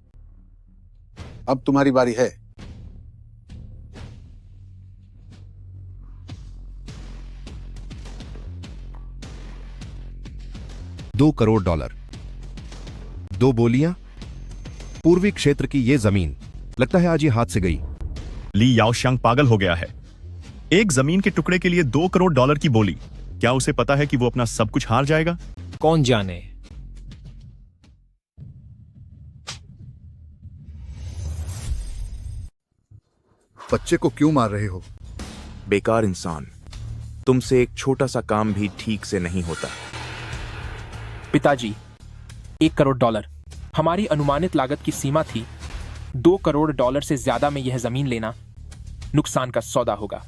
अब तुम्हारी बारी है। $2 करोड़। 2 बोलियां, पूर्वी क्षेत्र की ये जमीन लगता है आज ये हाथ से गई। ली याओशियांग पागल हो गया है। एक जमीन के टुकड़े के लिए $2 करोड़ की बोली। क्या उसे पता है कि वो अपना सब कुछ हार जाएगा? कौन जाने। बच्चे को क्यों मार रहे हो? बेकार इंसान, तुमसे एक छोटा सा काम भी ठीक से नहीं होता। पिताजी, $1 करोड़ हमारी अनुमानित लागत की सीमा थी। $2 करोड़ से ज्यादा में यह जमीन लेना नुकसान का सौदा होगा।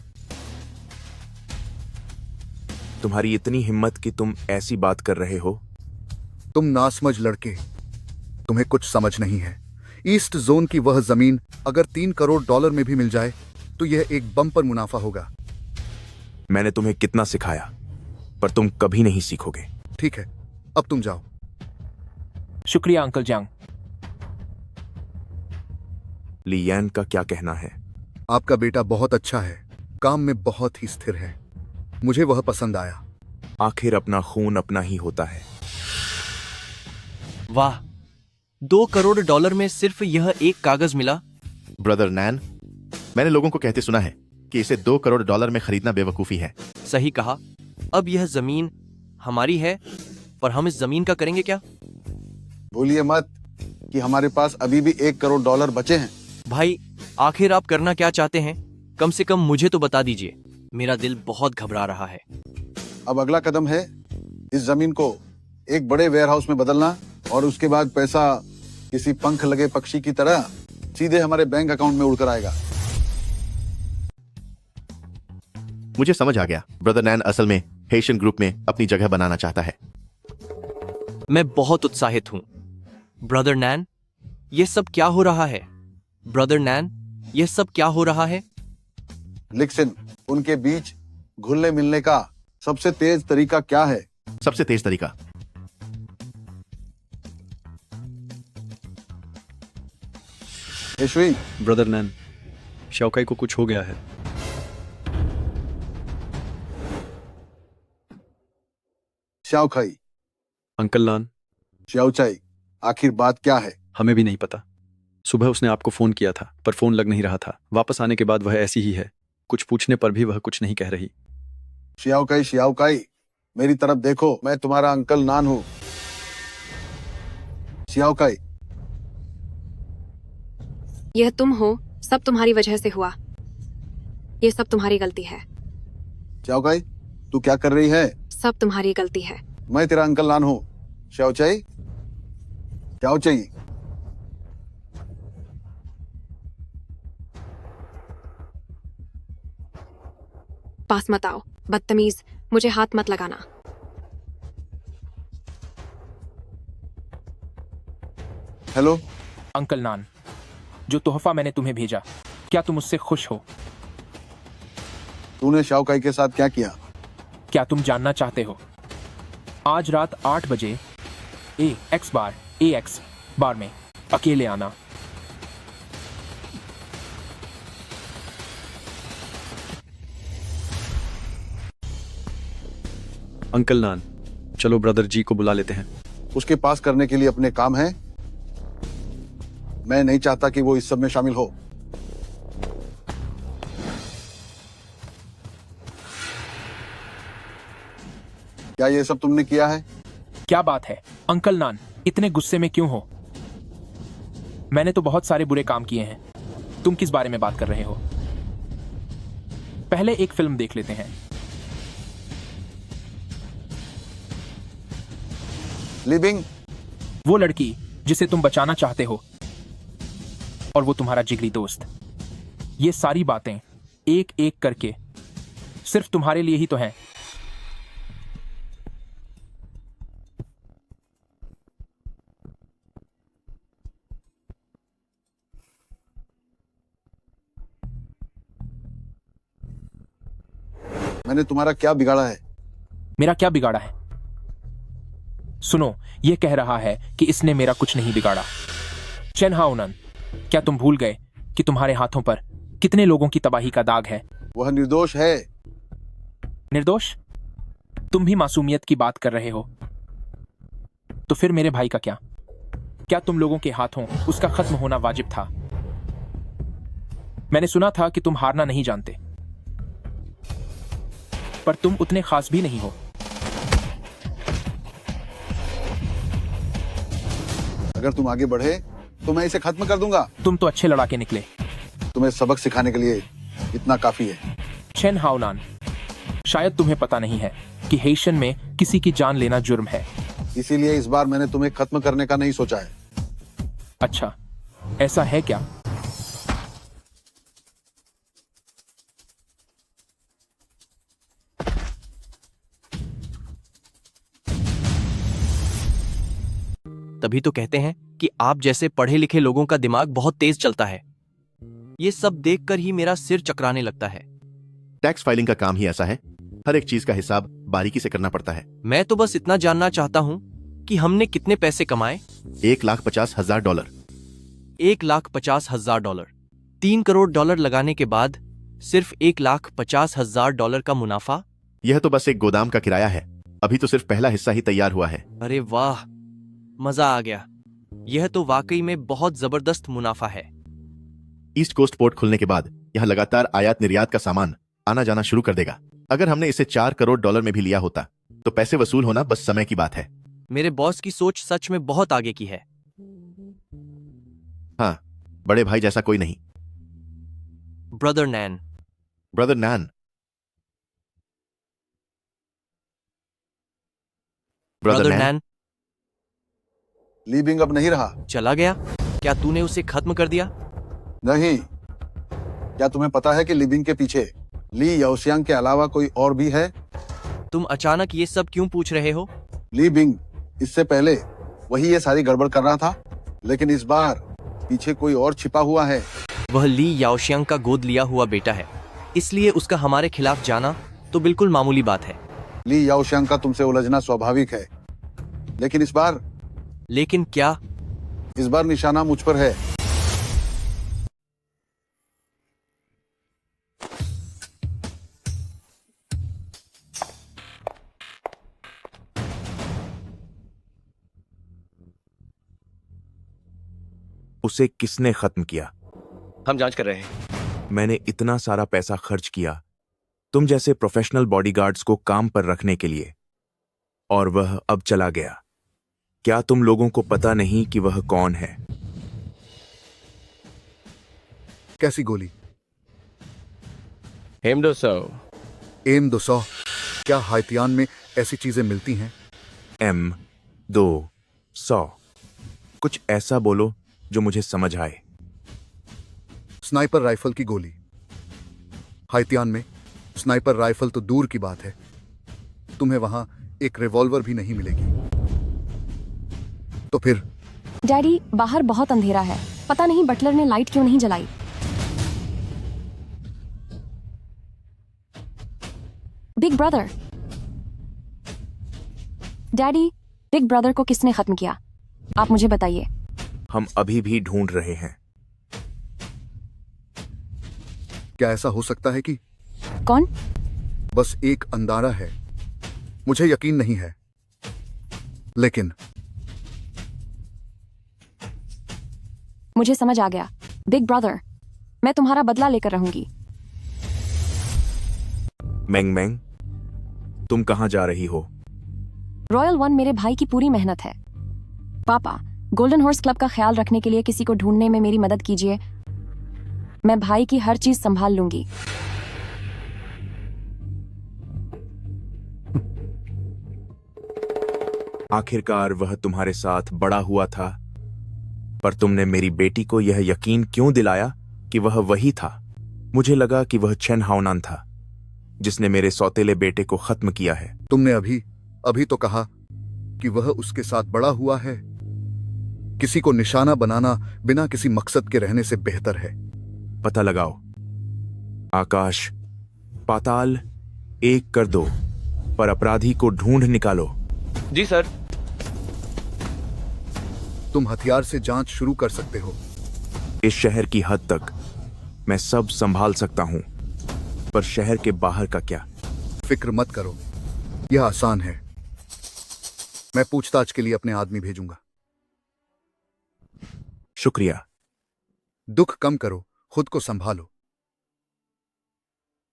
तुम्हारी इतनी हिम्मत कि तुम ऐसी बात कर रहे हो? तुम नासमझ लड़के, तुम्हें कुछ समझ नहीं है। ईस्ट जोन की वह जमीन अगर $3 करोड़ में भी मिल जाए तो यह एक बम्पर मुनाफा होगा। मैंने तुम्हें कितना सिखाया, पर तुम कभी नहीं सीखोगे। ठीक है, अब तुम जाओ। शुक्रिया अंकल जांग। लियैन का क्या कहना है? आपका बेटा बहुत अच्छा है, काम में बहुत ही स्थिर है, मुझे वह पसंद आया। आखिर अपना खून अपना ही होता है। वाह, $2 करोड़ में सिर्फ यह एक कागज मिला। ब्रदर नैन, मैंने लोगों को कहते सुना है कि इसे $2 करोड़ में खरीदना बेवकूफी है। सही कहा। अब यह जमीन हमारी है, पर हम इस जमीन का करेंगे क्या? भूलिए मत कि हमारे पास अभी भी $1 करोड़ बचे हैं। भाई, आखिर आप करना क्या चाहते हैं? कम से कम मुझे तो बता दीजिए। मेरा दिल बहुत घबरा रहा है। अब अगला कदम है इस जमीन को एक बड़े वेयरहाउस में बदलना, और उसके बाद पैसा किसी पंख लगे पक्षी की तरह सीधे हमारे बैंक अकाउंट में उड़कर आएगा। मुझे समझ आ गया। ब्रदर नैन असल में हेशियन ग्रुप में अपनी जगह बनाना चाहता है। मैं बहुत उत्साहित हूं। ब्रदर नैन, ये सब क्या हो रहा है? ब्रदर नैन, ये सब क्या हो रहा है? लिक्सन, उनके बीच घुलने मिलने का सबसे तेज तरीका क्या है? सबसे तेज तरीका? यशवी, ब्रदर नैन, शाओकाई को कुछ हो गया है। शाओकाई, अंकल नान, शाओचाई, आखिर बात क्या है? हमें भी नहीं पता। सुबह उसने आपको फोन किया था, पर फोन लग नहीं रहा था। वापस आने के बाद वह ऐसी ही है। कुछ पूछने पर भी वह कुछ नहीं कह रही। शियाओकाई, शियाओकाई, मेरी तरफ देखो, मैं तुम्हारा अंकल नान हूं। शियाओकाई, यह तुम हो, सब तुम्हारी वजह से हुआ। ये सब तुम्हारी गलती है। शियाओकाई, तू क्या कर रही है? सब तुम्हारी गलती है। मैं तेरा अंकल नान हूं। शियाओचाई, शियाओचाई, पास मत आओ, बदतमीज, मुझे हाथ मत लगाना। हेलो अंकल नान, जो तोहफा मैंने तुम्हें भेजा, क्या तुम उससे खुश हो? तूने शाओकाई के साथ क्या किया? क्या तुम जानना चाहते हो? आज रात 8 बजे AX बार में अकेले आना। अंकल नान, चलो ब्रदर जी को बुला लेते हैं। उसके पास करने के लिए अपने काम है। मैं नहीं चाहता कि वो इस सब में शामिल हो। क्या ये सब तुमने किया है? क्या बात है अंकल नान, इतने गुस्से में क्यों हो? मैंने तो बहुत सारे बुरे काम किए हैं। तुम किस बारे में बात कर रहे हो? पहले एक फिल्म देख लेते हैं। लिविंग, वो लड़की जिसे तुम बचाना चाहते हो, और वो तुम्हारा जिगरी दोस्त। ये सारी बातें एक एक करके सिर्फ तुम्हारे लिए ही तो हैं। मैंने तुम्हारा क्या बिगाड़ा है? मेरा क्या बिगाड़ा है? सुनो, ये कह रहा है कि इसने मेरा कुछ नहीं बिगाड़ा। चेन हाउनन, क्या तुम भूल गए कि तुम्हारे हाथों पर कितने लोगों की तबाही का दाग है? वह निर्दोष है। निर्दोष? तुम भी मासूमियत की बात कर रहे हो। तो फिर मेरे भाई का क्या? क्या तुम लोगों के हाथों उसका खत्म होना वाजिब था? मैंने सुना था कि तुम हारना नहीं जानते, पर तुम उतने खास भी नहीं हो। अगर तुम आगे बढ़े तो मैं इसे खत्म कर दूंगा। तुम तो अच्छे लड़ाके निकले। तुम्हें सबक सिखाने के लिए इतना काफी है। चेन हाउनान, शायद तुम्हें पता नहीं है कि हेशियन में किसी की जान लेना जुर्म है। इसीलिए इस बार मैंने तुम्हें खत्म करने का नहीं सोचा है। अच्छा, ऐसा है क्या? तभी तो कहते हैं कि आप जैसे पढ़े लिखे लोगों का दिमाग बहुत तेज चलता है। ये सब देखकर ही मेरा सिर चकराने लगता है। टैक्स फाइलिंग का काम ही ऐसा है, हर एक चीज का हिसाब बारीकी से करना पड़ता है। मैं तो बस इतना जानना चाहता हूँ कि हमने कितने पैसे कमाए। $1,50,000। $1,50,000। $3 करोड़ लगाने के बाद सिर्फ $1,50,000 का मुनाफा। यह तो बस एक गोदाम का किराया है। अभी तो सिर्फ पहला हिस्सा ही तैयार हुआ है। अरे वाह, मजा आ गया। यह तो वाकई में बहुत जबरदस्त मुनाफा है। ईस्ट कोस्ट पोर्ट खुलने के बाद यहाँ लगातार आयात निर्यात का सामान आना जाना शुरू कर देगा। अगर हमने इसे $4 करोड़ में भी लिया होता तो पैसे वसूल होना बस समय की बात है। मेरे बॉस की सोच सच में बहुत आगे की है। हाँ, बड़े भाई जैसा कोई नहीं। ब्रदर नैन। ब्रदर नैन। ब्रदर नैन ली बिंग अब नहीं रहा। चला गया? क्या तूने उसे खत्म कर दिया? नहीं। क्या तुम्हें पता है कि लिबिंग के पीछे ली याओशियांग के अलावा कोई और भी है? तुम अचानक ये सब क्यों पूछ रहे हो? ली बिंग इससे पहले वही ये सारी गड़बड़ कर रहा था, लेकिन इस बार पीछे कोई और छिपा हुआ है। वह ली याओशियांग का गोद लिया हुआ बेटा है, इसलिए उसका हमारे खिलाफ जाना तो बिल्कुल मामूली बात है। ली याओशियांग का तुमसे उलझना स्वाभाविक है, लेकिन इस बार। लेकिन क्या? इस बार निशाना मुझ पर है। उसे किसने खत्म किया? हम जांच कर रहे हैं। मैंने इतना सारा पैसा खर्च किया तुम जैसे प्रोफेशनल बॉडीगार्ड्स को काम पर रखने के लिए, और वह अब चला गया। क्या तुम लोगों को पता नहीं कि वह कौन है? कैसी गोली? M200। M200? क्या हाइतियान में ऐसी चीजें मिलती हैं? M200। कुछ ऐसा बोलो जो मुझे समझ आए। स्नाइपर राइफल की गोली। हाइतियान में स्नाइपर राइफल तो दूर की बात है, तुम्हें वहां एक रिवॉल्वर भी नहीं मिलेगी। तो फिर? डैडी, बाहर बहुत अंधेरा है, पता नहीं बटलर ने लाइट क्यों नहीं जलाई। Big brother. Daddy, big brother को किसने खत्म किया? आप मुझे बताइए। हम अभी भी ढूंढ रहे हैं। क्या ऐसा हो सकता है कि? कौन? बस एक अंधारा है, मुझे यकीन नहीं है, लेकिन मुझे समझ आ गया। बिग ब्रदर, मैं तुम्हारा बदला लेकर रहूंगी। मैंग मैंग, तुम कहां जा रही हो? रॉयल वन मेरे भाई की पूरी मेहनत है। पापा, गोल्डन हॉर्स क्लब का ख्याल रखने के लिए किसी को ढूंढने में मेरी मदद कीजिए। मैं भाई की हर चीज संभाल लूंगी। आखिरकार वह तुम्हारे साथ बड़ा हुआ था, पर तुमने मेरी बेटी को यह यकीन क्यों दिलाया कि वह वही था? मुझे लगा कि वह चेन हाओनान था जिसने मेरे सौतेले बेटे को खत्म किया है। तुमने अभी तो कहा कि वह उसके साथ बड़ा हुआ है। किसी को निशाना बनाना बिना किसी मकसद के रहने से बेहतर है। पता लगाओ। आकाश पाताल एक कर दो, पर अपराधी को ढूंढ निकालो। जी सर। तुम हथियार से जांच शुरू कर सकते हो। इस शहर की हद तक मैं सब संभाल सकता हूं, पर शहर के बाहर का क्या? फिक्र मत करो, यह आसान है। मैं पूछताछ के लिए अपने आदमी भेजूंगा। शुक्रिया। दुख कम करो, खुद को संभालो।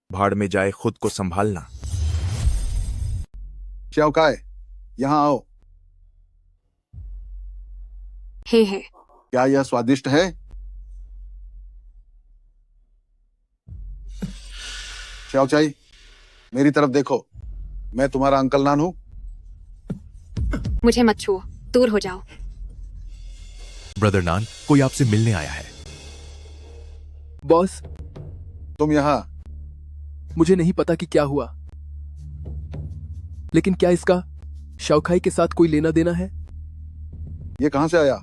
भाड़ में जाए खुद को संभालना। च्याओकाई, यहां आओ। है। क्या यह स्वादिष्ट है? च्याओचाई, मेरी तरफ देखो, मैं तुम्हारा अंकल नान हूं। मुझे मत छुओ, दूर हो जाओ। ब्रदर नान, कोई आपसे मिलने आया है। बॉस, तुम यहां? मुझे नहीं पता कि क्या हुआ, लेकिन क्या इसका शाओखाई के साथ कोई लेना देना है? ये कहां से आया?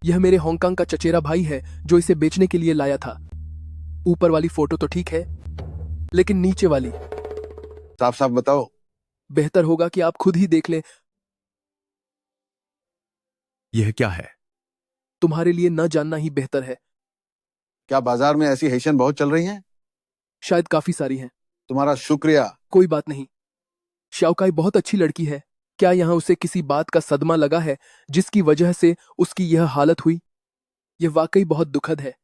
यह मेरे हांगकांग का चचेरा भाई है जो इसे बेचने के लिए लाया था। ऊपर वाली फोटो तो ठीक है, लेकिन नीचे वाली। साफ साफ बताओ। बेहतर होगा कि आप खुद ही देख लें। यह क्या है? तुम्हारे लिए न जानना ही बेहतर है। क्या बाजार में ऐसी हेशियन बहुत चल रही हैं? शायद काफी सारी हैं। तुम्हारा शुक्रिया। कोई बात नहीं। शाओकाई बहुत अच्छी लड़की है। क्या यहाँ उसे किसी बात का सदमा लगा है जिसकी वजह से उसकी यह हालत हुई? यह वाकई बहुत दुखद है।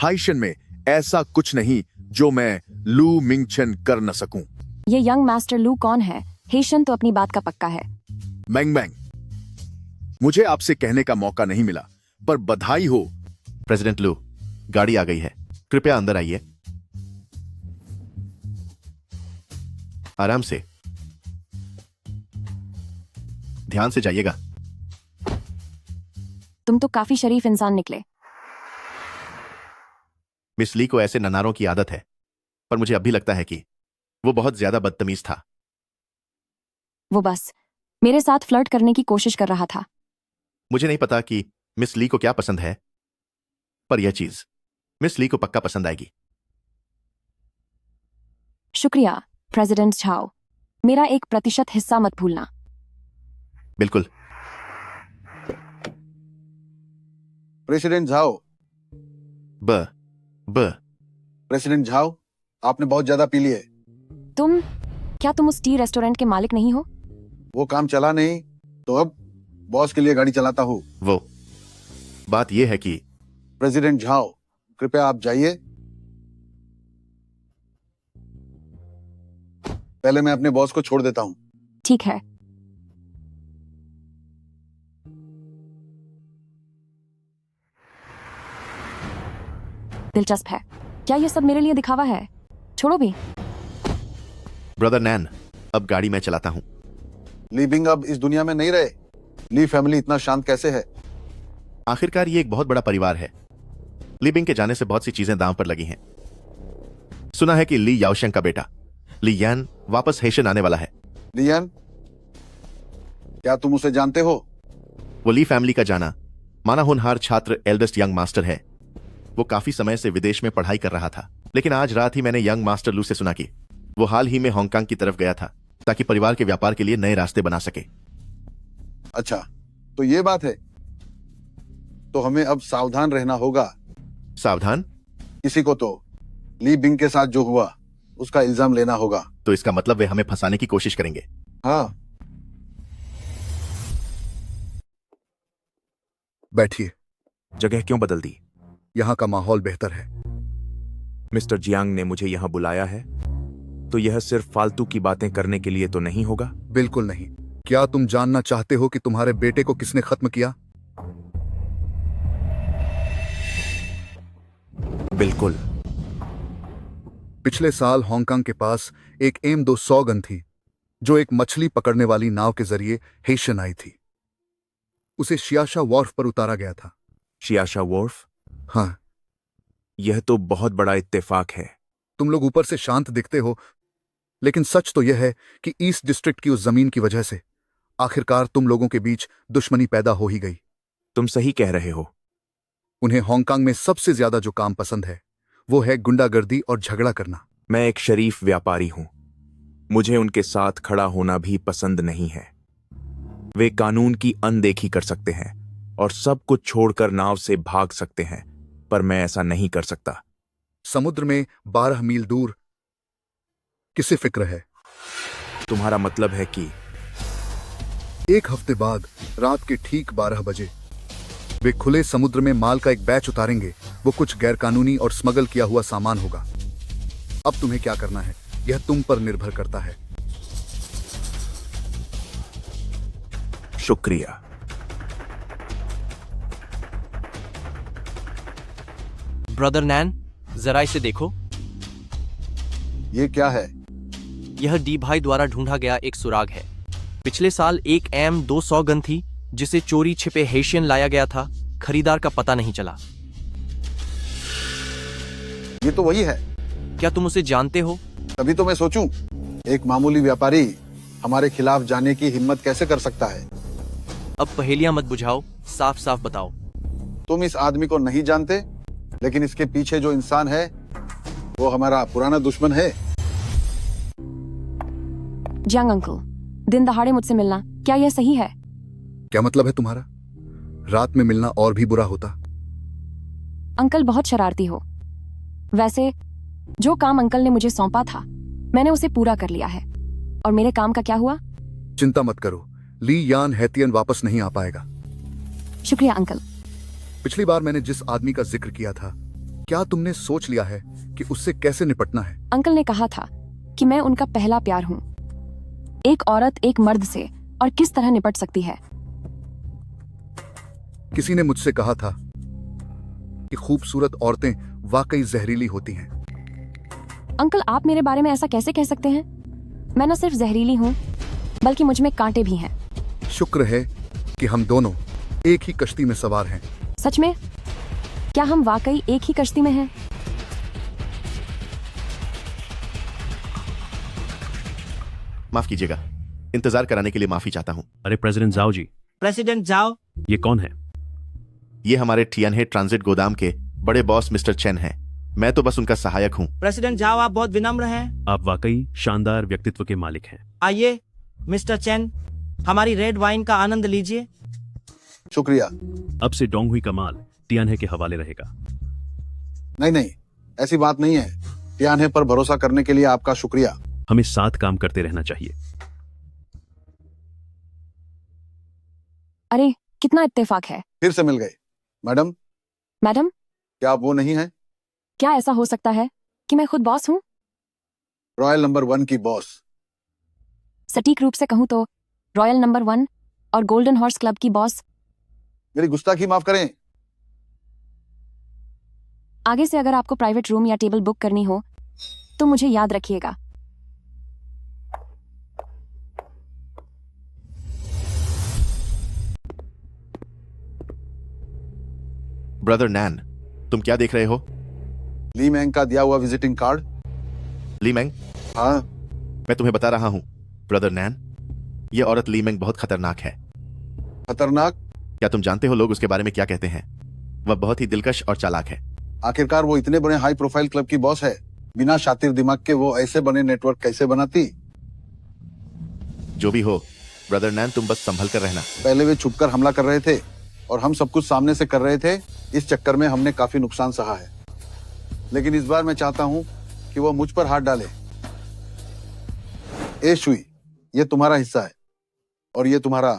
हाइशन में ऐसा कुछ नहीं जो मैं लू मिंगचन कर न सकूं। ये यंग मास्टर लू कौन है? हेशन तो अपनी बात का पक्का है। मैंग मैंग, मुझे आपसे कहने का मौका नहीं मिला, पर बधाई हो। प्रेसिडेंट लू, गाड़ी आ गई है, कृपया अंदर आइए। आराम से, ध्यान से जाइएगा। तुम तो काफी शरीफ इंसान निकले। मिस ली को ऐसे ननारों की आदत है, पर मुझे अब भी लगता है कि वो बहुत ज्यादा बदतमीज था। वो बस मेरे साथ फ्लर्ट करने की कोशिश कर रहा था। मुझे नहीं पता कि मिस ली को क्या पसंद है, पर यह चीज मिस ली को पक्का पसंद आएगी। शुक्रिया प्रेसिडेंट झाओ। मेरा 1% हिस्सा मत भूलना। बिल्कुल। President Zhao. ब प्रेसिडेंट झाओ, आपने बहुत ज्यादा पी लिए। क्या तुम उस टी रेस्टोरेंट के मालिक नहीं हो? वो काम चला नहीं तो अब बॉस के लिए गाड़ी चलाता हूँ। वो बात यह है कि प्रेसिडेंट झाओ, कृपया आप जाइए। पहले मैं अपने बॉस को छोड़ देता हूँ। ठीक है। दिलचस्प है। क्या ये सब मेरे लिए दिखावा है? छोड़ो भी। ब्रदर नैन, अब गाड़ी मैं चलाता हूं। ली बिंग अब इस दुनिया में नहीं रहे। ली फैमिली इतना शांत कैसे है? आखिरकार ये एक बहुत बड़ा परिवार है। ली बिंग के जाने से बहुत सी चीजें दांव पर लगी हैं। सुना है कि ली याओशेंग का बेटा ली यान वापस हेशन आने वाला है। ली यान? क्या तुम उसे जानते हो? वो ली फैमिली का जाना माना होनहार छात्र एल्डेस्ट यंग मास्टर है। वो काफी समय से विदेश में पढ़ाई कर रहा था, लेकिन आज रात ही मैंने यंग मास्टर लू से सुना कि वो हाल ही में हांगकांग की तरफ गया था ताकि परिवार के व्यापार के लिए नए रास्ते बना सके। अच्छा, तो ये बात है। तो हमें अब सावधान रहना होगा। सावधान? किसी को तो ली बिंग के साथ जो हुआ उसका इल्जाम लेना होगा। तो इसका मतलब वे हमें फंसाने की कोशिश करेंगे। हाँ। बैठिए। जगह क्यों बदल दी? यहाँ का माहौल बेहतर है। मिस्टर जियांग ने मुझे यहाँ बुलाया है, तो यह सिर्फ फालतू की बातें करने के लिए तो नहीं होगा? बिल्कुल नहीं। क्या तुम जानना चाहते हो कि तुम्हारे बेटे को किसने खत्म किया? बिल्कुल। पिछले साल हांगकांग के पास एक M200 गन थी जो एक मछली पकड़ने वाली नाव के जरिए हेशन आई थी। उसे शियाशा वॉर्फ पर उतारा गया था। शियाशा वॉर्फ? हाँ। यह तो बहुत बड़ा इत्तेफाक है। तुम लोग ऊपर से शांत दिखते हो, लेकिन सच तो यह है कि ईस्ट डिस्ट्रिक्ट की उस जमीन की वजह से आखिरकार तुम लोगों के बीच दुश्मनी पैदा हो ही गई। तुम सही कह रहे हो। उन्हें हांगकांग में सबसे ज्यादा जो काम पसंद है वो है गुंडागर्दी और झगड़ा करना। मैं एक शरीफ व्यापारी हूं। मुझे उनके साथ खड़ा होना भी पसंद नहीं है। वे कानून की अनदेखी कर सकते हैं और सब कुछ छोड़कर नाव से भाग सकते हैं, पर मैं ऐसा नहीं कर सकता। समुद्र में 12 मील दूर किसे फिक्र है? तुम्हारा मतलब है कि 1 हफ्ते बाद रात के ठीक 12 बजे वे खुले समुद्र में माल का एक बैच उतारेंगे। वो कुछ गैरकानूनी और स्मगल किया हुआ सामान होगा। अब तुम्हें क्या करना है यह तुम पर निर्भर करता है। शुक्रिया। ब्रदर नैन, जरा इसे देखो। ये क्या है? यह डी भाई द्वारा ढूंढा गया एक सुराग है। पिछले साल एक M200 गन थी जिसे चोरी छिपे हेशियन लाया गया था। खरीदार का पता नहीं चला। ये तो वही है। क्या तुम उसे जानते हो? तभी तो मैं सोचूं, एक मामूली व्यापारी हमारे खिलाफ जाने की हिम्मत कैसे कर सकता है? अब पहेलियां मत बुझाओ, साफ साफ बताओ। तुम इस आदमी को नहीं जानते, लेकिन इसके पीछे जो इंसान है वो हमारा पुराना दुश्मन है। जियांग अंकल, दिन दहाड़े मुझसे मिलना, क्या यह सही है? क्या मतलब है तुम्हारा? रात में मिलना और भी बुरा होता। अंकल बहुत शरारती हो। वैसे जो काम अंकल ने मुझे सौंपा था मैंने उसे पूरा कर लिया है। और मेरे काम का क्या हुआ? चिंता मत करो, ली यान हैतियन वापस नहीं आ पाएगा। शुक्रिया अंकल। पिछली बार मैंने जिस आदमी का जिक्र किया था, क्या तुमने सोच लिया है कि उससे कैसे निपटना है? अंकल ने कहा था कि मैं उनका पहला प्यार हूँ। एक औरत एक मर्द से और किस तरह निपट सकती है? किसी ने मुझसे कहा था कि खूबसूरत औरतें वाकई जहरीली होती हैं। अंकल आप मेरे बारे में ऐसा कैसे कह सकते हैं? मैं न सिर्फ जहरीली हूँ बल्कि मुझ में कांटे भी हैं। शुक्र है कि हम दोनों एक ही कश्ती में सवार हैं। सच में? क्या हम वाकई एक ही कश्ती में हैं? माफ कीजिएगा, इंतजार कराने के लिए माफी चाहता हूं। अरे प्रेसिडेंट जाओ जी। प्रेसिडेंट जाओ। ये कौन है? ये हमारे टियानहे ट्रांजिट गोदाम के बड़े बॉस मिस्टर चेन हैं। मैं तो बस उनका सहायक हूँ। प्रेसिडेंट जाओ, आप बहुत विनम्र हैं। आप वाकई शानदार व्यक्तित्व के मालिक हैं। आइए मिस्टर चेन, हमारी रेड वाइन का आनंद लीजिए। शुक्रिया। अब से डोंग हुई कमाल टियानहे के हवाले रहेगा। नहीं नहीं, ऐसी बात नहीं है। टियानहे पर भरोसा करने के लिए आपका शुक्रिया। हमें साथ काम करते रहना चाहिए। अरे कितना इत्तेफाक है। फिर से मिल गए। मैडम। मैडम? क्या आप वो नहीं हैं? क्या ऐसा हो सकता है कि मैं खुद बॉस हूँ? रॉयल नंबर 1 की बॉस। सटीक रूप से कहूँ तो रॉयल नंबर 1 और गोल्डन हॉर्स क्लब की बॉस। मेरी गुस्ताखी माफ करें। आगे से अगर आपको प्राइवेट रूम या टेबल बुक करनी हो तो मुझे याद रखिएगा। ब्रदर नैन, तुम क्या देख रहे हो? ली मैंग का दिया हुआ विजिटिंग कार्ड। ली मैंग? हाँ। मैं तुम्हें बता रहा हूं ब्रदर नैन, ये औरत ली मैंग बहुत खतरनाक है। खतरनाक? क्या तुम जानते हो लोग उसके बारे में क्या कहते हैं? वह बहुत ही दिलकश और चालाक है। आखिरकार वो इतने बड़े हाई प्रोफाइल क्लब की बॉस है, बिना शातिर दिमाग के वो ऐसे बने नेटवर्क कैसे बनाती? जो भी हो ब्रदर नैन, तुम बस संभल कर रहना। पहले वे छुपकर हमला कर रहे थे और हम सब कुछ सामने से कर रहे थे। इस चक्कर में हमने काफी नुकसान सहा है, लेकिन इस बार मैं चाहता हूं कि वो मुझ पर हाथ डाले। ए शुई, ये तुम्हारा हिस्सा है और ये तुम्हारा।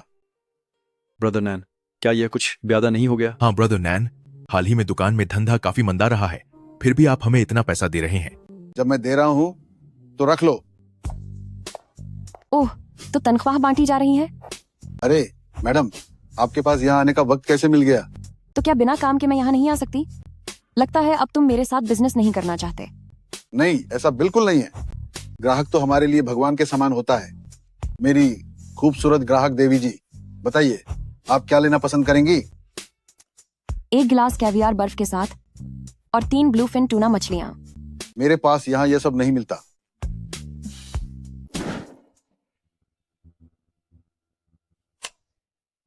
ब्रदर नैन, क्या यह कुछ ज्यादा नहीं हो गया? हाँ ब्रदर नैन, हाल ही में दुकान में धंधा काफी मंदा रहा है, फिर भी आप हमें इतना पैसा दे रहे हैं। जब मैं दे रहा हूं तो रख लो। ओह, तो तनख्वाह बांटी जा रही है? अरे मैडम, आपके पास यहाँ आने का वक्त कैसे मिल गया? तो क्या बिना काम के मैं यहाँ नहीं आ सकती? लगता है अब तुम मेरे साथ बिजनेस नहीं करना चाहते। नहीं, ऐसा बिल्कुल नहीं है। ग्राहक तो हमारे लिए भगवान के समान होता है। मेरी खूबसूरत ग्राहक देवी जी, बताइए आप क्या लेना पसंद करेंगी? 1 गिलास कैवियार बर्फ के साथ और 3 ब्लूफिन टूना मछलियां। मेरे पास यहाँ यह सब नहीं मिलता।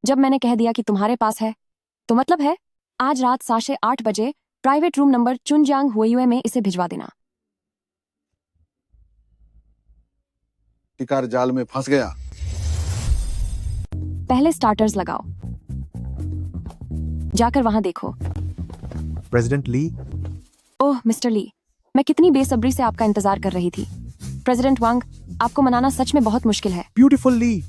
जब मैंने कह दिया कि तुम्हारे पास है तो मतलब है आज रात 8:30 बजे प्राइवेट रूम नंबर चुनजांग हुए में इसे भिजवा देना। शिकार जाल में फंस गया। पहले स्टार्टर्स लगाओ, जाकर वहां देखो। प्रेसिडेंट ली। ओह मिस्टर ली, मैं कितनी बेसब्री से आपका इंतजार कर रही थी। प्रेसिडेंट वांग, आपको मनाना सच में बहुत मुश्किल है। ब्यूटीफुल ली,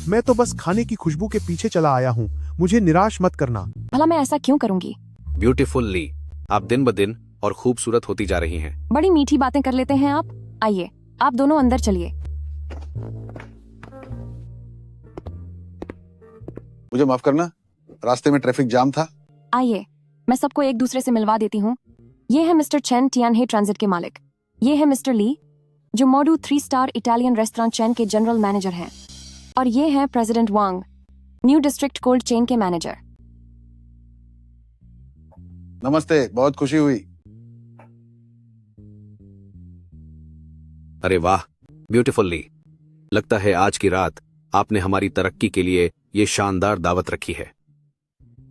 मैं तो बस खाने की खुशबू के पीछे चला आया हूँ, मुझे निराश मत करना। भला मैं ऐसा क्यों करूंगी? ब्यूटीफुल ली, आप दिन ब दिन और खूबसूरत होती जा रही हैं। बड़ी मीठी बातें कर लेते हैं आप। आइए आप दोनों अंदर चलिए। मुझे माफ करना, रास्ते में ट्रैफिक जाम था। आइए मैं सबको एक दूसरे से मिलवा देती हूँ। ये है मिस्टर चेन, टियानहे ट्रांजिट के मालिक। ये है मिस्टर ली, जो मॉडू 3 स्टार इटालियन रेस्टोरेंट चेन के जनरल मैनेजर हैं। और ये है प्रेसिडेंट वांग, न्यू डिस्ट्रिक्ट कोल्ड चेन के मैनेजर। नमस्ते, बहुत खुशी हुई। अरे वाह, ब्यूटीफुल ली, लगता है आज की रात आपने हमारी तरक्की के लिए ये शानदार दावत रखी है।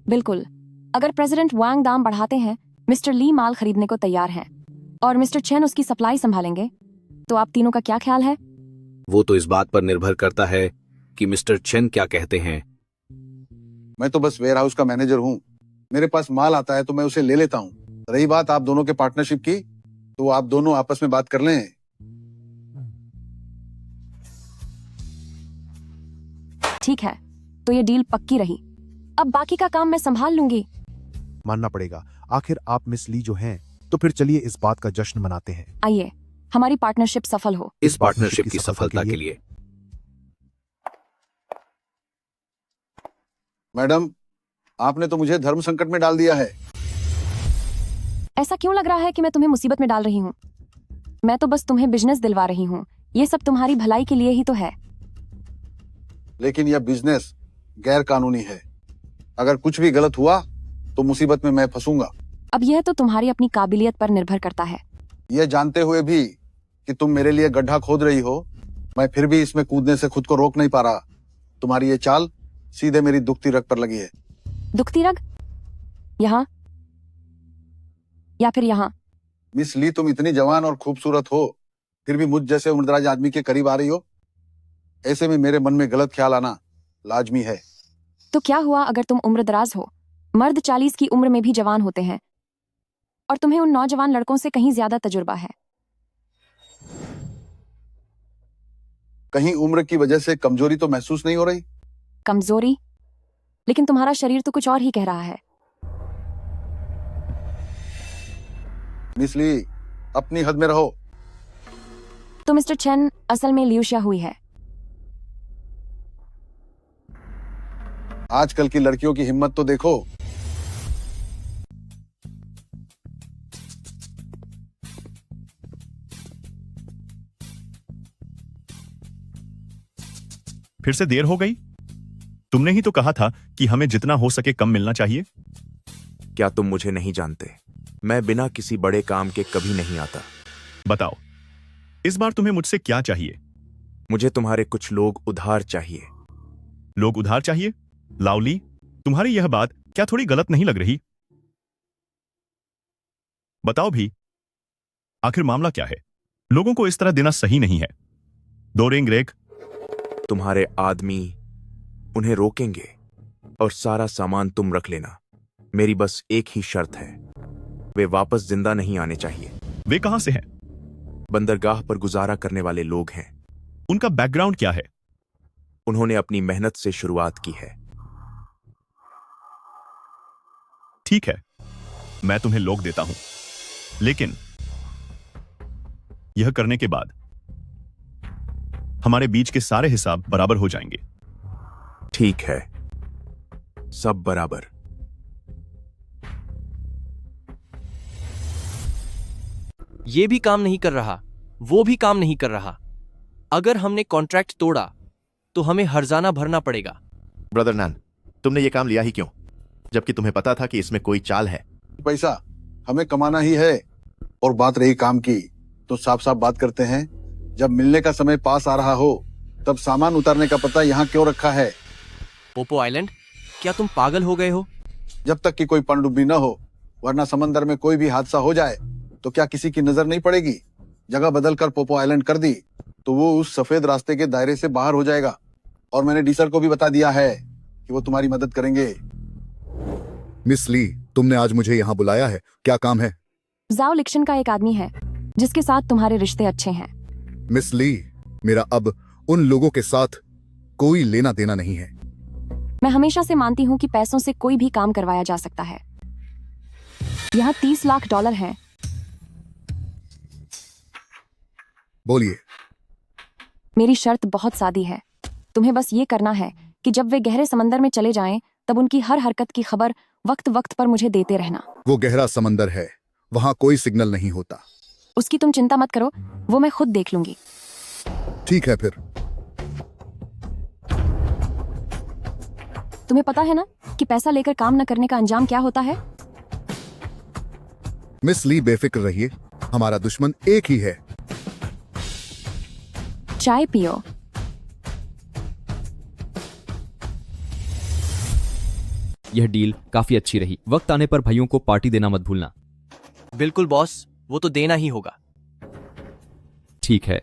बिल्कुल, अगर प्रेसिडेंट वांग दाम बढ़ाते हैं, मिस्टर ली माल खरीदने को तैयार हैं और मिस्टर चेन उसकी सप्लाई संभालेंगे, तो आप तीनों का क्या ख्याल है? वो तो इस बात पर निर्भर करता है कि मिस्टर चेन क्या कहते हैं। मैं तो बस वेयर हाउस का मैनेजर हूँ। मेरे पास माल आता है तो मैं उसे ले लेता हूँ। रही बात आप दोनों के पार्टनरशिप की, तो आप दोनों आपस में बात कर लें। ठीक है, तो ये डील पक्की रही। अब बाकी का काम मैं संभाल लूंगी। मानना पड़ेगा, आखिर आप मिस ली जो हैं। तो फिर चलिए इस बात का जश्न मनाते हैं। आइए, हमारी पार्टनरशिप सफल हो। इस पार्टनरशिप की सफलता के लिए मैडम, आपने तो मुझे धर्म संकट में डाल दिया है। ऐसा क्यों लग रहा है कि मैं तुम्हें मुसीबत में डाल रही हूँ? मैं तो बस तुम्हें बिजनेस दिलवा रही हूँ। ये सब तुम्हारी भलाई के लिए ही तो है। लेकिन यह बिजनेस गैर कानूनी है। अगर कुछ भी गलत हुआ तो मुसीबत में मैं फंसूंगा। अब यह तो तुम्हारी अपनी काबिलियत पर निर्भर करता है। यह जानते हुए भी कि तुम मेरे लिए गड्ढा खोद रही हो, मैं फिर भी इसमें कूदने से खुद को रोक नहीं पा रहा। तुम्हारी ये चाल सीधे मेरी दुखती रग पर लगी है। दुखती रग? यहाँ या फिर यहाँ? मिस ली, तुम इतनी जवान और खूबसूरत हो, फिर भी मुझ जैसे उम्रदराज आदमी के करीब आ रही हो। ऐसे में मेरे मन में गलत ख्याल आना लाजमी है। तो क्या हुआ अगर तुम उम्रदराज हो? मर्द 40 की उम्र में भी जवान होते हैं, और तुम्हें उन नौजवान लड़कों से कहीं ज्यादा तजुर्बा है। कहीं उम्र की वजह से कमजोरी तो महसूस नहीं हो रही? कमजोरी? लेकिन तुम्हारा शरीर तो कुछ और ही कह रहा है। मिस ली, अपनी हद में रहो। तो मिस्टर चेन, असल में ल्यूशिया हुई है। आजकल की लड़कियों की हिम्मत तो देखो। फिर से देर हो गई? तुमने ही तो कहा था कि हमें जितना हो सके कम मिलना चाहिए। क्या तुम मुझे नहीं जानते? मैं बिना किसी बड़े काम के कभी नहीं आता। बताओ, इस बार तुम्हें मुझसे क्या चाहिए? मुझे तुम्हारे कुछ लोग उधार चाहिए। लोग उधार चाहिए? लावली, तुम्हारी यह बात क्या थोड़ी गलत नहीं लग रही? बताओ भी, आखिर मामला क्या है? लोगों को इस तरह देना सही नहीं है। 2 रिंग रेक। तुम्हारे आदमी उन्हें रोकेंगे और सारा सामान तुम रख लेना। मेरी बस एक ही शर्त है, वे वापस जिंदा नहीं आने चाहिए। वे कहां से हैं? बंदरगाह पर गुजारा करने वाले लोग हैं। उनका बैकग्राउंड क्या है? उन्होंने अपनी मेहनत से शुरुआत की है। ठीक है, मैं तुम्हें लोग देता हूं, लेकिन यह करने के बाद हमारे बीच के सारे हिसाब बराबर हो जाएंगे। ठीक है, सब बराबर। ये भी काम नहीं कर रहा, वो भी काम नहीं कर रहा। अगर हमने कॉन्ट्रैक्ट तोड़ा तो हमें हर्जाना भरना पड़ेगा। ब्रदर नैन, तुमने ये काम लिया ही क्यों, जबकि तुम्हें पता था कि इसमें कोई चाल है? पैसा हमें कमाना ही है। और बात रही काम की, तो साफ साफ बात करते हैं। जब मिलने का समय पास आ रहा हो, तब सामान उतारने का पता यहाँ क्यों रखा है? Poopó island? क्या तुम पागल हो गए हो? जब तक कि कोई पनडुब्बी न हो, वरना समंदर में कोई भी हादसा हो जाए तो क्या किसी की नजर नहीं पड़ेगी? जगह बदल कर पोपो आइलैंड कर दी तो वो उस सफेद रास्ते के दायरे से बाहर हो जाएगा। और मैंने डी सर को भी बता दिया है कि वो तुम्हारी मदद करेंगे। मिस ली, तुमने आज मुझे यहाँ बुलाया है, क्या काम है? जाओ लिक्शन का एक आदमी है जिसके साथ तुम्हारे रिश्ते अच्छे हैं। मिस ली, मेरा अब उन लोगों के साथ कोई लेना देना नहीं है। मैं हमेशा से मानती हूँ कि पैसों से कोई भी काम करवाया जा सकता है। यहाँ $30 लाख हैं। बोलिए। मेरी शर्त बहुत सादी है। तुम्हें बस ये करना है कि जब वे गहरे समंदर में चले जाएं, तब उनकी हर हरकत की खबर वक्त वक्त पर मुझे देते रहना। वो गहरा समंदर है, वहां कोई सिग्नल नहीं होता। उसकी तुम चिंता मत करो, वो मैं खुद देख लूंगी। ठीक है फिर। तुम्हें पता है ना कि पैसा लेकर काम न करने का अंजाम क्या होता है? मिस ली, बेफिक्र रहिए, हमारा दुश्मन एक ही है। चाय पियो। यह डील काफी अच्छी रही। वक्त आने पर भाइयों को पार्टी देना मत भूलना। बिल्कुल बॉस, वो तो देना ही होगा। ठीक है।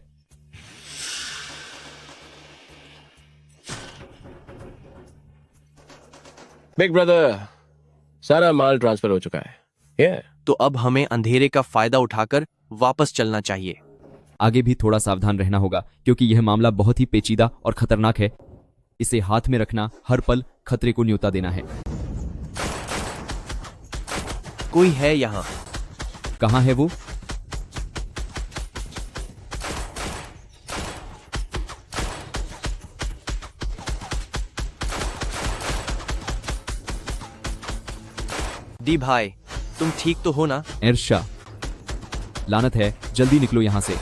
बिग ब्रदर, सारा माल ट्रांसफर हो चुका है। तो अब हमें अंधेरे का फायदा उठाकर वापस चलना चाहिए। आगे भी थोड़ा सावधान रहना होगा क्योंकि यह मामला बहुत ही पेचीदा और खतरनाक है। इसे हाथ में रखना हर पल खतरे को न्योता देना है। कोई है यहाँ? कहाँ है वो? दी भाई, तुम ठीक तो हो ना? एरशा, लानत है, जल्दी निकलो यहाँ से।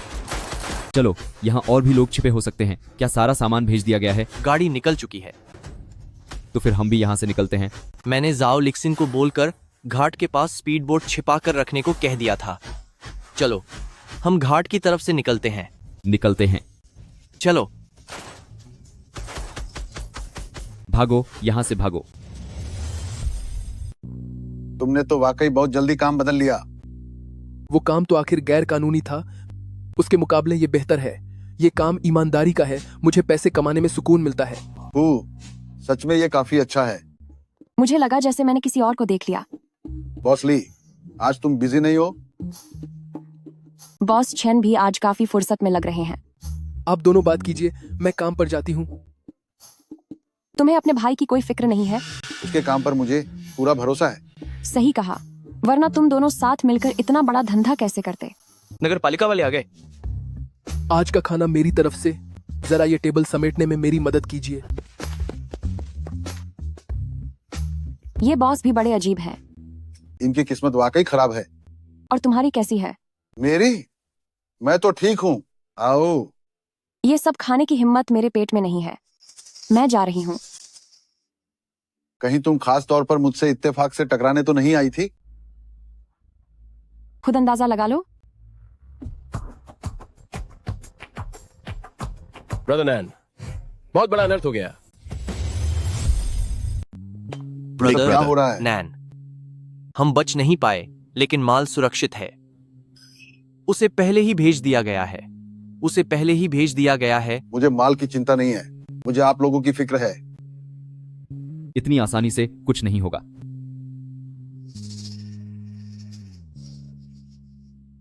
चलो, यहाँ और भी लोग छिपे हो सकते हैं। क्या सारा सामान भेज दिया गया है? गाड़ी निकल चुकी है। तो फिर हम भी यहाँ से निकलते हैं। मैंने जाओ लिक्सिन को बोलकर घाट के पास स्पीड बोट छिपा कर रखने को कह दिया था। चलो, हम घाट की तरफ से निकलते हैं। निकलते हैं। चलो, भागो, यहाँ से भागो। तुमने तो वाकई बहुत जल्दी काम बदल लिया। वो काम तो आखिर गैर कानूनी था, उसके मुकाबले ये बेहतर है। ये काम ईमानदारी का है, मुझे पैसे कमाने में सुकून मिलता है। सच में ये काफी अच्छा है। मुझे लगा जैसे मैंने किसी और को देख लिया। बॉस ली, आज तुम बिजी नहीं हो? बॉस चेन भी आज काफी फुर्सत में लग रहे हैं। आप दोनों बात कीजिए, मैं काम पर जाती हूँ। तुम्हें अपने भाई की कोई फिक्र नहीं है? उसके काम पर मुझे पूरा भरोसा है। सही कहा, वरना तुम दोनों साथ मिलकर इतना बड़ा धंधा कैसे करते? नगर पालिका वाले आ गए। आज का खाना मेरी तरफ से, जरा ये टेबल समेटने में मेरी मदद कीजिए। ये बॉस भी बड़े अजीब हैं। इनकी किस्मत वाकई खराब है। और तुम्हारी कैसी है? मेरी? मैं तो ठीक हूँ। आओ। ये सब खाने की हिम्मत मेरे पेट में नहीं है। मैं जा रही हूँ। कहीं तुम खास तौर पर मुझसे इत्तेफाक से टकराने तो नहीं आई थी? खुद अंदाजा लगा लो। ब्रदर नैन, बहुत बड़ा अनर्थ हो गया। ब्रदर क्या हो रहा है? नैन, हम बच नहीं पाए, लेकिन माल सुरक्षित है। उसे पहले ही भेज दिया गया है। उसे पहले ही भेज दिया गया है। मुझे माल की चिंता नहीं है, मुझे आप लोगों की फिक्र है। इतनी आसानी से कुछ नहीं होगा।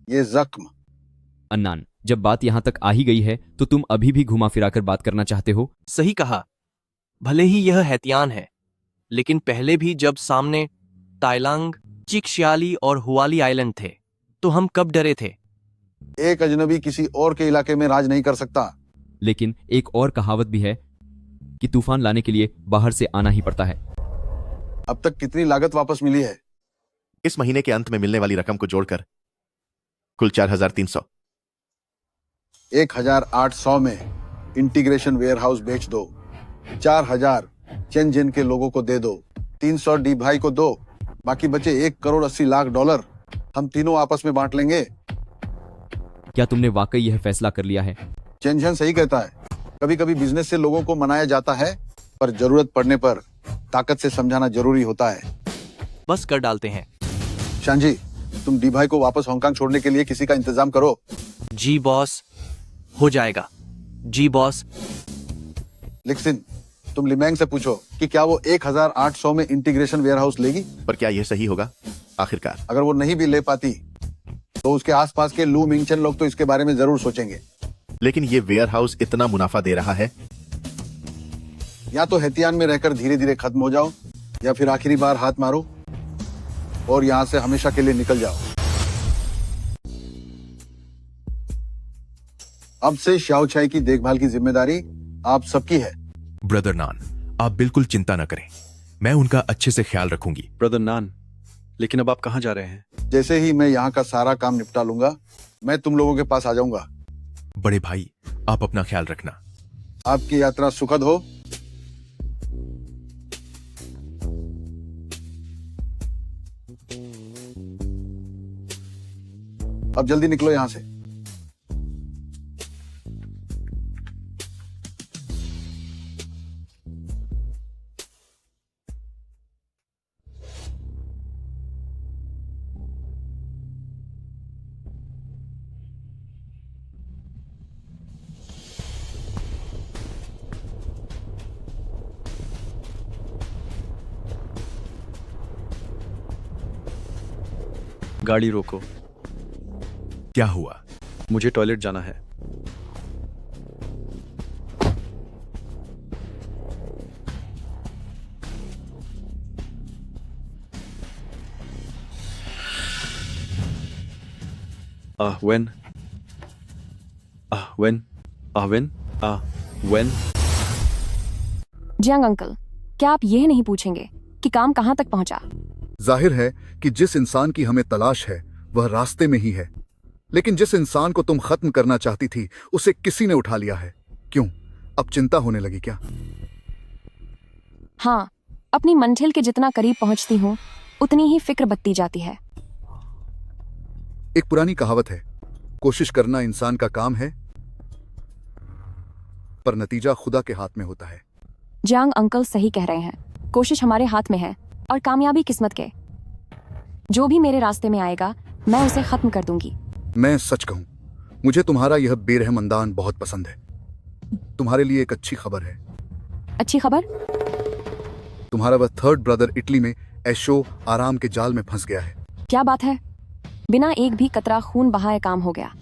ये जख्म। अन्नान, जब बात यहां तक आ ही गई है तो तुम अभी भी घुमा फिराकर बात करना चाहते हो? सही कहा। भले ही यह हैतियान है, लेकिन पहले भी जब सामने ताइलांग, चिकशियाली और हुआली आइलैंड थे तो हम कब डरे थे? एक अजनबी किसी और के इलाके में राज नहीं कर सकता। लेकिन एक और कहावत भी है कि तूफान लाने के लिए बाहर से आना ही पड़ता है। अब तक कितनी लागत वापस मिली है? इस महीने के अंत में मिलने वाली रकम को जोड़कर कुल 4300। 1800 में इंटीग्रेशन वेयरहाउस बेच दो। 4000 चेनजेन के लोगों को दे दो। 300 डी भाई को दो। बाकी बचे $1,80,00,000 हम तीनों आपस में बांट लेंगे। क्या तुमने वाकई यह फैसला कर लिया है? चेनजेन सही कहता है। कभी कभी बिजनेस से लोगों को मनाया जाता है, पर जरूरत पड़ने पर ताकत से समझाना जरूरी होता है। बस कर डालते हैं। शांजी, तुम डी भाई को वापस हांगकांग छोड़ने के लिए किसी का इंतजाम करो। जी बॉस, हो जाएगा। जी बॉस। लिक्सिन, तुम लिमेंग से पूछो कि क्या वो 1800 में इंटीग्रेशन वेयरहाउस लेगी। पर क्या यह सही होगा? आखिरकार अगर वो नहीं भी ले पाती तो उसके आसपास के लू मिंगचन लोग तो इसके बारे में जरूर सोचेंगे। लेकिन ये वेयरहाउस इतना मुनाफा दे रहा है। या तो हैतियान में रहकर धीरे धीरे खत्म हो जाओ, या फिर आखिरी बार हाथ मारो और यहां से हमेशा के लिए निकल जाओ। अब से शाओ चाय की देखभाल की जिम्मेदारी आप सबकी है। ब्रदर नान, आप बिल्कुल चिंता न करें, मैं उनका अच्छे से ख्याल रखूंगी। ब्रदर नान, लेकिन अब आप कहाँ जा रहे हैं? जैसे ही मैं यहाँ का सारा काम निपटा लूंगा, मैं तुम लोगों के पास आ जाऊंगा। बड़े भाई, आप अपना ख्याल रखना। आपकी यात्रा सुखद हो। अब जल्दी निकलो यहां से। गाड़ी रोको। क्या हुआ? मुझे टॉयलेट जाना है। when? when? जियांग अंकल, क्या आप यह नहीं पूछेंगे कि काम कहां तक पहुंचा? जाहिर है कि जिस इंसान की हमें तलाश है वह रास्ते में ही है, लेकिन जिस इंसान को तुम खत्म करना चाहती थी उसे किसी ने उठा लिया है। क्यों, अब चिंता होने लगी क्या? हाँ, अपनी मंजिल के जितना करीब पहुंचती हूँ उतनी ही फिक्र बत्ती जाती है। एक पुरानी कहावत है, कोशिश करना इंसान का काम है पर नतीजा खुदा के हाथ में होता है। जियांग अंकल सही कह रहे हैं, कोशिश हमारे हाथ में है और कामयाबी किस्मत के। जो भी मेरे रास्ते में आएगा मैं उसे खत्म कर दूंगी। मैं सच कहूं, मुझे तुम्हारा यह बेरहम अंदाज बहुत पसंद है। तुम्हारे लिए एक अच्छी खबर है। अच्छी खबर? तुम्हारा वह थर्ड ब्रदर इटली में ऐशो आराम के जाल में फंस गया है। क्या बात है? बिना एक भी कतरा खून बहाए काम हो गया।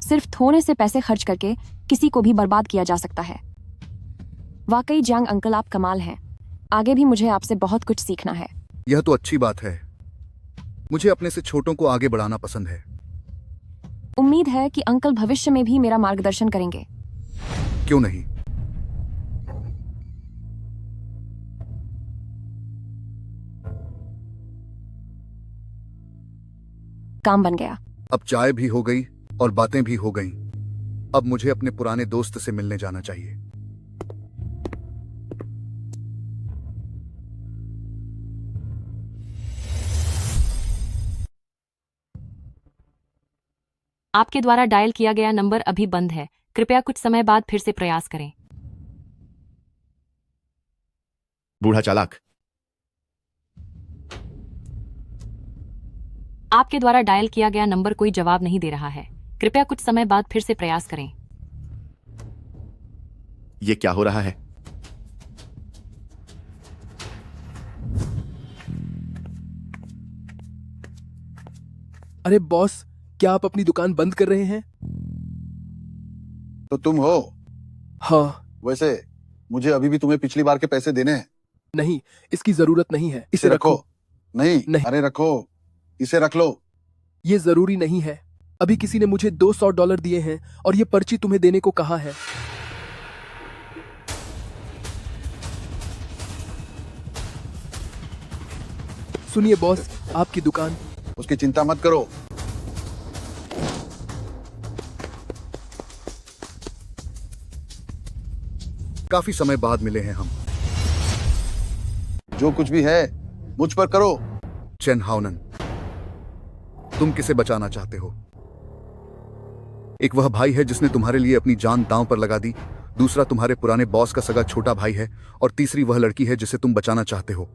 सिर्फ थोड़े से पैसे खर्च करके किसी को भी बर्बाद किया जा सकता है। वाकई जियांग अंकल, आप कमाल हैं। आगे भी मुझे आपसे बहुत कुछ सीखना है। यह तो अच्छी बात है। मुझे अपने से छोटों को आगे बढ़ाना पसंद है। उम्मीद है कि अंकल भविष्य में भी मेरा मार्गदर्शन करेंगे। क्यों नहीं? काम बन गया। अब चाय भी हो गई और बातें भी हो गईं। अब मुझे अपने पुराने दोस्त से मिलने जाना चाहिए। आपके द्वारा डायल किया गया नंबर अभी बंद है, कृपया कुछ समय बाद फिर से प्रयास करें। बूढ़ा चालाक। आपके द्वारा डायल किया गया नंबर कोई जवाब नहीं दे रहा है, कृपया कुछ समय बाद फिर से प्रयास करें। ये क्या हो रहा है? अरे बॉस, क्या आप अपनी दुकान बंद कर रहे हैं? तो तुम हो? हाँ। वैसे मुझे अभी भी तुम्हें पिछली बार के पैसे देने हैं। नहीं, इसकी जरूरत नहीं है। इसे रखो। नहीं, नहीं। अरे रखो, इसे रख लो। ये जरूरी नहीं है। अभी किसी ने मुझे $200 दिए हैं और ये पर्ची तुम्हें देने को कहा है। सुनिए बॉस, आपकी दुकान। उसकी चिंता मत करो। काफी समय बाद मिले हैं हम। जो कुछ भी है मुझ पर करो। चेन हाउनन, तुम किसे बचाना चाहते हो? एक वह भाई है जिसने तुम्हारे लिए अपनी जान दांव पर लगा दी, दूसरा तुम्हारे पुराने बॉस का सगा छोटा भाई है, और तीसरी वह लड़की है जिसे तुम बचाना चाहते हो।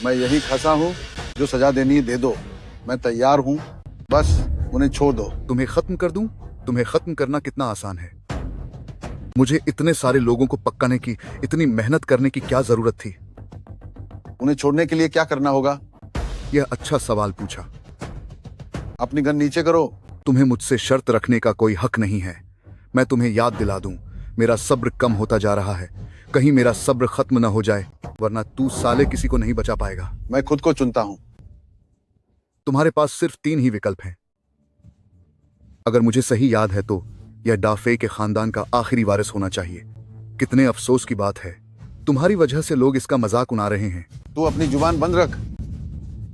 मैं यही फंसा हूं, जो सजा देनी है दे दो, मैं तैयार हूं, बस उन्हें छोड़ दो। तुम्हें खत्म कर दूं? तुम्हें खत्म करना कितना आसान है। मुझे इतने सारे लोगों को पकाने की, इतनी मेहनत करने की क्या जरूरत थी? उन्हें छोड़ने के लिए क्या करना होगा? यह अच्छा सवाल पूछा। अपनी गन नीचे करो। तुम्हें मुझसे शर्त रखने का कोई हक नहीं है। मैं तुम्हें याद दिला दूं, मेरा सब्र कम होता जा रहा है। कहीं मेरा सब्र खत्म न हो जाए, वरना तू साले किसी को नहीं बचा पाएगा। मैं खुद को चुनता हूं। तुम्हारे पास सिर्फ 3 ही विकल्प हैं। अगर मुझे सही याद है तो यह डाफे के खानदान का आखिरी वारिस होना चाहिए। कितने अफसोस की बात है, तुम्हारी वजह से लोग इसका मजाक उड़ा रहे हैं। तू अपनी जुबान बंद रख।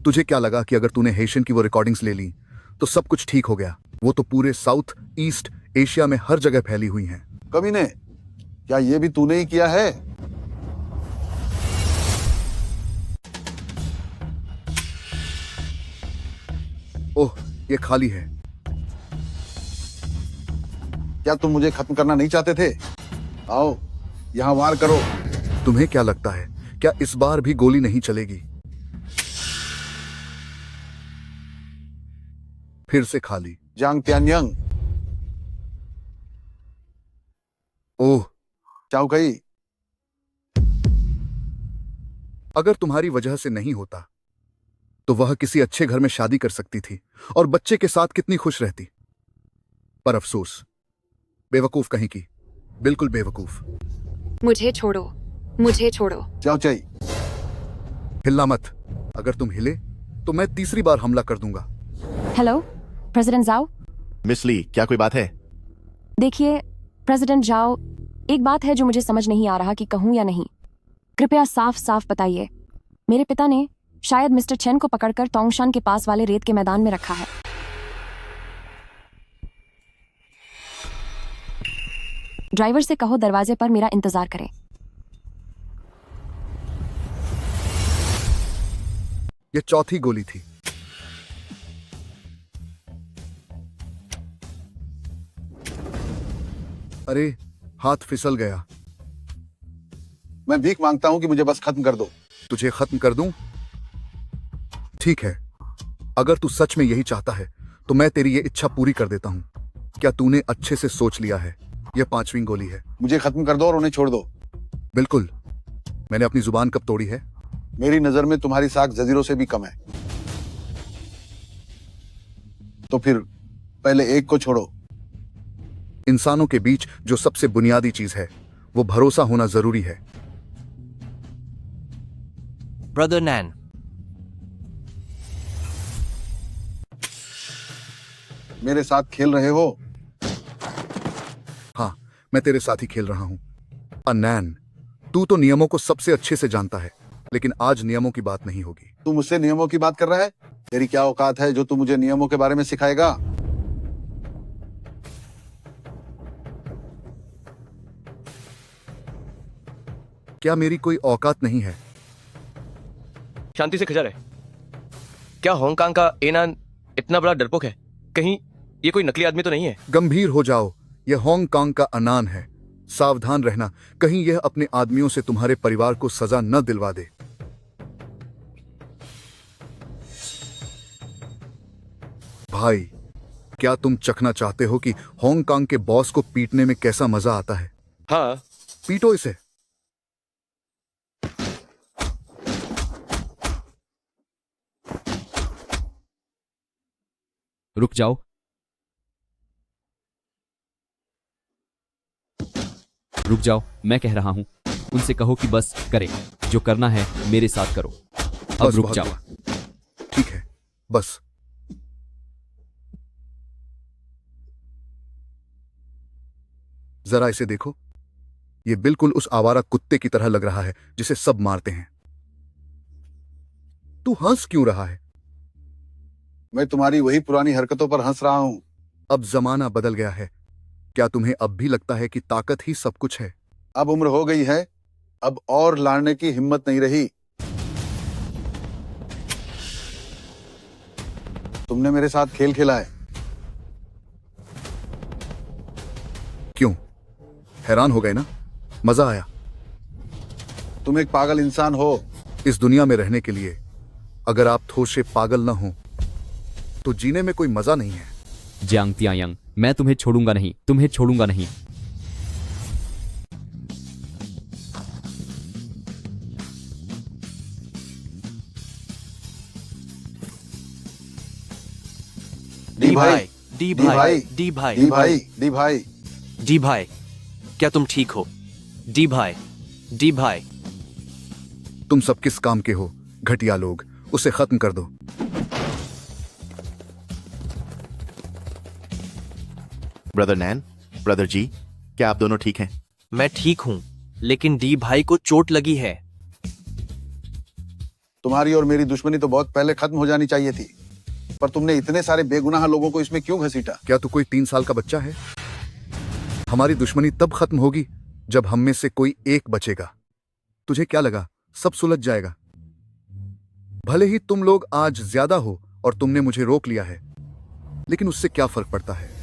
तुझे क्या लगा कि अगर तूने हेशियन की वो रिकॉर्डिंग्स ले ली तो सब कुछ ठीक हो गया? वो तो पूरे साउथ ईस्ट एशिया में हर जगह फैली हुई हैं। कमीने, क्या ये भी तूने ही किया है? ओह, ये खाली है। क्या तुम मुझे खत्म करना नहीं चाहते थे? आओ, यहाँ वार करो। तुम्हें क्या लगता है, क्या इस बार भी गोली नहीं चलेगी? फिर से खाली। जांग त्यानयंग। ओह, चाओ कई, अगर तुम्हारी वजह से नहीं होता तो वह किसी अच्छे घर में शादी कर सकती थी और बच्चे के साथ कितनी खुश रहती। पर अफसोस, बेवकूफ कहीं की, बिल्कुल बेवकूफ। मुझे छोड़ो, मुझे छोड़ो। चाओ चाई, हिलना मत। अगर तुम हिले तो मैं तीसरी बार हमला कर दूंगा। हेलो प्रेसिडेंट जाओ। मिस ली, क्या कोई बात है? देखिए प्रेसिडेंट जाओ, एक बात है जो मुझे समझ नहीं आ रहा कि कहूं या नहीं। कृपया साफ साफ बताइए। मेरे पिता ने शायद मिस्टर चेन को पकड़कर तोंगशान के पास वाले रेत के मैदान में रखा है। ड्राइवर से कहो दरवाजे पर मेरा इंतजार करे। यह चौथी गोली थी। अरे, हाथ फिसल गया। मैं भीख मांगता हूं कि मुझे बस खत्म कर दो। तुझे खत्म कर दूं? ठीक है, अगर तू सच में यही चाहता है तो मैं तेरी ये इच्छा पूरी कर देता हूं। क्या तूने अच्छे से सोच लिया है? यह 5वीं गोली है। मुझे खत्म कर दो और उन्हें छोड़ दो। बिल्कुल। मैंने अपनी जुबान कब तोड़ी है? मेरी नजर में तुम्हारी साख जजीरों से भी कम है। तो फिर पहले एक को छोड़ो। इंसानों के बीच जो सबसे बुनियादी चीज है वो भरोसा होना जरूरी है। ब्रदर नैन, मेरे साथ खेल रहे हो? हाँ, मैं तेरे साथ ही खेल रहा हूं। नैन, तू तो नियमों को सबसे अच्छे से जानता है, लेकिन आज नियमों की बात नहीं होगी। तू मुझसे नियमों की बात कर रहा है? तेरी क्या औकात है जो तू मुझे नियमों के बारे में सिखाएगा? क्या मेरी कोई औकात नहीं है? शांति से खजा रहे। क्या हांगकांग का एनान इतना बड़ा डरपोक है? कहीं ये कोई नकली आदमी तो नहीं है? गंभीर हो जाओ, यह हांगकांग का अनान है। सावधान रहना, कहीं यह अपने आदमियों से तुम्हारे परिवार को सजा न दिलवा दे। भाई, क्या तुम चखना चाहते हो कि हांगकांग के बॉस को पीटने में कैसा मजा आता है? हाँ। पीटो इसे। रुक जाओ। रुक जाओ, मैं कह रहा हूं। उनसे कहो कि बस करें, जो करना है मेरे साथ करो। अब रुक जाओ। ठीक है, बस। जरा इसे देखो, ये बिल्कुल उस आवारा कुत्ते की तरह लग रहा है जिसे सब मारते हैं। तू हंस क्यों रहा है? मैं तुम्हारी वही पुरानी हरकतों पर हंस रहा हूं। अब जमाना बदल गया है। क्या तुम्हें अब भी लगता है कि ताकत ही सब कुछ है? अब उम्र हो गई है, अब और लड़ने की हिम्मत नहीं रही। तुमने मेरे साथ खेल खेला है। क्यों? हैरान हो गए ना? मजा आया? तुम एक पागल इंसान हो। इस दुनिया में रहने के लिए अगर आप थोड़े से पागल ना हो तो जीने में कोई मजा नहीं है। जियांग तियायांग, मैं तुम्हें छोड़ूंगा नहीं, तुम्हें छोड़ूंगा नहीं। डी भाई, डी भाई, डी भाई, डी भाई, डी भाई, डी भाई, क्या तुम ठीक हो? डी भाई, डी भाई। तुम सब किस काम के हो? घटिया लोग, उसे खत्म कर दो। ब्रदर नैन, ब्रदर जी, क्या आप दोनों ठीक हैं? मैं ठीक हूं, लेकिन डी भाई को चोट लगी है। तुम्हारी और मेरी दुश्मनी तो बहुत पहले खत्म हो जानी चाहिए थी, पर तुमने इतने सारे बेगुनाह लोगों को इसमें क्यों घसीटा? क्या तू कोई 3 साल का बच्चा है? हमारी दुश्मनी तब खत्म होगी जब हम में से कोई एक बचेगा। तुझे क्या लगा सब सुलझ जाएगा? भले ही तुम लोग आज ज्यादा हो और तुमने मुझे रोक लिया है, लेकिन उससे क्या फर्क पड़ता है?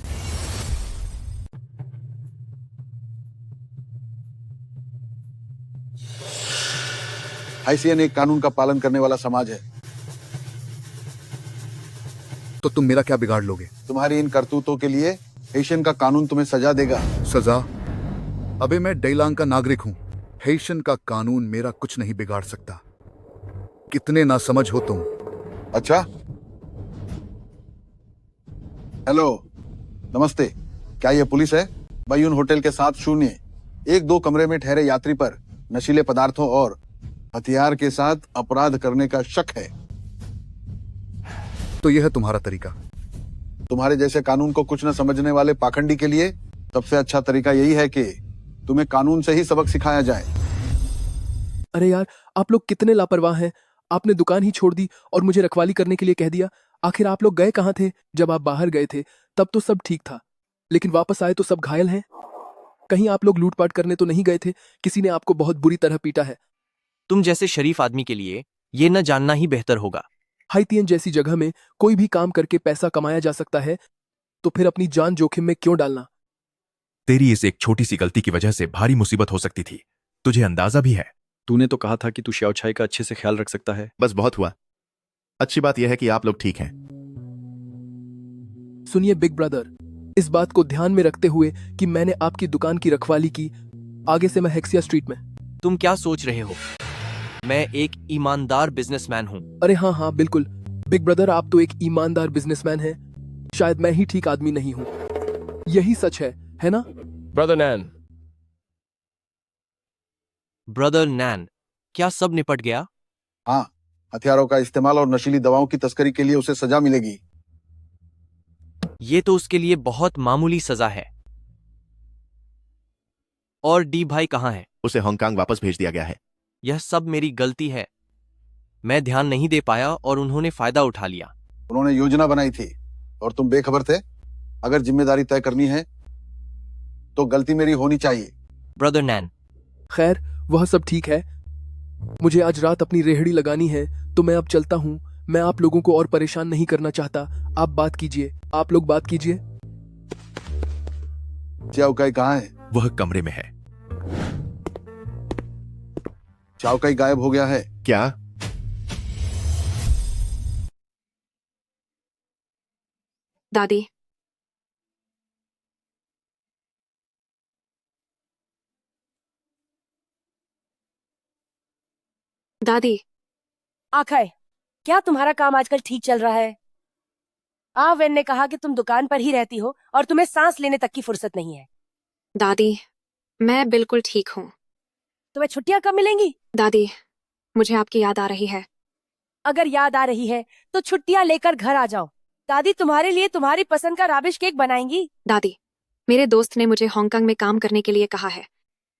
हाइसियन एक कानून का पालन करने वाला समाज है। तो तुम मेरा क्या बिगाड़ लोगे? तुम्हारी इन करतूतों के लिए हेशियन का कानून तुम्हें सजा देगा। सजा? अबे मैं डेलांग का नागरिक हूं। हेशियन का कानून मेरा कुछ नहीं बिगाड़ सकता। कितने नासमझ हो तुम। अच्छा, हेलो, नमस्ते। क्या ये पुलिस है? बायून होटल के साथ 0-1-2 कमरे में ठहरे यात्री पर नशीले पदार्थों और हथियार के साथ अपराध करने का शक है। तो यह है तुम्हारा तरीका? तुम्हारे जैसे कानून को कुछ न समझने वाले पाखंडी के लिए सबसे अच्छा तरीका यही है कि तुम्हें कानून से ही सबक सिखाया जाए। अरे यार, आप लोग कितने लापरवाह हैं। आपने दुकान ही छोड़ दी और मुझे रखवाली करने के लिए कह दिया। आखिर आप लोग गए कहाँ थे? जब आप बाहर गए थे तब तो सब ठीक था, लेकिन वापस आए तो सब घायल हैं। कहीं आप लोग लूटपाट करने तो नहीं गए थे? किसी ने आपको बहुत बुरी तरह पीटा है? तुम जैसे शरीफ आदमी के लिए ये न जानना ही बेहतर होगा। हाइतियन जैसी जगह में कोई भी काम करके पैसा कमाया जा सकता है, तो फिर अपनी जान जोखिम में क्यों डालना? तेरी इस एक छोटी सी गलती की वजह से भारी मुसीबत हो सकती थी, तुझे अंदाजा भी है। तूने तो कहा था कि तू श्याओछाई का अच्छे से ख्याल रख सकता है। बस बहुत हुआ। अच्छी बात यह है कि आप लोग ठीक हैं। सुनिए बिग ब्रदर, इस बात को ध्यान में रखते हुए कि मैंने आपकी दुकान की रखवाली की, आगे से मैं हेक्सिया स्ट्रीट में। तुम क्या सोच रहे हो? मैं एक ईमानदार बिजनेसमैन हूँ। अरे हाँ हाँ बिल्कुल बिग ब्रदर, आप तो एक ईमानदार बिजनेसमैन हैं। शायद मैं ही ठीक आदमी नहीं हूँ। यही सच है ना? ब्रदर नैन। ब्रदर नैन, क्या सब निपट गया? हाँ, हथियारों का इस्तेमाल और नशीली दवाओं की तस्करी के लिए उसे सजा मिलेगी। ये तो उसके लिए बहुत मामूली सजा है। और डी भाई कहाँ है? उसे हांगकांग वापस भेज दिया गया है। यह सब मेरी गलती है। मैं ध्यान नहीं दे पाया और उन्होंने फायदा उठा लिया। उन्होंने योजना बनाई थी और तुम बेखबर थे। अगर जिम्मेदारी तय करनी है तो गलती मेरी होनी चाहिए। ब्रदर नैन। खैर, वह सब ठीक है। मुझे आज रात अपनी रेहड़ी लगानी है, तो मैं अब चलता हूँ। मैं आप लोगों को और परेशान नहीं करना चाहता। आप बात कीजिए, आप लोग बात कीजिए। चाओकाई कहाँ है? वह कमरे में है। चाओकाई गायब हो गया है क्या? दादी, दादी। आखिर क्या तुम्हारा काम आजकल ठीक चल रहा है? वेन ने कहा कि तुम दुकान पर ही रहती हो और तुम्हें सांस लेने तक की फुर्सत नहीं है। दादी, मैं बिल्कुल ठीक हूँ। तुम्हें छुट्टियां कब मिलेंगी? दादी, मुझे आपकी याद आ रही है। अगर याद आ रही है तो छुट्टियां लेकर घर आ जाओ। दादी तुम्हारे लिए तुम्हारी पसंद का राबिश केक बनाएंगी। दादी, मेरे दोस्त ने मुझे हांगकांग में काम करने के लिए कहा है।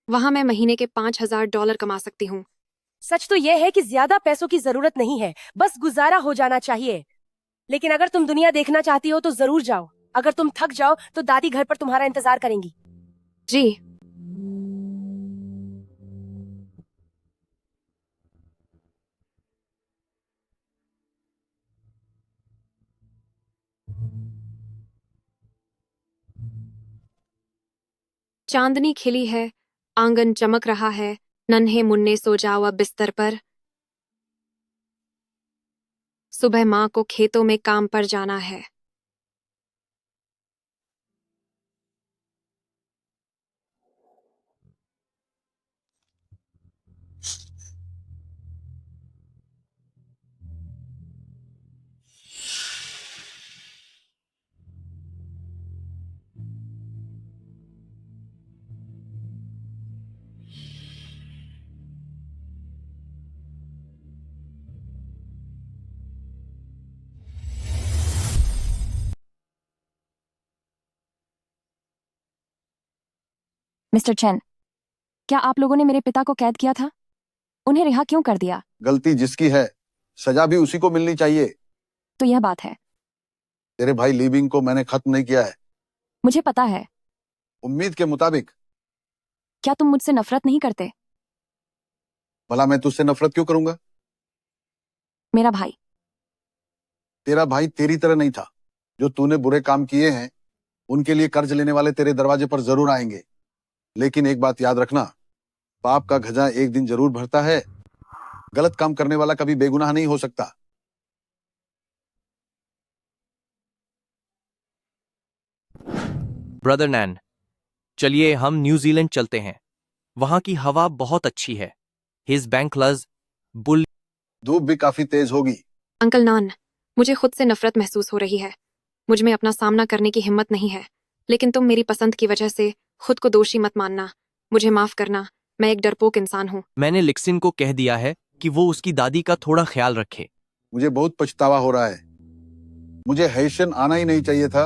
वहाँ मैं महीने के $5,000 कमा सकती हूँ। सच तो यह है कि ज्यादा पैसों की जरूरत नहीं है, बस गुजारा हो जाना चाहिए। लेकिन अगर तुम दुनिया देखना चाहती हो तो जरूर जाओ। अगर तुम थक जाओ तो दादी घर पर तुम्हारा इंतजार करेंगी। जी। चांदनी खिली है, आंगन चमक रहा है। नन्हे मुन्ने सो जाओ अब बिस्तर पर। सुबह माँ को खेतों में काम पर जाना है। मिस्टर चेन, क्या आप लोगों ने मेरे पिता को कैद किया था? उन्हें रिहा क्यों कर दिया? गलती जिसकी है सजा भी उसी को मिलनी चाहिए। तो यह बात है। तेरे भाई लीबिंग को मैंने खत्म नहीं किया है। मुझे पता है। उम्मीद के मुताबिक। क्या तुम मुझसे नफरत नहीं करते? भला मैं तुझसे नफरत क्यों करूंगा? मेरा भाई। तेरा भाई तेरी तरह नहीं था। जो तूने बुरे काम किए हैं उनके लिए कर्ज लेने वाले तेरे दरवाजे पर जरूर आएंगे, लेकिन एक बात याद रखना, पाप का खजाना एक दिन जरूर भरता है। गलत काम करने वाला कभी बेगुनाह नहीं हो सकता। ब्रदर नैन, चलिए हम न्यूजीलैंड चलते हैं। वहां की हवा बहुत अच्छी है। हिज बैंक लज बुल धूप भी काफी तेज होगी। अंकल नान, मुझे खुद से नफरत महसूस हो रही है। मुझ में अपना सामना करने की हिम्मत नहीं है, लेकिन तुम मेरी पसंद की वजह से खुद को दोषी मत मानना। मुझे माफ करना, मैं एक डरपोक इंसान हूँ। मैंने लिक्सिन को कह दिया है कि वो उसकी दादी का थोड़ा ख्याल रखे। मुझे बहुत पछतावा हो रहा है। मुझे हैशन आना ही नहीं चाहिए था।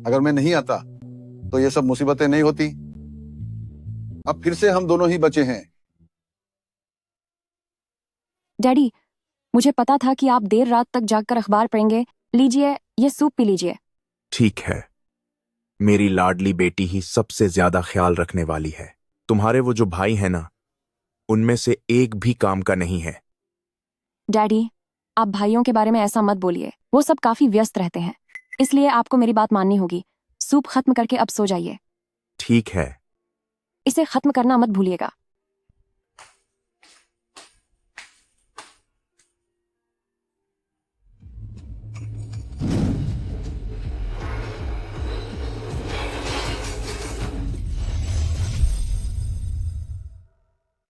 अगर मैं नहीं आता तो ये सब मुसीबतें नहीं होती। अब फिर से हम दोनों ही बचे हैं। डैडी, मुझे पता था कि आप देर रात तक जागकर अखबार पढ़ेंगे। लीजिए, ये सूप पी लीजिए। ठीक है, मेरी लाडली बेटी ही सबसे ज्यादा ख्याल रखने वाली है। तुम्हारे वो जो भाई है ना, उनमें से एक भी काम का नहीं है। डैडी, आप भाइयों के बारे में ऐसा मत बोलिए। वो सब काफी व्यस्त रहते हैं, इसलिए आपको मेरी बात माननी होगी। सूप खत्म करके अब सो जाइए। ठीक है। इसे खत्म करना मत भूलिएगा।